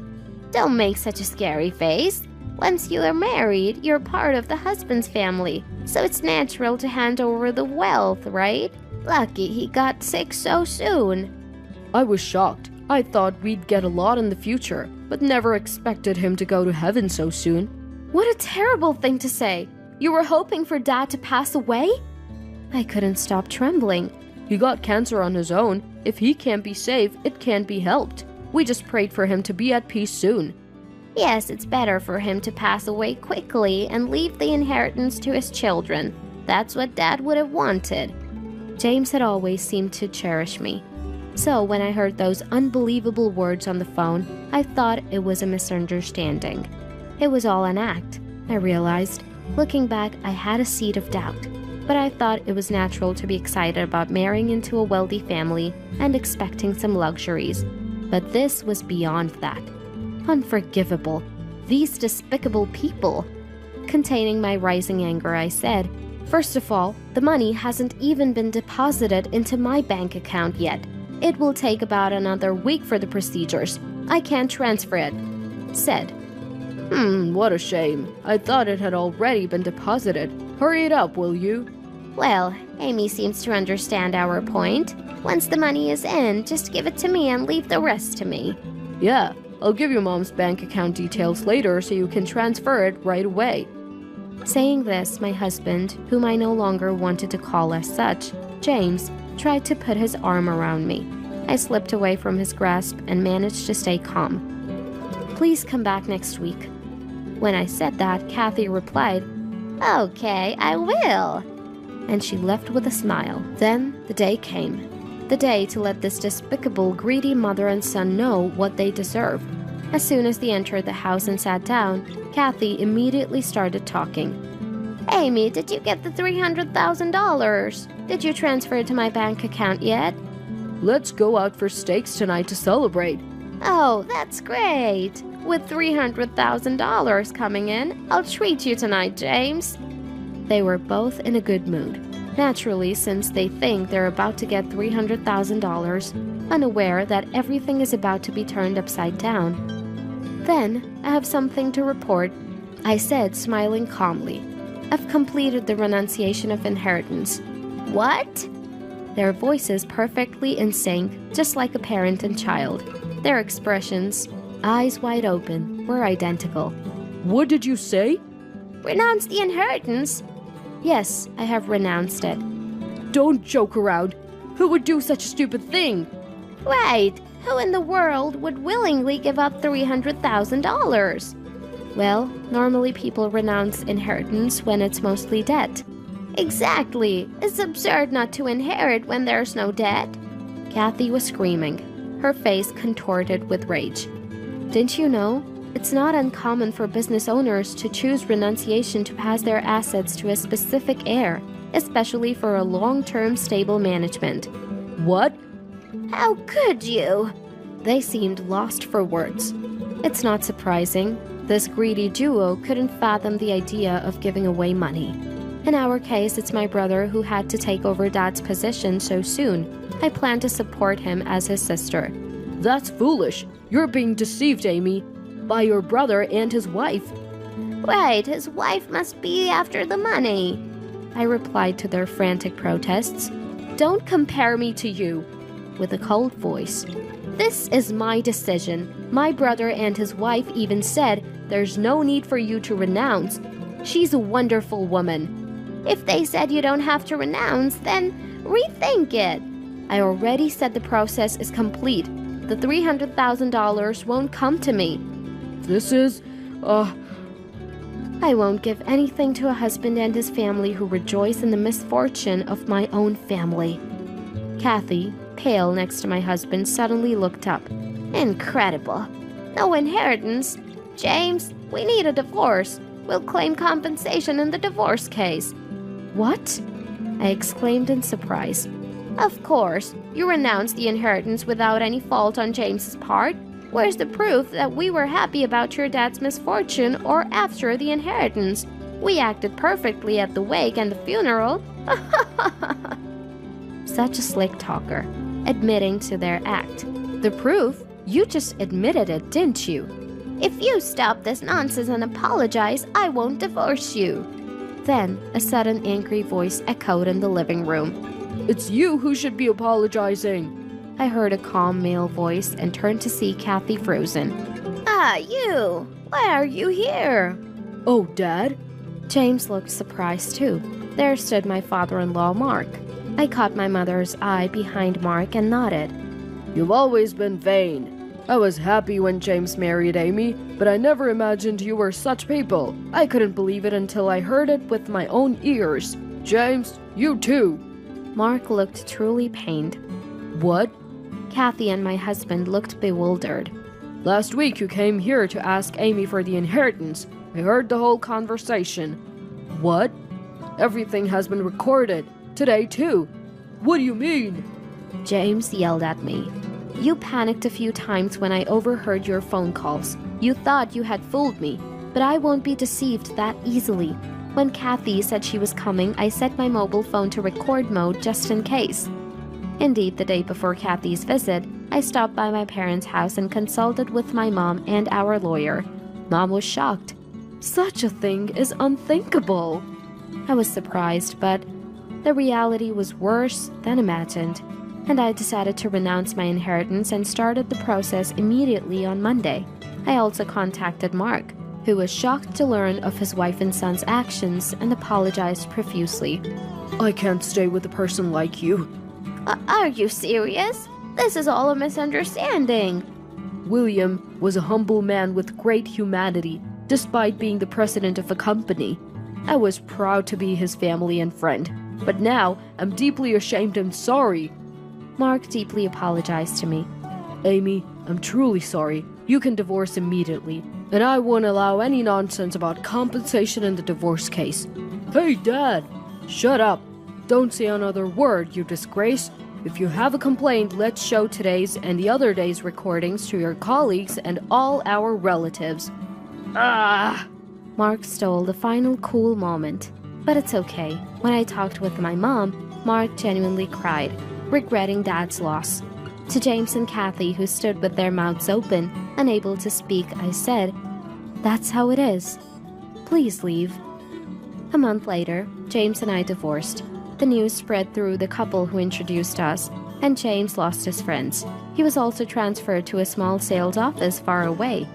Don't make such a scary face. Once you are married, you're part of the husband's family, so it's natural to hand over the wealth, right? Lucky he got sick so soon. I was shocked. I thought we'd get a lot in the future, but never expected him to go to heaven so soon. What a terrible thing to say. You were hoping for Dad to pass away? I couldn't stop trembling. He got cancer on his own. If he can't be saved, it can't be helped. We just prayed for him to be at peace soon. Yes, it's better for him to pass away quickly and leave the inheritance to his children. That's what Dad would have wanted. James had always seemed to cherish me. So when I heard those unbelievable words on the phone, I thought it was a misunderstanding. It was all an act, I realized. Looking back, I had a seed of doubt. But I thought it was natural to be excited about marrying into a wealthy family and expecting some luxuries. But this was beyond that. Unforgivable. These despicable people. Containing my rising anger, I said, "First of all, the money hasn't even been deposited into my bank account yet. It will take about another week for the procedures. I can't transfer it." Said, What a shame. I thought it had already been deposited. Hurry it up, will you? Well, Amy seems to understand our point. Once the money is in, just give it to me and leave the rest to me. Yeah, I'll give you Mom's bank account details later so you can transfer it right away. Saying this, my husband, whom I no longer wanted to call as such, James, tried to put his arm around me. I slipped away from his grasp and managed to stay calm. Please come back next week. When I said that, Kathy replied, Okay, I will. And she left with a smile. Then the day came. The day to let this despicable, greedy mother and son know what they deserve. As soon as they entered the house and sat down, Kathy immediately started talking. Amy, did you get the $300,000? Did you transfer it to my bank account yet? Let's go out for steaks tonight to celebrate. Oh, that's great. With $300,000 coming in, I'll treat you tonight, James. They were both in a good mood. Naturally, since they think they're about to get $300,000, unaware that everything is about to be turned upside down. Then, I have something to report, I said, smiling calmly. I've completed the renunciation of inheritance. What? Their voices perfectly in sync, just like a parent and child. Their expressions, eyes wide open, were identical. What did you say? Renounce the inheritance? Yes, I have renounced it. Don't joke around. Who would do such a stupid thing? Right. Who in the world would willingly give up $300,000? Well, normally people renounce inheritance when it's mostly debt. Exactly. It's absurd not to inherit when there's no debt. Kathy was screaming, her face contorted with rage. Didn't you know? It's not uncommon for business owners to choose renunciation to pass their assets to a specific heir, especially for a long-term stable management. What? How could you? They seemed lost for words. It's not surprising. This greedy duo couldn't fathom the idea of giving away money. In our case, it's my brother who had to take over Dad's position so soon. I plan to support him as his sister. That's foolish. You're being deceived, Amy. By your brother and his wife. Right, his wife must be after the money. I replied to their frantic protests. Don't compare me to you, with a cold voice. This is my decision. My brother and his wife even said there's no need for you to renounce. She's a wonderful woman. If they said you don't have to renounce, then rethink it. I already said the process is complete. The $300,000 won't come to me. This is, I won't give anything to a husband and his family who rejoice in the misfortune of my own family. Kathy, pale next to my husband, suddenly looked up. Incredible. No inheritance? James, we need a divorce. We'll claim compensation in the divorce case. What? I exclaimed in surprise. Of course, you renounced the inheritance without any fault on James's part. Where's the proof that we were happy about your dad's misfortune or after the inheritance? We acted perfectly at the wake and the funeral. Such a slick talker, admitting to their act. The proof? You just admitted it, didn't you? If you stop this nonsense and apologize, I won't divorce you. Then, a sudden angry voice echoed in the living room. It's you who should be apologizing. I heard a calm male voice and turned to see Kathy frozen. Ah, you! Why are you here? Oh, Dad? James looked surprised too. There stood my father-in-law, Mark. I caught my mother's eye behind Mark and nodded. You've always been vain. I was happy when James married Amy, but I never imagined you were such people. I couldn't believe it until I heard it with my own ears. James, you too. Mark looked truly pained. What? Kathy and my husband looked bewildered. Last week you came here to ask Amy for the inheritance. I heard the whole conversation. What? Everything has been recorded. Today too. What do you mean? James yelled at me. You panicked a few times when I overheard your phone calls. You thought you had fooled me, but I won't be deceived that easily. When Kathy said she was coming, I set my mobile phone to record mode just in case. Indeed, the day before Kathy's visit, I stopped by my parents' house and consulted with my mom and our lawyer. Mom was shocked. Such a thing is unthinkable. I was surprised, but the reality was worse than imagined, and I decided to renounce my inheritance and started the process immediately on Monday. I also contacted Mark, who was shocked to learn of his wife and son's actions and apologized profusely. I can't stay with a person like you. Are you serious? This is all a misunderstanding. William was a humble man with great humanity, despite being the president of a company. I was proud to be his family and friend, but now I'm deeply ashamed and sorry. Mark deeply apologized to me. Amy, I'm truly sorry. You can divorce immediately, and I won't allow any nonsense about compensation in the divorce case. Hey, Dad! Shut up! Don't say another word, you disgrace! If you have a complaint, let's show today's and the other day's recordings to your colleagues and all our relatives. Ah! Mark stole the final cool moment. But it's okay. When I talked with my mom, Mark genuinely cried, regretting Dad's loss. To James and Kathy, who stood with their mouths open, unable to speak, I said, "That's how it is. Please leave." A month later, James and I divorced. The news spread through the couple who introduced us, and James lost his friends. He was also transferred to a small sales office far away.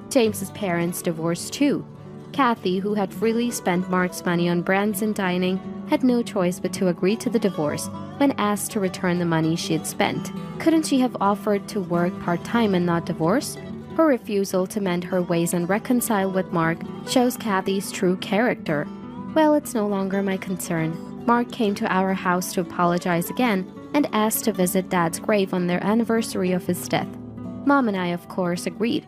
James's parents divorced too. Kathy, who had freely spent Mark's money on brands and dining, had no choice but to agree to the divorce when asked to return the money she had spent. Couldn't she have offered to work part-time and not divorce? Her refusal to mend her ways and reconcile with Mark shows Kathy's true character. Well, it's no longer my concern. Mark came to our house to apologize again and asked to visit Dad's grave on their anniversary of his death. Mom and I, of course, agreed.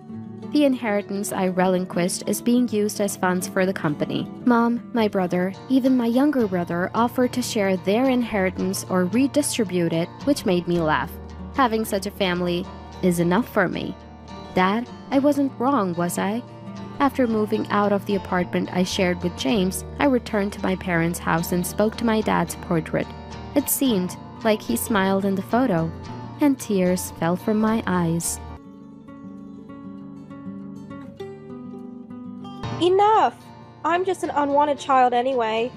The inheritance I relinquished is being used as funds for the company. Mom, my brother, even my younger brother offered to share their inheritance or redistribute it, which made me laugh. Having such a family is enough for me. Dad, I wasn't wrong, was I? After moving out of the apartment I shared with James, I returned to my parents' house and spoke to my dad's portrait. It seemed like he smiled in the photo, and tears fell from my eyes. Enough! I'm just an unwanted child anyway.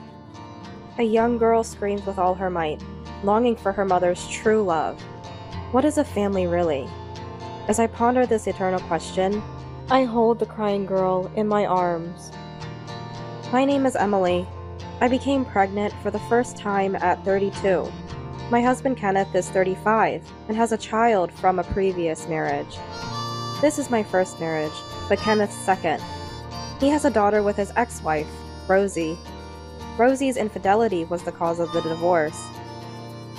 A young girl screams with all her might, longing for her mother's true love. What is a family really? As I ponder this eternal question, I hold the crying girl in my arms. My name is Emily. I became pregnant for the first time at 32. My husband Kenneth is 35 and has a child from a previous marriage. This is my first marriage, but Kenneth's second. He has a daughter with his ex-wife, Rosie. Rosie's infidelity was the cause of the divorce.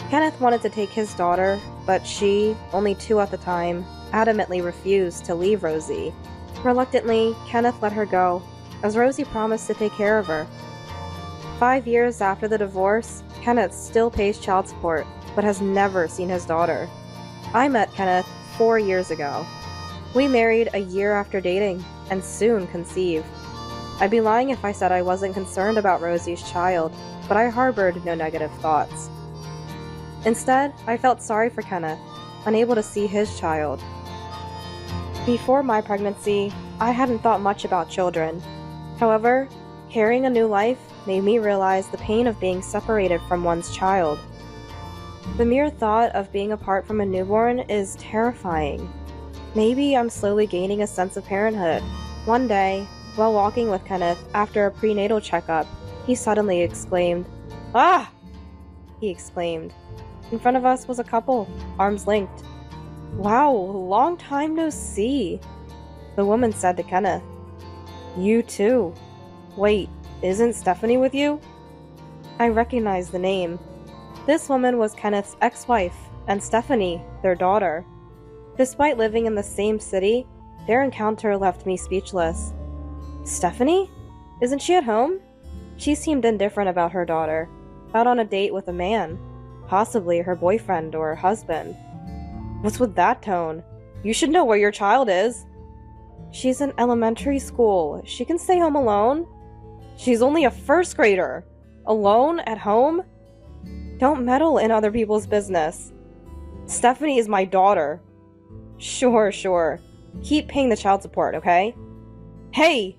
Kenneth wanted to take his daughter, but she, only 2 at the time, adamantly refused to leave Rosie. Reluctantly, Kenneth let her go, as Rosie promised to take care of her. 5 years after the divorce, Kenneth still pays child support, but has never seen his daughter. I met Kenneth 4 years ago. We married a year after dating, and soon conceived. I'd be lying if I said I wasn't concerned about Rosie's child, but I harbored no negative thoughts. Instead, I felt sorry for Kenneth, unable to see his child. Before my pregnancy, I hadn't thought much about children. However, carrying a new life made me realize the pain of being separated from one's child. The mere thought of being apart from a newborn is terrifying. Maybe I'm slowly gaining a sense of parenthood. One day, while walking with Kenneth after a prenatal checkup, he suddenly exclaimed, "Ah!" he exclaimed. In front of us was a couple, arms linked. "Wow, long time no see," the woman said to Kenneth. "You too. Wait, isn't Stephanie with you?" I recognized the name. This woman was Kenneth's ex-wife, and Stephanie, their daughter. Despite living in the same city, their encounter left me speechless. Stephanie? Isn't she at home? She seemed indifferent about her daughter, out on a date with a man, possibly her boyfriend or husband. What's with that tone? You should know where your child is. She's in elementary school. She can stay home alone. She's only a first grader. Alone at home? Don't meddle in other people's business. Stephanie is my daughter. Sure. Keep paying the child support, okay? Hey!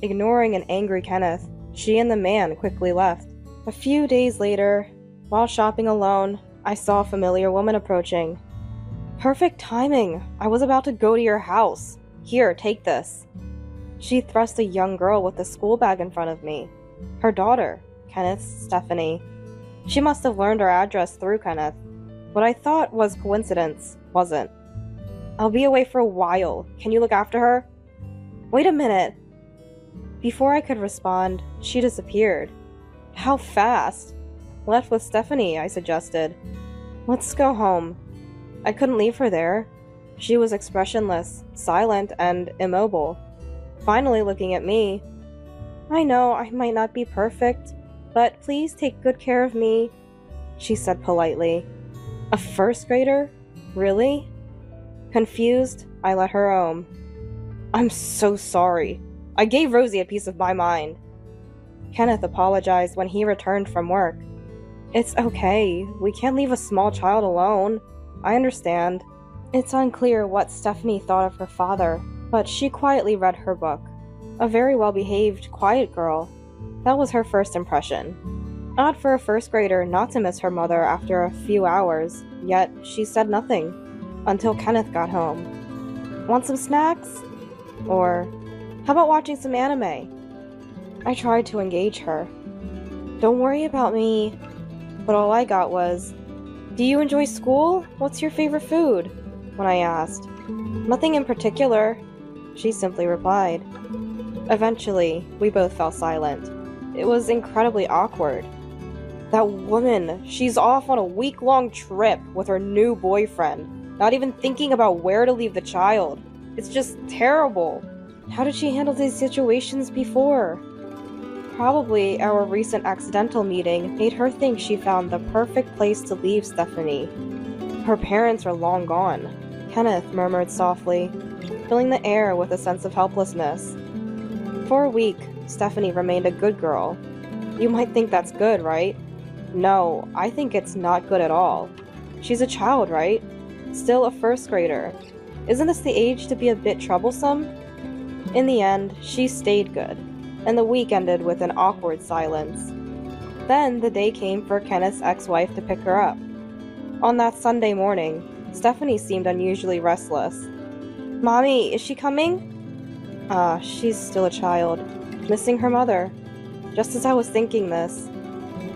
Ignoring an angry Kenneth, she and the man quickly left. A few days later, while shopping alone, I saw a familiar woman approaching. Perfect timing. I was about to go to your house. Here, take this. She thrust a young girl with a school bag in front of me. Her daughter, Kenneth's Stephanie. She must have learned our address through Kenneth. What I thought was coincidence wasn't. I'll be away for a while. Can you look after her? Wait a minute. Before I could respond, she disappeared. How fast? Left with Stephanie, I suggested. Let's go home. I couldn't leave her there. She was expressionless, silent, and immobile. Finally looking at me. I know I might not be perfect, but please take good care of me, she said politely. A first grader? Really? Confused, I let her roam. I'm so sorry. I gave Rosie a piece of my mind. Kenneth apologized when he returned from work. It's okay. We can't leave a small child alone. I understand. It's unclear what Stephanie thought of her father, but she quietly read her book. A very well-behaved, quiet girl. That was her first impression. Odd for a first grader not to miss her mother after a few hours, yet she said nothing until Kenneth got home. Want some snacks? Or, how about watching some anime? I tried to engage her. Don't worry about me. But all I got was, do you enjoy school? What's your favorite food? When I asked. Nothing in particular, she simply replied. Eventually, we both fell silent. It was incredibly awkward. That woman, she's off on a week-long trip with her new boyfriend, not even thinking about where to leave the child. It's just terrible. How did she handle these situations before? Probably our recent accidental meeting made her think she found the perfect place to leave Stephanie. Her parents are long gone, Kenneth murmured softly, filling the air with a sense of helplessness. For a week, Stephanie remained a good girl. You might think that's good, right? No, I think it's not good at all. She's a child, right? Still a first grader. Isn't this the age to be a bit troublesome? In the end, she stayed good, and the week ended with an awkward silence. Then the day came for Kenneth's ex-wife to pick her up. On that Sunday morning, Stephanie seemed unusually restless. Mommy, is she coming? She's still a child, missing her mother. Just as I was thinking this.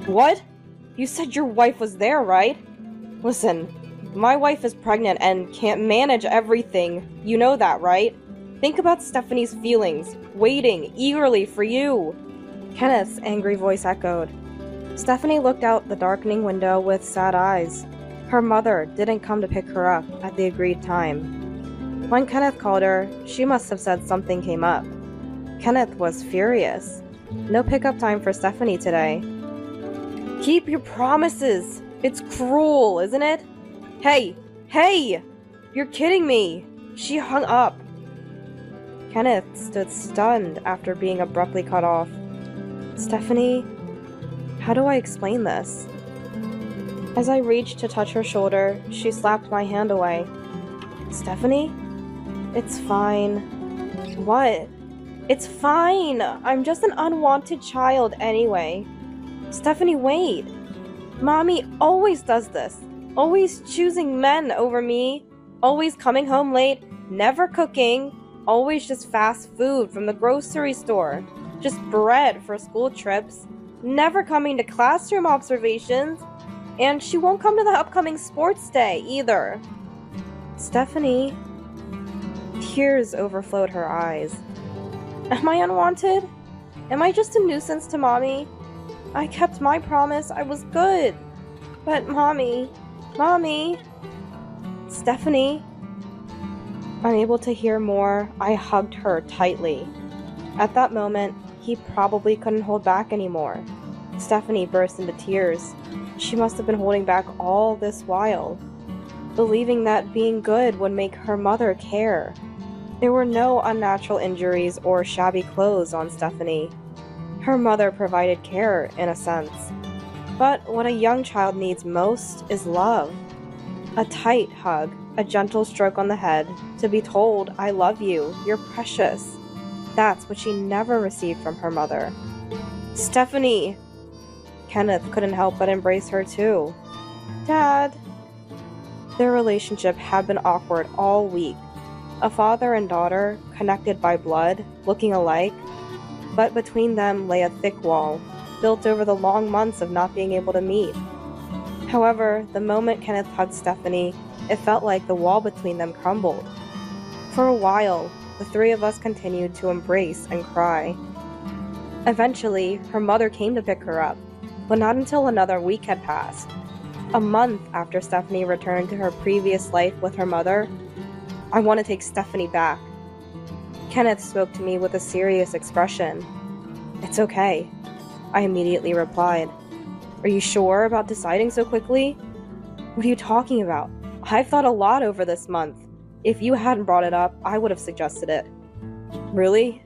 What? You said your wife was there, right? Listen, my wife is pregnant and can't manage everything. You know that, right? Think about Stephanie's feelings, waiting eagerly for you. Kenneth's angry voice echoed. Stephanie looked out the darkening window with sad eyes. Her mother didn't come to pick her up at the agreed time. When Kenneth called her, she must have said something came up. Kenneth was furious. No pickup time for Stephanie today. Keep your promises! It's cruel, isn't it? Hey! Hey! You're kidding me! She hung up. Kenneth stood stunned after being abruptly cut off. Stephanie, how do I explain this? As I reached to touch her shoulder, she slapped my hand away. Stephanie? It's fine. What? It's fine! I'm just an unwanted child anyway. Stephanie, wait! Mommy always does this. Always choosing men over me. Always coming home late. Never cooking. Always just fast food from the grocery store. Just bread for school trips. Never coming to classroom observations. And she won't come to the upcoming sports day either. Stephanie. Tears overflowed her eyes. Am I unwanted? Am I just a nuisance to Mommy? I kept my promise. I was good. But Mommy. Stephanie. Unable to hear more, I hugged her tightly. At that moment, he probably couldn't hold back anymore. Stephanie burst into tears. She must have been holding back all this while, believing that being good would make her mother care. There were no unnatural injuries or shabby clothes on Stephanie. Her mother provided care, in a sense. But what a young child needs most is love. A tight hug, a gentle stroke on the head, to be told, I love you, you're precious. That's what she never received from her mother. Stephanie! Kenneth couldn't help but embrace her too. Dad! Their relationship had been awkward all week. A father and daughter, connected by blood, looking alike, but between them lay a thick wall, built over the long months of not being able to meet. However, the moment Kenneth hugged Stephanie, it felt like the wall between them crumbled. For a while, the three of us continued to embrace and cry. Eventually, her mother came to pick her up, but not until another week had passed. A month after Stephanie returned to her previous life with her mother. I want to take Stephanie back. Kenneth spoke to me with a serious expression. It's okay, I immediately replied. Are you sure about deciding so quickly? What are you talking about? I've thought a lot over this month. If you hadn't brought it up, I would have suggested it. Really?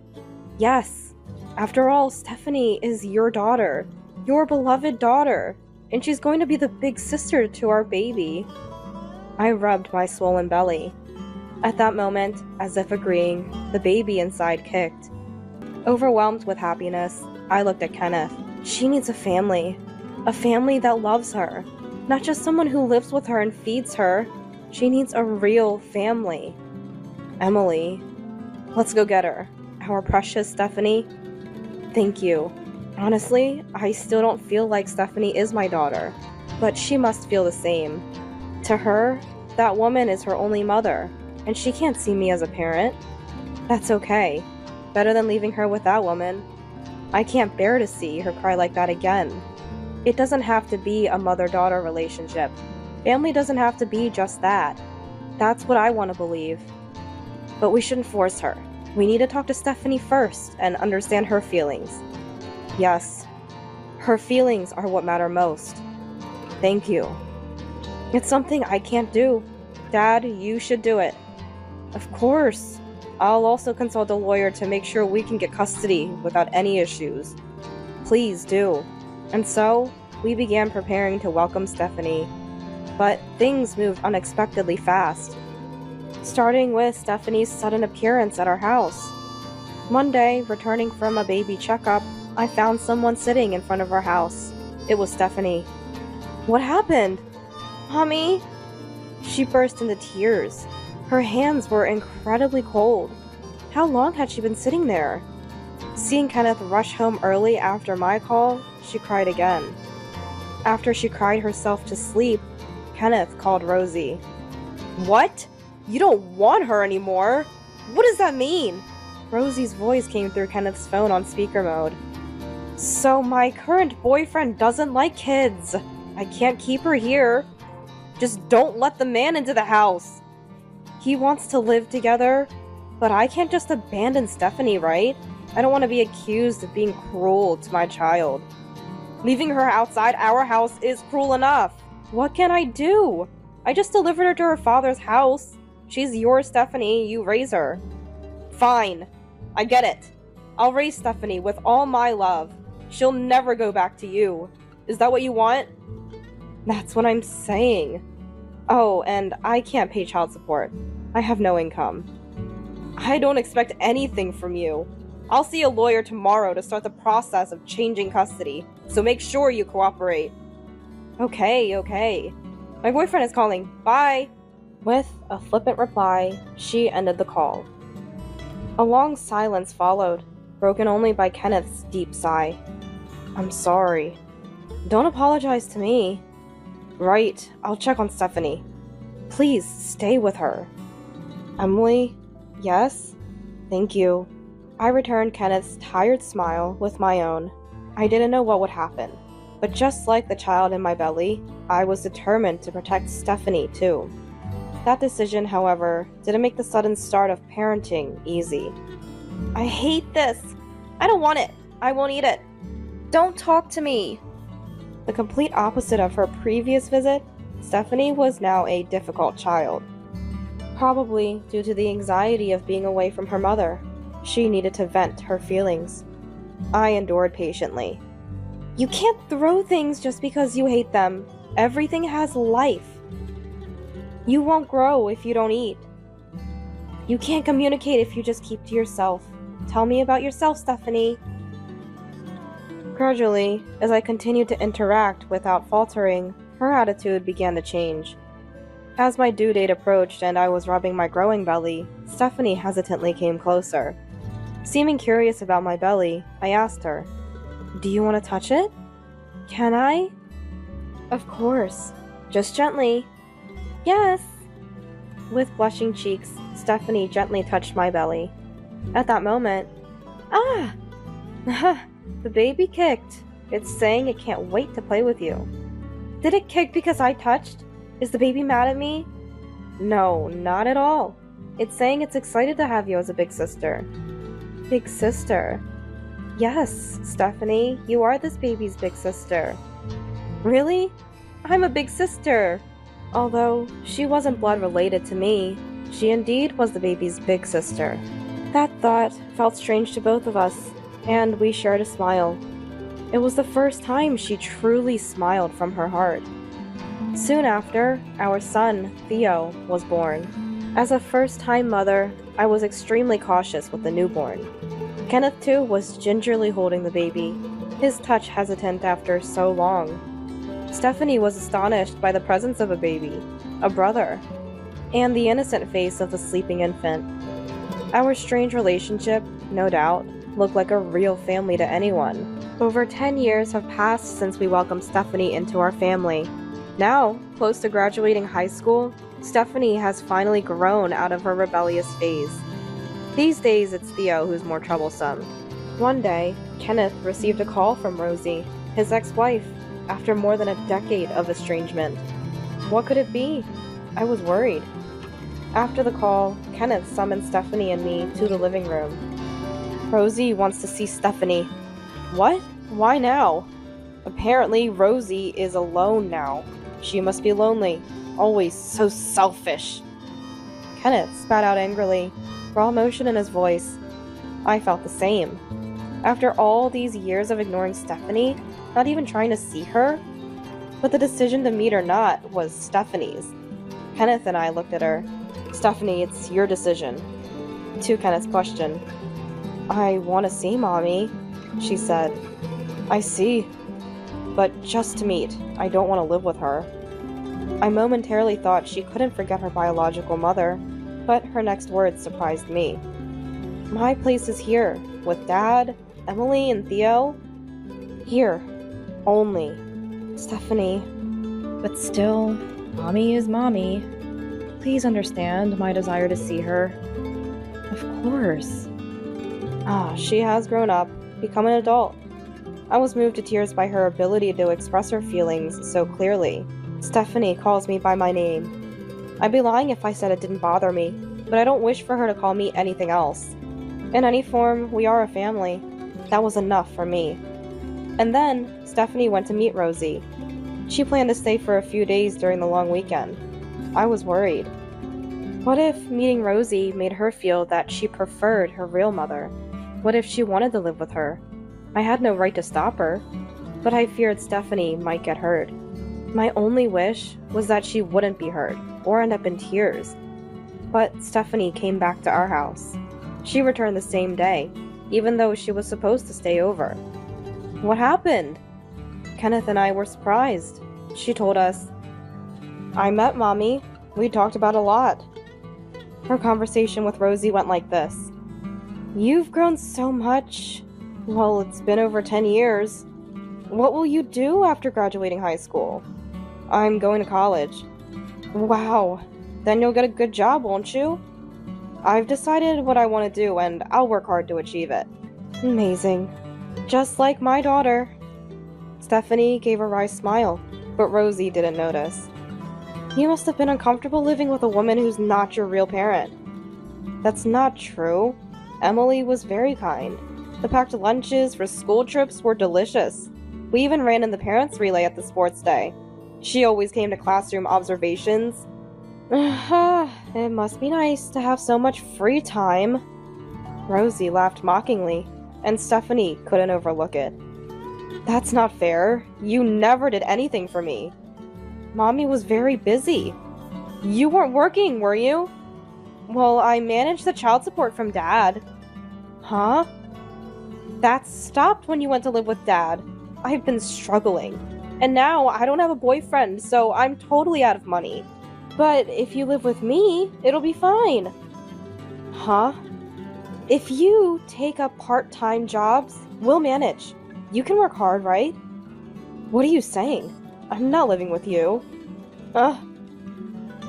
Yes. After all, Stephanie is your daughter. Your beloved daughter. And she's going to be the big sister to our baby. I rubbed my swollen belly. At that moment, as if agreeing, the baby inside kicked. Overwhelmed with happiness, I looked at Kenneth. She needs a family that loves her. Not just someone who lives with her and feeds her. She needs a real family. Emily, let's go get her. Our precious Stephanie. Thank you. Honestly, I still don't feel like Stephanie is my daughter, but she must feel the same. To her, that woman is her only mother, and she can't see me as a parent. That's okay. Better than leaving her with that woman. I can't bear to see her cry like that again. It doesn't have to be a mother-daughter relationship. Family doesn't have to be just that. That's what I want to believe. But we shouldn't force her. We need to talk to Stephanie first and understand her feelings. Yes, her feelings are what matter most. Thank you. It's something I can't do. Dad, you should do it. Of course. I'll also consult a lawyer to make sure we can get custody without any issues. Please do. And so, we began preparing to welcome Stephanie. But things moved unexpectedly fast. Starting with Stephanie's sudden appearance at our house. One day, returning from a baby checkup, I found someone sitting in front of our house. It was Stephanie. What happened? Mommy? She burst into tears. Her hands were incredibly cold. How long had she been sitting there? Seeing Kenneth rush home early after my call, she cried again. After she cried herself to sleep, Kenneth called Rosie. What? You don't want her anymore? What does that mean? Rosie's voice came through Kenneth's phone on speaker mode. So my current boyfriend doesn't like kids. I can't keep her here. Just don't let the man into the house. He wants to live together, but I can't just abandon Stephanie, right? I don't want to be accused of being cruel to my child. Leaving her outside our house is cruel enough. What can I do? I just delivered her to her father's house. She's your Stephanie, you raise her. Fine. I get it. I'll raise Stephanie with all my love. She'll never go back to you. Is that what you want? That's what I'm saying. Oh, and I can't pay child support. I have no income. I don't expect anything from you. I'll see a lawyer tomorrow to start the process of changing custody, so make sure you cooperate. Okay. My boyfriend is calling. Bye! With a flippant reply, she ended the call. A long silence followed, broken only by Kenneth's deep sigh. I'm sorry. Don't apologize to me. Right, I'll check on Stephanie. Please stay with her. Emily? Yes? Thank you. I returned Kenneth's tired smile with my own. I didn't know what would happen, but just like the child in my belly, I was determined to protect Stephanie too. That decision, however, didn't make the sudden start of parenting easy. I hate this! I don't want it! I won't eat it! Don't talk to me! The complete opposite of her previous visit, Stephanie was now a difficult child. Probably due to the anxiety of being away from her mother. She needed to vent her feelings. I endured patiently. You can't throw things just because you hate them. Everything has life. You won't grow if you don't eat. You can't communicate if you just keep to yourself. Tell me about yourself, Stephanie. Gradually, as I continued to interact without faltering, her attitude began to change. As my due date approached and I was rubbing my growing belly, Stephanie hesitantly came closer. Seeming curious about my belly, I asked her, "Do you want to touch it?" "Can I?" "Of course. Just gently." "Yes." With blushing cheeks, Stephanie gently touched my belly. At that moment, "Ah!" The baby kicked. It's saying it can't wait to play with you. Did it kick because I touched? Is the baby mad at me? No, not at all. It's saying it's excited to have you as a big sister. Big sister? Yes, Stephanie, you are this baby's big sister. Really? I'm a big sister. Although she wasn't blood related to me, she indeed was the baby's big sister. That thought felt strange to both of us, and we shared a smile. It was the first time she truly smiled from her heart. Soon after, our son, Theo, was born. As a first-time mother, I was extremely cautious with the newborn. Kenneth, too, was gingerly holding the baby, his touch hesitant after so long. Stephanie was astonished by the presence of a baby, a brother, and the innocent face of the sleeping infant. Our strange relationship, no doubt, looked like a real family to anyone. Over 10 years have passed since we welcomed Stephanie into our family. Now, close to graduating high school, Stephanie has finally grown out of her rebellious phase. These days, it's Theo who's more troublesome. One day, Kenneth received a call from Rosie, his ex-wife, after more than a decade of estrangement. What could it be? I was worried. After the call, Kenneth summoned Stephanie and me to the living room. Rosie wants to see Stephanie. What? Why now? Apparently, Rosie is alone now. She must be lonely. Always so selfish. Kenneth spat out angrily, raw emotion in his voice. I felt the same. After all these years of ignoring Stephanie, not even trying to see her, but the decision to meet or not was Stephanie's. Kenneth and I looked at her. Stephanie, it's your decision. To Kenneth's question. I want to see Mommy, she said. I see. But just to meet. I don't want to live with her. I momentarily thought she couldn't forget her biological mother, but her next words surprised me. My place is here, with Dad, Emily, and Theo. Here. Only. Stephanie. But still, Mommy is Mommy. Please understand my desire to see her. Of course. She has grown up, become an adult. I was moved to tears by her ability to express her feelings so clearly. Stephanie calls me by my name. I'd be lying if I said it didn't bother me, but I don't wish for her to call me anything else. In any form, we are a family. That was enough for me. And then, Stephanie went to meet Rosie. She planned to stay for a few days during the long weekend. I was worried. What if meeting Rosie made her feel that she preferred her real mother? What if she wanted to live with her? I had no right to stop her, but I feared Stephanie might get hurt. My only wish was that she wouldn't be hurt, or end up in tears. But Stephanie came back to our house. She returned the same day, even though she was supposed to stay over. What happened? Kenneth and I were surprised. She told us, I met Mommy. We talked about a lot. Her conversation with Rosie went like this. You've grown so much. Well, it's been over 10 years. What will you do after graduating high school? I'm going to college. Wow. Then you'll get a good job, won't you? I've decided what I want to do, and I'll work hard to achieve it. Amazing. Just like my daughter. Stephanie gave a wry smile, but Rosie didn't notice. You must have been uncomfortable living with a woman who's not your real parent. That's not true. Emily was very kind. The packed lunches for school trips were delicious. We even ran in the parents' relay at the sports day. She always came to classroom observations. It must be nice to have so much free time. Rosie laughed mockingly, and Stephanie couldn't overlook it. That's not fair. You never did anything for me. Mommy was very busy. You weren't working, were you? Well, I managed the child support from Dad. Huh? That stopped when you went to live with Dad. I've been struggling. And now I don't have a boyfriend, so I'm totally out of money. But if you live with me, it'll be fine. Huh? If you take up part-time jobs, we'll manage. You can work hard, right? What are you saying? I'm not living with you.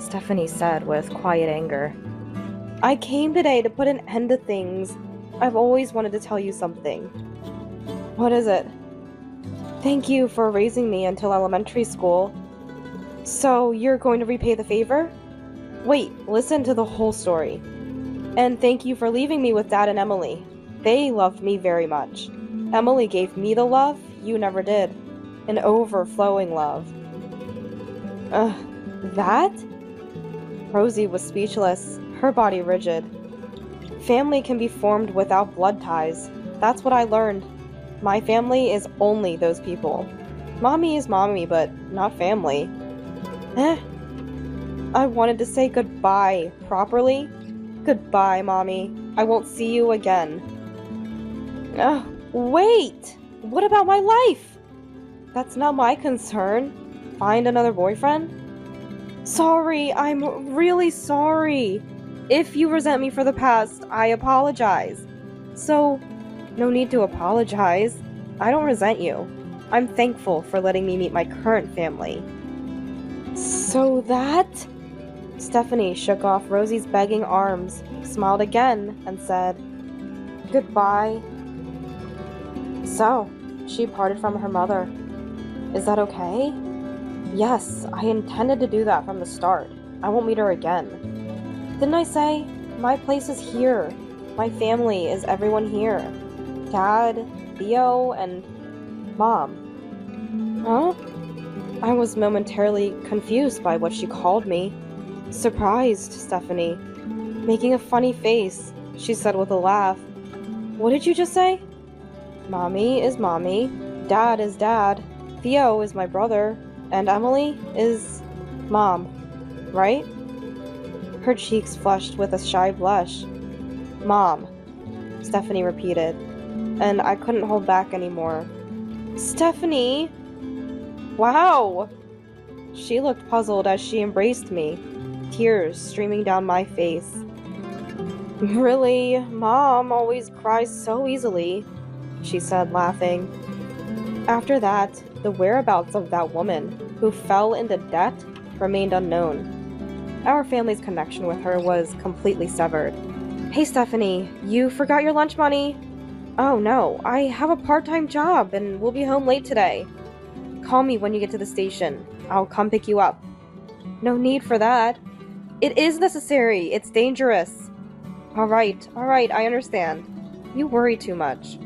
Stephanie said with quiet anger. I came today to put an end to things. I've always wanted to tell you something. What is it? Thank you for raising me until elementary school. So you're going to repay the favor? Wait, listen to the whole story. And thank you for leaving me with Dad and Emily. They loved me very much. Emily gave me the love you never did. An overflowing love. That? Rosie was speechless, her body rigid. Family can be formed without blood ties. That's what I learned. My family is only those people. Mommy is mommy, but not family. I wanted to say goodbye properly. Goodbye, Mommy. I won't see you again. Wait! What about my life? That's not my concern. Find another boyfriend? Sorry, I'm really sorry. If you resent me for the past, I apologize. So, no need to apologize. I don't resent you. I'm thankful for letting me meet my current family. So that? Stephanie shook off Rosie's begging arms, smiled again, and said, "Goodbye." So, she parted from her mother. Is that okay? Yes, I intended to do that from the start. I won't meet her again. Didn't I say? My place is here. My family is everyone here. Dad, Theo, and Mom. Huh? I was momentarily confused by what she called me. Surprised, Stephanie. Making a funny face, she said with a laugh. What did you just say? Mommy is mommy, Dad is dad, Theo is my brother, and Emily is Mom, right? Her cheeks flushed with a shy blush. Mom, Stephanie repeated, and I couldn't hold back anymore. Stephanie! Wow! She looked puzzled as she embraced me, tears streaming down my face. Really, Mom always cries so easily, she said, laughing. After that, the whereabouts of that woman who fell into debt remained unknown. Our family's connection with her was completely severed. Hey Stephanie, you forgot your lunch money? Oh no, I have a part-time job and we'll be home late today. Call me when you get to the station. I'll come pick you up. No need for that. It is necessary. It's dangerous. Alright, I understand. You worry too much.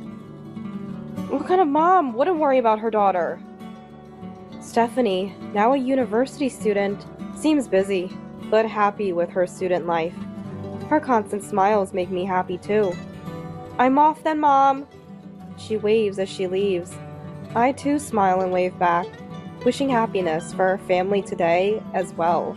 What kind of mom wouldn't worry about her daughter? Stephanie, now a university student, seems busy, but happy with her student life. Her constant smiles make me happy too. I'm off then, Mom. She waves as she leaves. I too smile and wave back, wishing happiness for our family today as well.